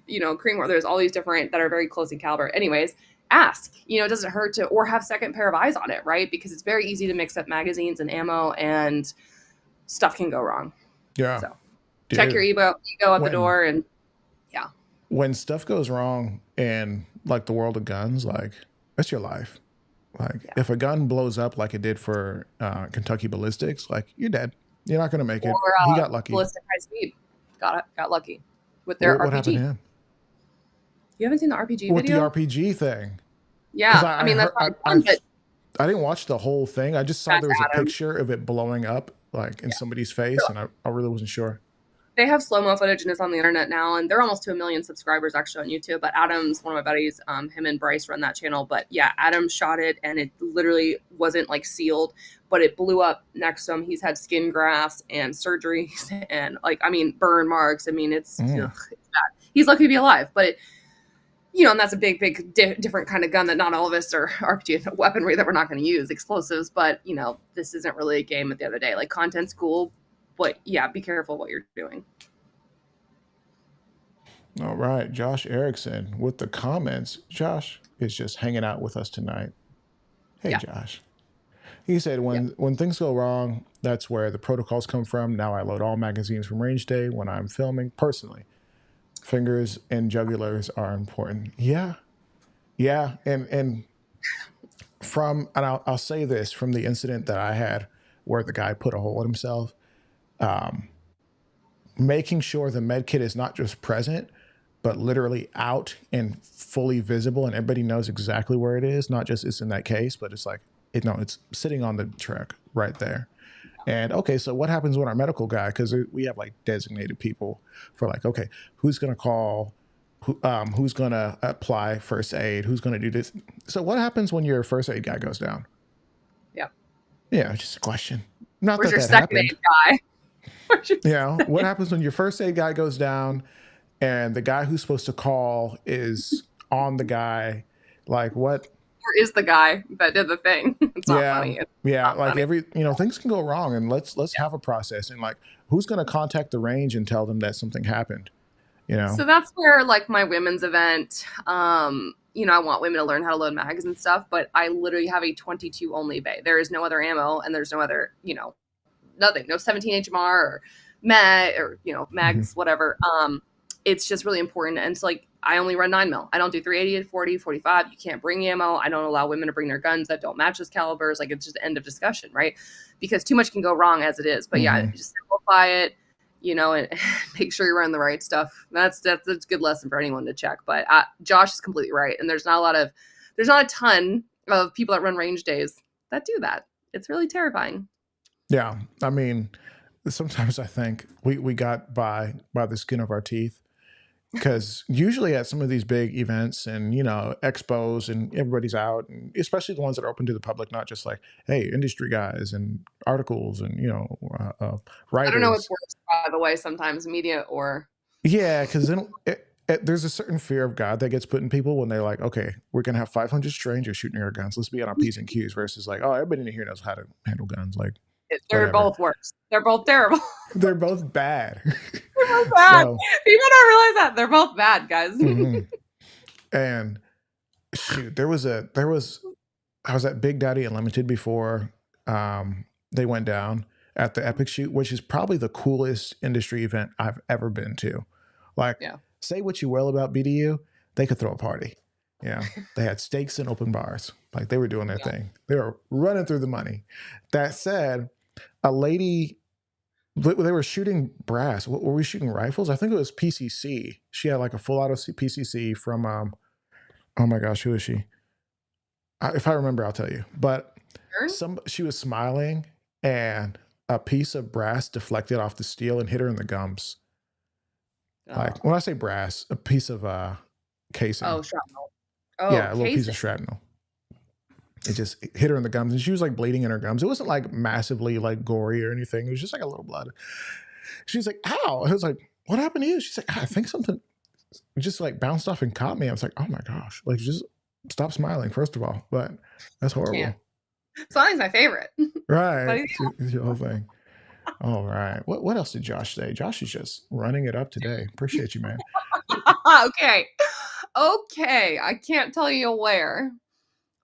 Creedmoor. There's all these different that are very close in caliber. Anyways, ask, it doesn't hurt to, or have second pair of eyes on it, right? Because it's very easy to mix up magazines and ammo and stuff can go wrong. Yeah. So check your ego at the door and yeah. When stuff goes wrong in like the world of guns, like that's your life. Like if a gun blows up like it did for Kentucky ballistics, like you're dead. You're not going to make it. He got lucky. Ballistic high speed got lucky with their RPG. What happened to him? You haven't seen the RPG video? With the RPG thing. Yeah. I mean, that's fun, but I didn't watch the whole thing. I just saw there was a picture of it blowing up like in somebody's face, and I really wasn't sure. They have slow-mo footage and it's on the internet now, and they're almost to 1 million subscribers actually on YouTube. But Adam's one of my buddies, him and Bryce run that channel. But yeah, Adam shot it and it literally wasn't like sealed, but it blew up next to him. He's had skin grafts and surgeries and burn marks. I mean, it's bad. He's lucky to be alive, but and that's a big different kind of gun that not all of us are RPG weaponry that we're not going to use, explosives. But this isn't really a game at the end of the day. Like content's cool. But yeah, be careful what you're doing. All right. Josh Erickson with the comments. Josh is just hanging out with us tonight. Hey, Josh. He said, when things go wrong, that's where the protocols come from. Now I load all magazines from range day when I'm filming personally. Fingers and jugulars are important. Yeah. Yeah. And I'll say this from the incident that I had where the guy put a hole in himself. Making sure the med kit is not just present, but literally out and fully visible, and everybody knows exactly where it is. Not just it's in that case, but it's like it's sitting on the truck right there. And okay, so what happens when our medical guy? Because we have like designated people for like, okay, who's gonna call who's gonna apply first aid, who's gonna do this. So what happens when your first aid guy goes down? Yeah. Yeah, just a question. Not Where's that your that second happened. aid guy? Where's your You know, what happens when your first aid guy goes down and the guy who's supposed to call is on the guy? Like what? Where is the guy that did the thing? It's not Yeah, funny. It's yeah. not Like funny. things can go wrong, and let's have a process. And like, who's gonna contact the range and tell them that something happened? You know? So that's where like my women's event, I want women to learn how to load mags and stuff, but I literally have a 22 only bay. There is no other ammo and there's no other, nothing, no 17 HMR or mag or, Mhm. mags, whatever. It's just really important. And so like, I only run 9 mil. I don't do 380, 40, 45. You can't bring ammo. I don't allow women to bring their guns that don't match those calibers. Like it's just end of discussion, right? Because too much can go wrong as it is. But yeah, Mhm. just simplify it, and make sure you're running the right stuff. That's a good lesson for anyone to check. But Josh is completely right. And there's not a ton of people that run range days that do that. It's really terrifying. Yeah. I mean, sometimes I think we got by the skin of our teeth. Because usually at some of these big events and expos and everybody's out, and especially the ones that are open to the public, not just like, hey, industry guys and articles and I don't know what's writers. worse, by the way, sometimes media or Yeah, because then there's a certain fear of God that gets put in people when they're like, okay, we're gonna have 500 strangers shooting our guns. Let's be on our p's and q's versus like, oh, everybody in here knows how to handle guns. Like they're whatever. both worse. They're both terrible. They're both bad. They're both bad. So. People don't realize that. They're both bad, guys. Mhm. And shoot, I was at Big Daddy Unlimited before they went down at the Epic Shoot, which is probably the coolest industry event I've ever been to. Like, Yeah. say what you will about BDU, they could throw a party. Yeah, they had steaks and open bars. Like they were doing their thing. They were running through the money. That said, a lady, they were shooting brass. What were we shooting? Rifles? I think it was PCC. She had like a full auto PCC from oh my gosh, who is she? If I remember, I'll tell you. But she was smiling, and a piece of brass deflected off the steel and hit her in the gums. Like when I say brass, a piece of casing. Oh, shrapnel. Oh, Yeah, a little piece casing. of shrapnel. It just hit her in the gums, and she was like bleeding in her gums. It wasn't like massively like gory or anything. It was just like a little blood. She's like, "Ow!" I was like, "What happened to you?" She's like, "I think something just like bounced off and caught me." I was like, "Oh my gosh!" Like just stop smiling, first of all. But that's horrible. Smiling's my favorite. Right. It's your whole thing. All right. What else did Josh say? Josh is just running it up today. Appreciate you, man. Okay. I can't tell you where,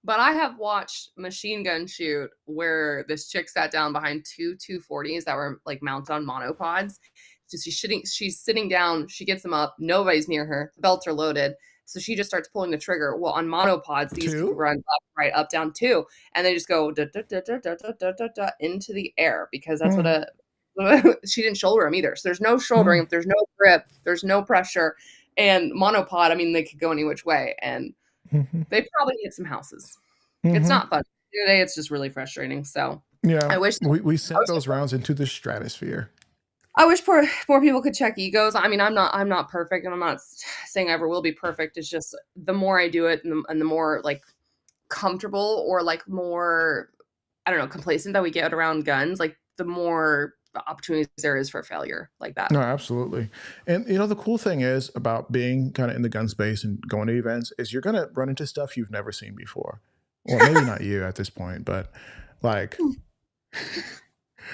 but I have watched machine gun shoot where this chick sat down behind two 240s that were like mounted on monopods. So she's sitting down, she gets them up, nobody's near her, the belts are loaded. So she just starts pulling the trigger. Well, on monopods, these can run up, right, up, down, too. And they just go da, da, da, da, da, da, da, da, into the air because that's what she didn't shoulder them either. So there's no shouldering, there's no grip, there's no pressure. And monopod, I mean, they could go any which way. And they probably hit some houses. It's not fun. Today, it's just really frustrating. So yeah, I wish we sent those rounds into the stratosphere. I wish more people could check egos. I mean, I'm not perfect, and I'm not saying I ever will be perfect. It's just the more I do it, and the more like comfortable or like more, I don't know, complacent that we get around guns, like the more opportunities there is for failure like that. No, absolutely. And the cool thing is about being kind of in the gun space and going to events is you're gonna run into stuff you've never seen before. Well, maybe not you at this point, but like.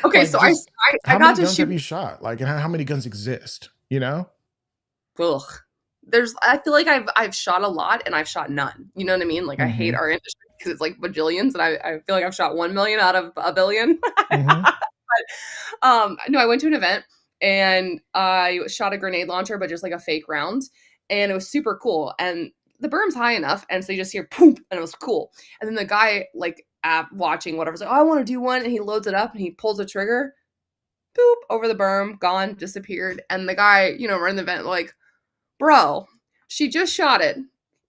Okay, like so just, I how got many to guns shoot. have you shot? Like, and how many guns exist? Ugh. I feel like I've shot a lot and I've shot none. You know what I mean? Like I hate our industry because it's like bajillions, and I feel like I've shot 1 million out of a billion. But, no, I went to an event and I shot a grenade launcher, but just like a fake round, and it was super cool. And the berm's high enough, and so you just hear poop, and it was cool. And then the guy like watching whatever's like, oh, I want to do one, and he loads it up and he pulls the trigger, boop, over the berm, gone, disappeared. And the guy, running the event, like, bro, she just shot it.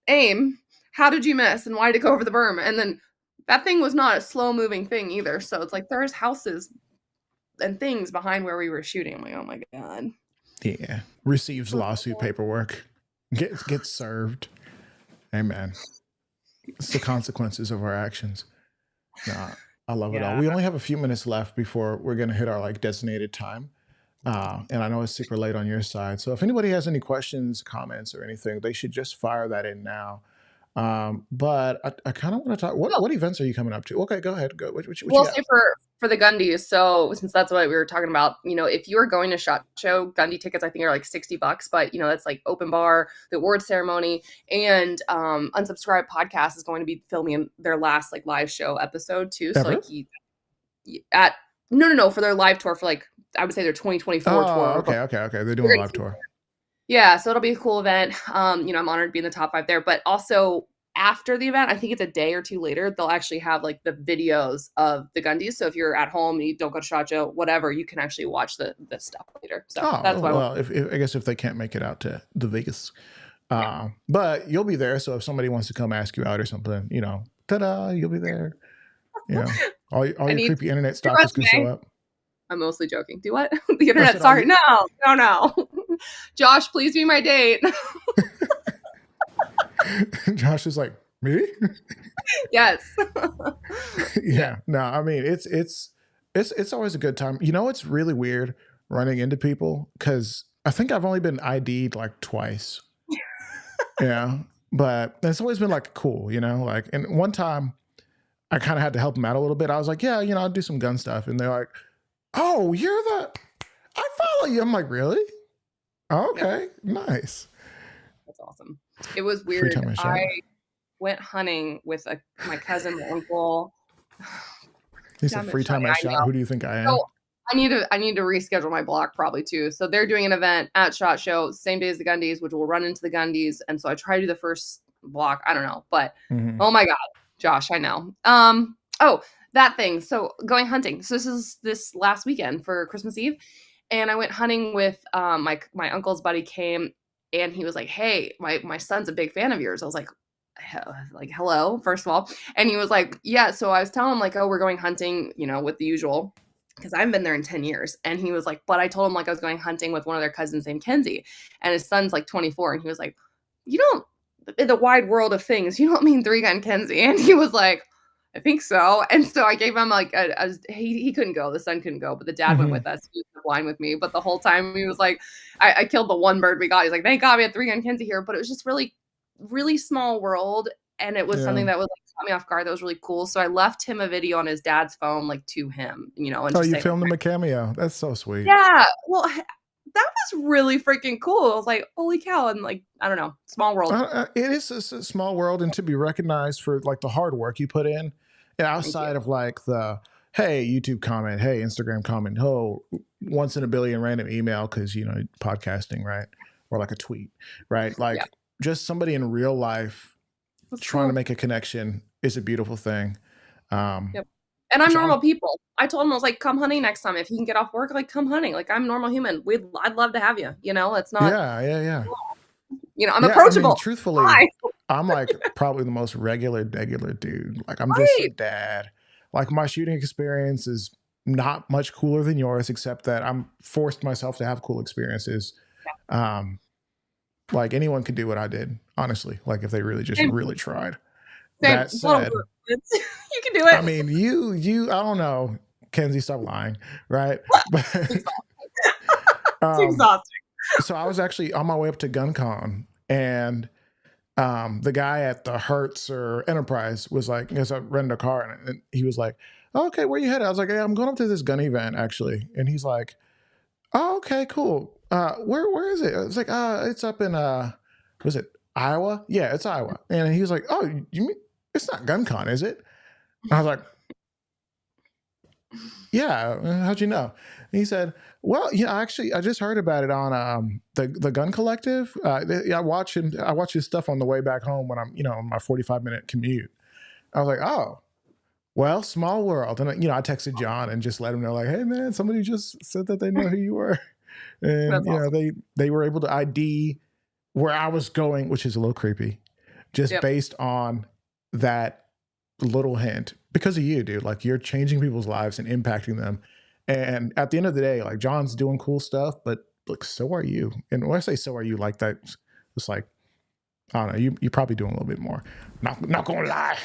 Aim. How did you miss? And why did it go over the berm? And then that thing was not a slow moving thing either. So it's like there's houses and things behind where we were shooting. I'm like, oh my God. Yeah. Receives lawsuit paperwork. Get served. Amen. It's the consequences of our actions. Nah, I love it all. Yeah. We only have a few minutes left before we're gonna hit our like designated time. And I know it's super late on your side. So if anybody has any questions, comments, or anything, they should just fire that in now. But I kind of want to talk. What events are you coming up to? Okay, go ahead. Go. What you We'll got? say for the Gundies. So since that's what we were talking about, if you are going to SHOT Show, Gundy tickets I think are like $60, but that's like open bar, the award ceremony, and Unsubscribed Podcast is going to be filming their last like live show episode too. So Ever? like at no for their live tour for like I would say their 2024 tour. Oh, okay. They're doing a live tour. Yeah, so it'll be a cool event. I'm honored to be in the top 5 there, but also after the event, I think it's a day or 2 later, they'll actually have like the videos of the Gundies. So if you're at home and you don't go to SHOT Show, whatever, you can actually watch the stuff later. So that's why. Well, if I guess if they can't make it out to the Vegas, but you'll be there. So if somebody wants to come ask you out or something, ta-da, you'll be there. All your creepy internet stalkers can show up. I'm mostly joking. Do what? The internet? Sorry. No. Josh, please be my date. Josh is like, me? Yes. Yeah. No, I mean, it's always a good time. It's really weird running into people because I think I've only been ID'd like twice. Yeah. But it's always been like cool, like, and one time I kind of had to help them out a little bit. I was like, yeah, I'll do some gun stuff. And they're like, oh, I follow you. I'm like, really? Oh, okay. Yeah. Nice. That's awesome. It was weird. I went hunting with my cousin, my uncle. He said free time I shot. Who do you think I am? So I need to reschedule my block probably too. So they're doing an event at SHOT Show, same day as the Gundies, which will run into the Gundies. And so I try to do the first block. I don't know, but Oh my God, Josh, I know. Oh, that thing. So going hunting. So this last weekend for Christmas Eve. And I went hunting with my uncle's buddy came and he was like, hey, my son's a big fan of yours. I was like, hello, first of all. And he was like, yeah. So I was telling him like, oh, we're going hunting, with the usual, because I haven't been there in 10 years. And he was like, but I told him like I was going hunting with one of their cousins named Kenzie. And his son's like 24. And he was like, you don't, in the wide world of things, you don't mean 3-gun Kenzie. And he was like, I think so. And so I gave him like he couldn't go. The son couldn't go, but the dad went with us. He was in the blind with me. But the whole time he was like, I killed the one bird we got. He's like, thank God we had 3-gun Kenzie here. But it was just really, really small world. And it was something that was like caught me off guard. That was really cool. So I left him a video on his dad's phone, like to him, and you filmed him a cameo. That's so sweet. Yeah. Well, that was really freaking cool. I was like, holy cow. And like, I don't know, small world. It is a small world, and to be recognized for like the hard work you put in, outside of like the, hey, YouTube comment, hey, Instagram comment, oh, once in a billion random email, because, podcasting, right? Or like a tweet, right? Like just somebody in real life trying to make a connection is a beautiful thing. And I'm normal people. I told him, I was like, come hunting next time. If you can get off work, like come hunting. Like I'm a normal human. I'd love to have you. It's not. Yeah. I'm approachable. I mean, truthfully, I'm like probably the most regular dude. Like I'm just a dad. Like my shooting experience is not much cooler than yours, except that I'm forced myself to have cool experiences. Like anyone could do what I did, honestly. Like if they really tried. That said, you can do it. I mean, you. I don't know, Kenzie, stop lying, right? It's exhausting. So I was actually on my way up to GunCon, and the guy at the Hertz or Enterprise was like, because I rented a car, and he was like, oh, okay, where you headed? I was like, hey, I'm going up to this gun event, actually. And he's like, oh, okay, cool. Where is it? I was like, it's up in, was it Iowa? Yeah, it's Iowa. And he was like, oh, you mean, it's not GunCon, is it? And I was like, yeah, how'd you know? And he said, well, actually, I just heard about it on the Gun Collective. I watch his stuff on the way back home when I'm, on my 45-minute commute. I was like, oh, well, small world. And, I texted John and just let him know, like, hey, man, somebody just said that they know who you were. And, they were able to ID where I was going, which is a little creepy, just based on that little hint. Because of you, dude. Like, you're changing people's lives and impacting them. And at the end of the day, like, John's doing cool stuff, but like, so are you. And when I say so are you, like that, it's like I don't know. You're probably doing a little bit more. Not gonna lie,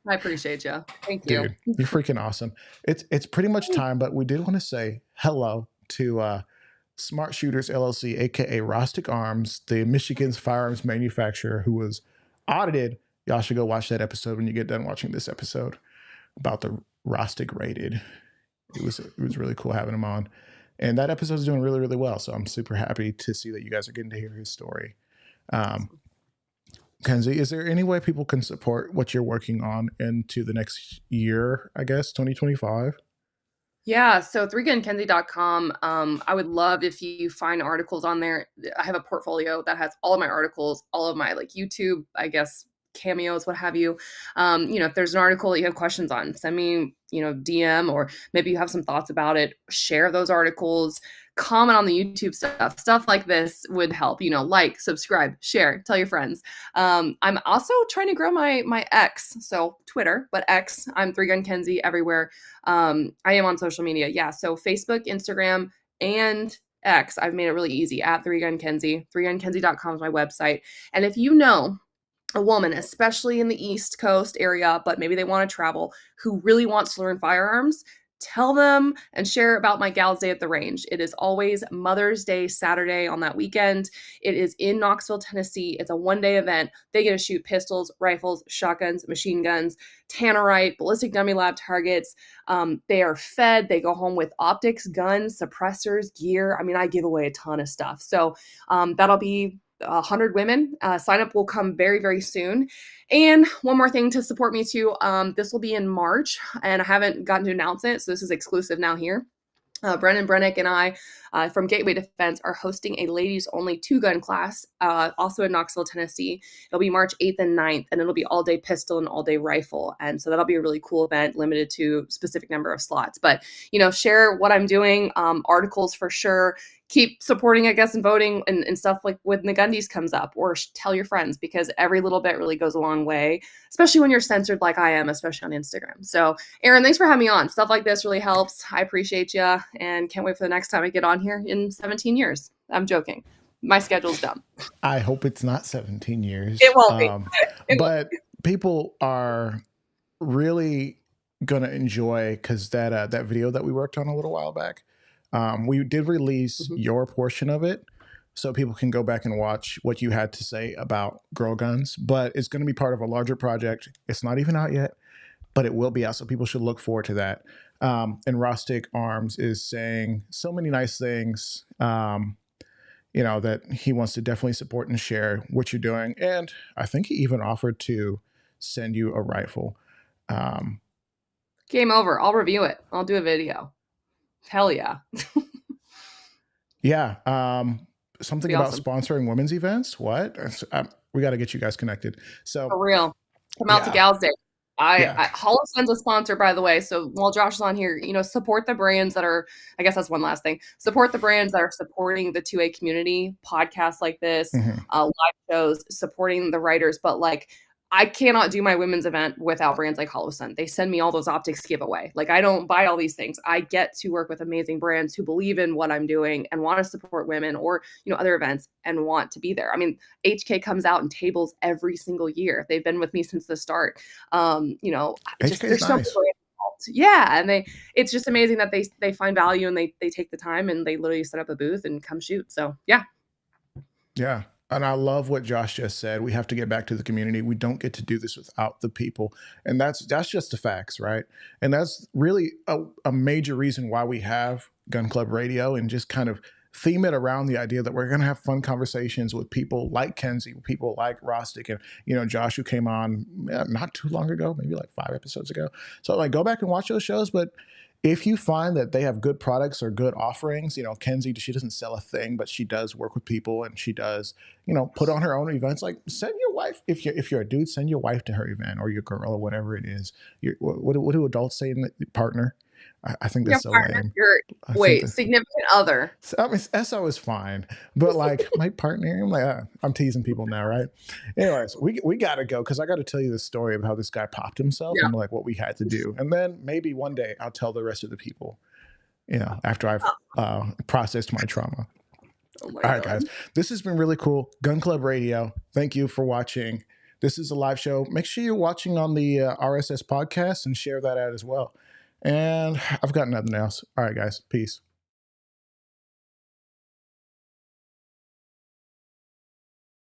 I appreciate you. Thank you. dude. You're freaking awesome. It's pretty much time, but we did want to say hello to Smart Shooters LLC, aka Rostic Arms, the Michigan's firearms manufacturer who was audited. Y'all should go watch that episode when you get done watching this episode about the Rostic rated. It was really cool having him on, and that episode is doing really really well. So I'm super happy to see that you guys are getting to hear his story. Um, Kenzie, is there any way people can support what you're working on into the next year? I guess 2025. Yeah, so 3gunkenzie.com. I would love if you find articles on there. I have a portfolio that has all of my articles, all of my like YouTube, I guess, cameos, what have you. If there's an article that you have questions on, send me, DM, or maybe you have some thoughts about it. Share those articles, comment on the YouTube stuff. Stuff like this would help. Like, subscribe, share, tell your friends. I'm also trying to grow my X, so Twitter, but X. I'm 3gunkenzie everywhere. I am on social media. Yeah. So Facebook, Instagram, and X. I've made it really easy at 3gunkenzie. 3gunkenzie.com is my website. And if you know a woman, especially in the East Coast area, but maybe they want to travel, who really wants to learn firearms, tell them and share about my Gals Day at the range. It is always Mother's Day Saturday on that weekend. It is in Knoxville, Tennessee. It's a one-day event. They get to shoot pistols, rifles, shotguns, machine guns, tannerite, ballistic dummy lab targets. They are fed. They go home with optics, guns, suppressors, gear. I mean, I give away a ton of stuff. So that'll be 100 women. Sign up will come very, very soon. And one more thing to support me too. This will be in March, and I haven't gotten to announce it, so this is exclusive now here. Brennan Brennick and I from Gateway Defense are hosting a ladies only 2-gun class, also in Knoxville, Tennessee. It'll be March 8th and 9th, and it'll be all day pistol and all day rifle. And so that'll be a really cool event, limited to a specific number of slots. But, share what I'm doing, articles for sure. Keep supporting, I guess, and voting and stuff like when the Gundies comes up, or tell your friends, because every little bit really goes a long way, especially when you're censored like I am, especially on Instagram. So, Aaron, thanks for having me on. Stuff like this really helps. I appreciate you, and can't wait for the next time I get on here in 17 years. I'm joking. My schedule's dumb. I hope it's not 17 years. It won't be. But people are really gonna enjoy, because that video that we worked on a little while back, we did release your portion of it, so people can go back and watch what you had to say about girl guns. But it's going to be part of a larger project. It's not even out yet, but it will be out, so people should look forward to that. And Rostic Arms is saying so many nice things, that he wants to definitely support and share what you're doing. And I think he even offered to send you a rifle. Game over. I'll review it. I'll do a video. Hell yeah. Yeah. Something about awesome. sponsoring women's events. What? We got to get you guys connected. So for real, come out to Gals Day. Holosun's a sponsor, by the way. So while Josh is on here, support the brands that are, I guess that's one last thing. Support the brands that are supporting the 2A community, podcasts like this, live shows, supporting the writers. But I cannot do my women's event without brands like Holosun. They send me all those optics giveaway. I don't buy all these things. I get to work with amazing brands who believe in what I'm doing and want to support women, or, other events, and want to be there. I mean, HK comes out and tables every single year. They've been with me since the start. HK is so nice. Yeah. And it's just amazing that they find value, and they take the time, and they literally set up a booth and come shoot. So yeah. Yeah. And I love what Josh just said. We have to get back to the community. We don't get to do this without the people. And that's just the facts, right? And that's really a major reason why we have Gun Club Radio, and just kind of theme it around the idea that we're going to have fun conversations with people like Kenzie, people like Rostic, and, Josh, who came on not too long ago, maybe 5 episodes ago. So go back and watch those shows. But if you find that they have good products or good offerings, Kenzie, she doesn't sell a thing, but she does work with people, and she does, put on her own events. Send your wife, if you're a dude, send your wife to her event, or your girl, or whatever it is. What do adults say in the partner? I think that's so lame. Significant other. I mean, SO is fine, but my partner, I'm teasing people now, right? Anyways, we got to go, because I got to tell you the story of how this guy popped himself, and what we had to do. And then maybe one day I'll tell the rest of the people, after I've processed my trauma. Oh my All right, God. guys. This has been really cool. Gun Club Radio. Thank you for watching. This is a live show. Make sure you're watching on the RSS podcast and share that out as well. And I've got nothing else. All right, guys. Peace.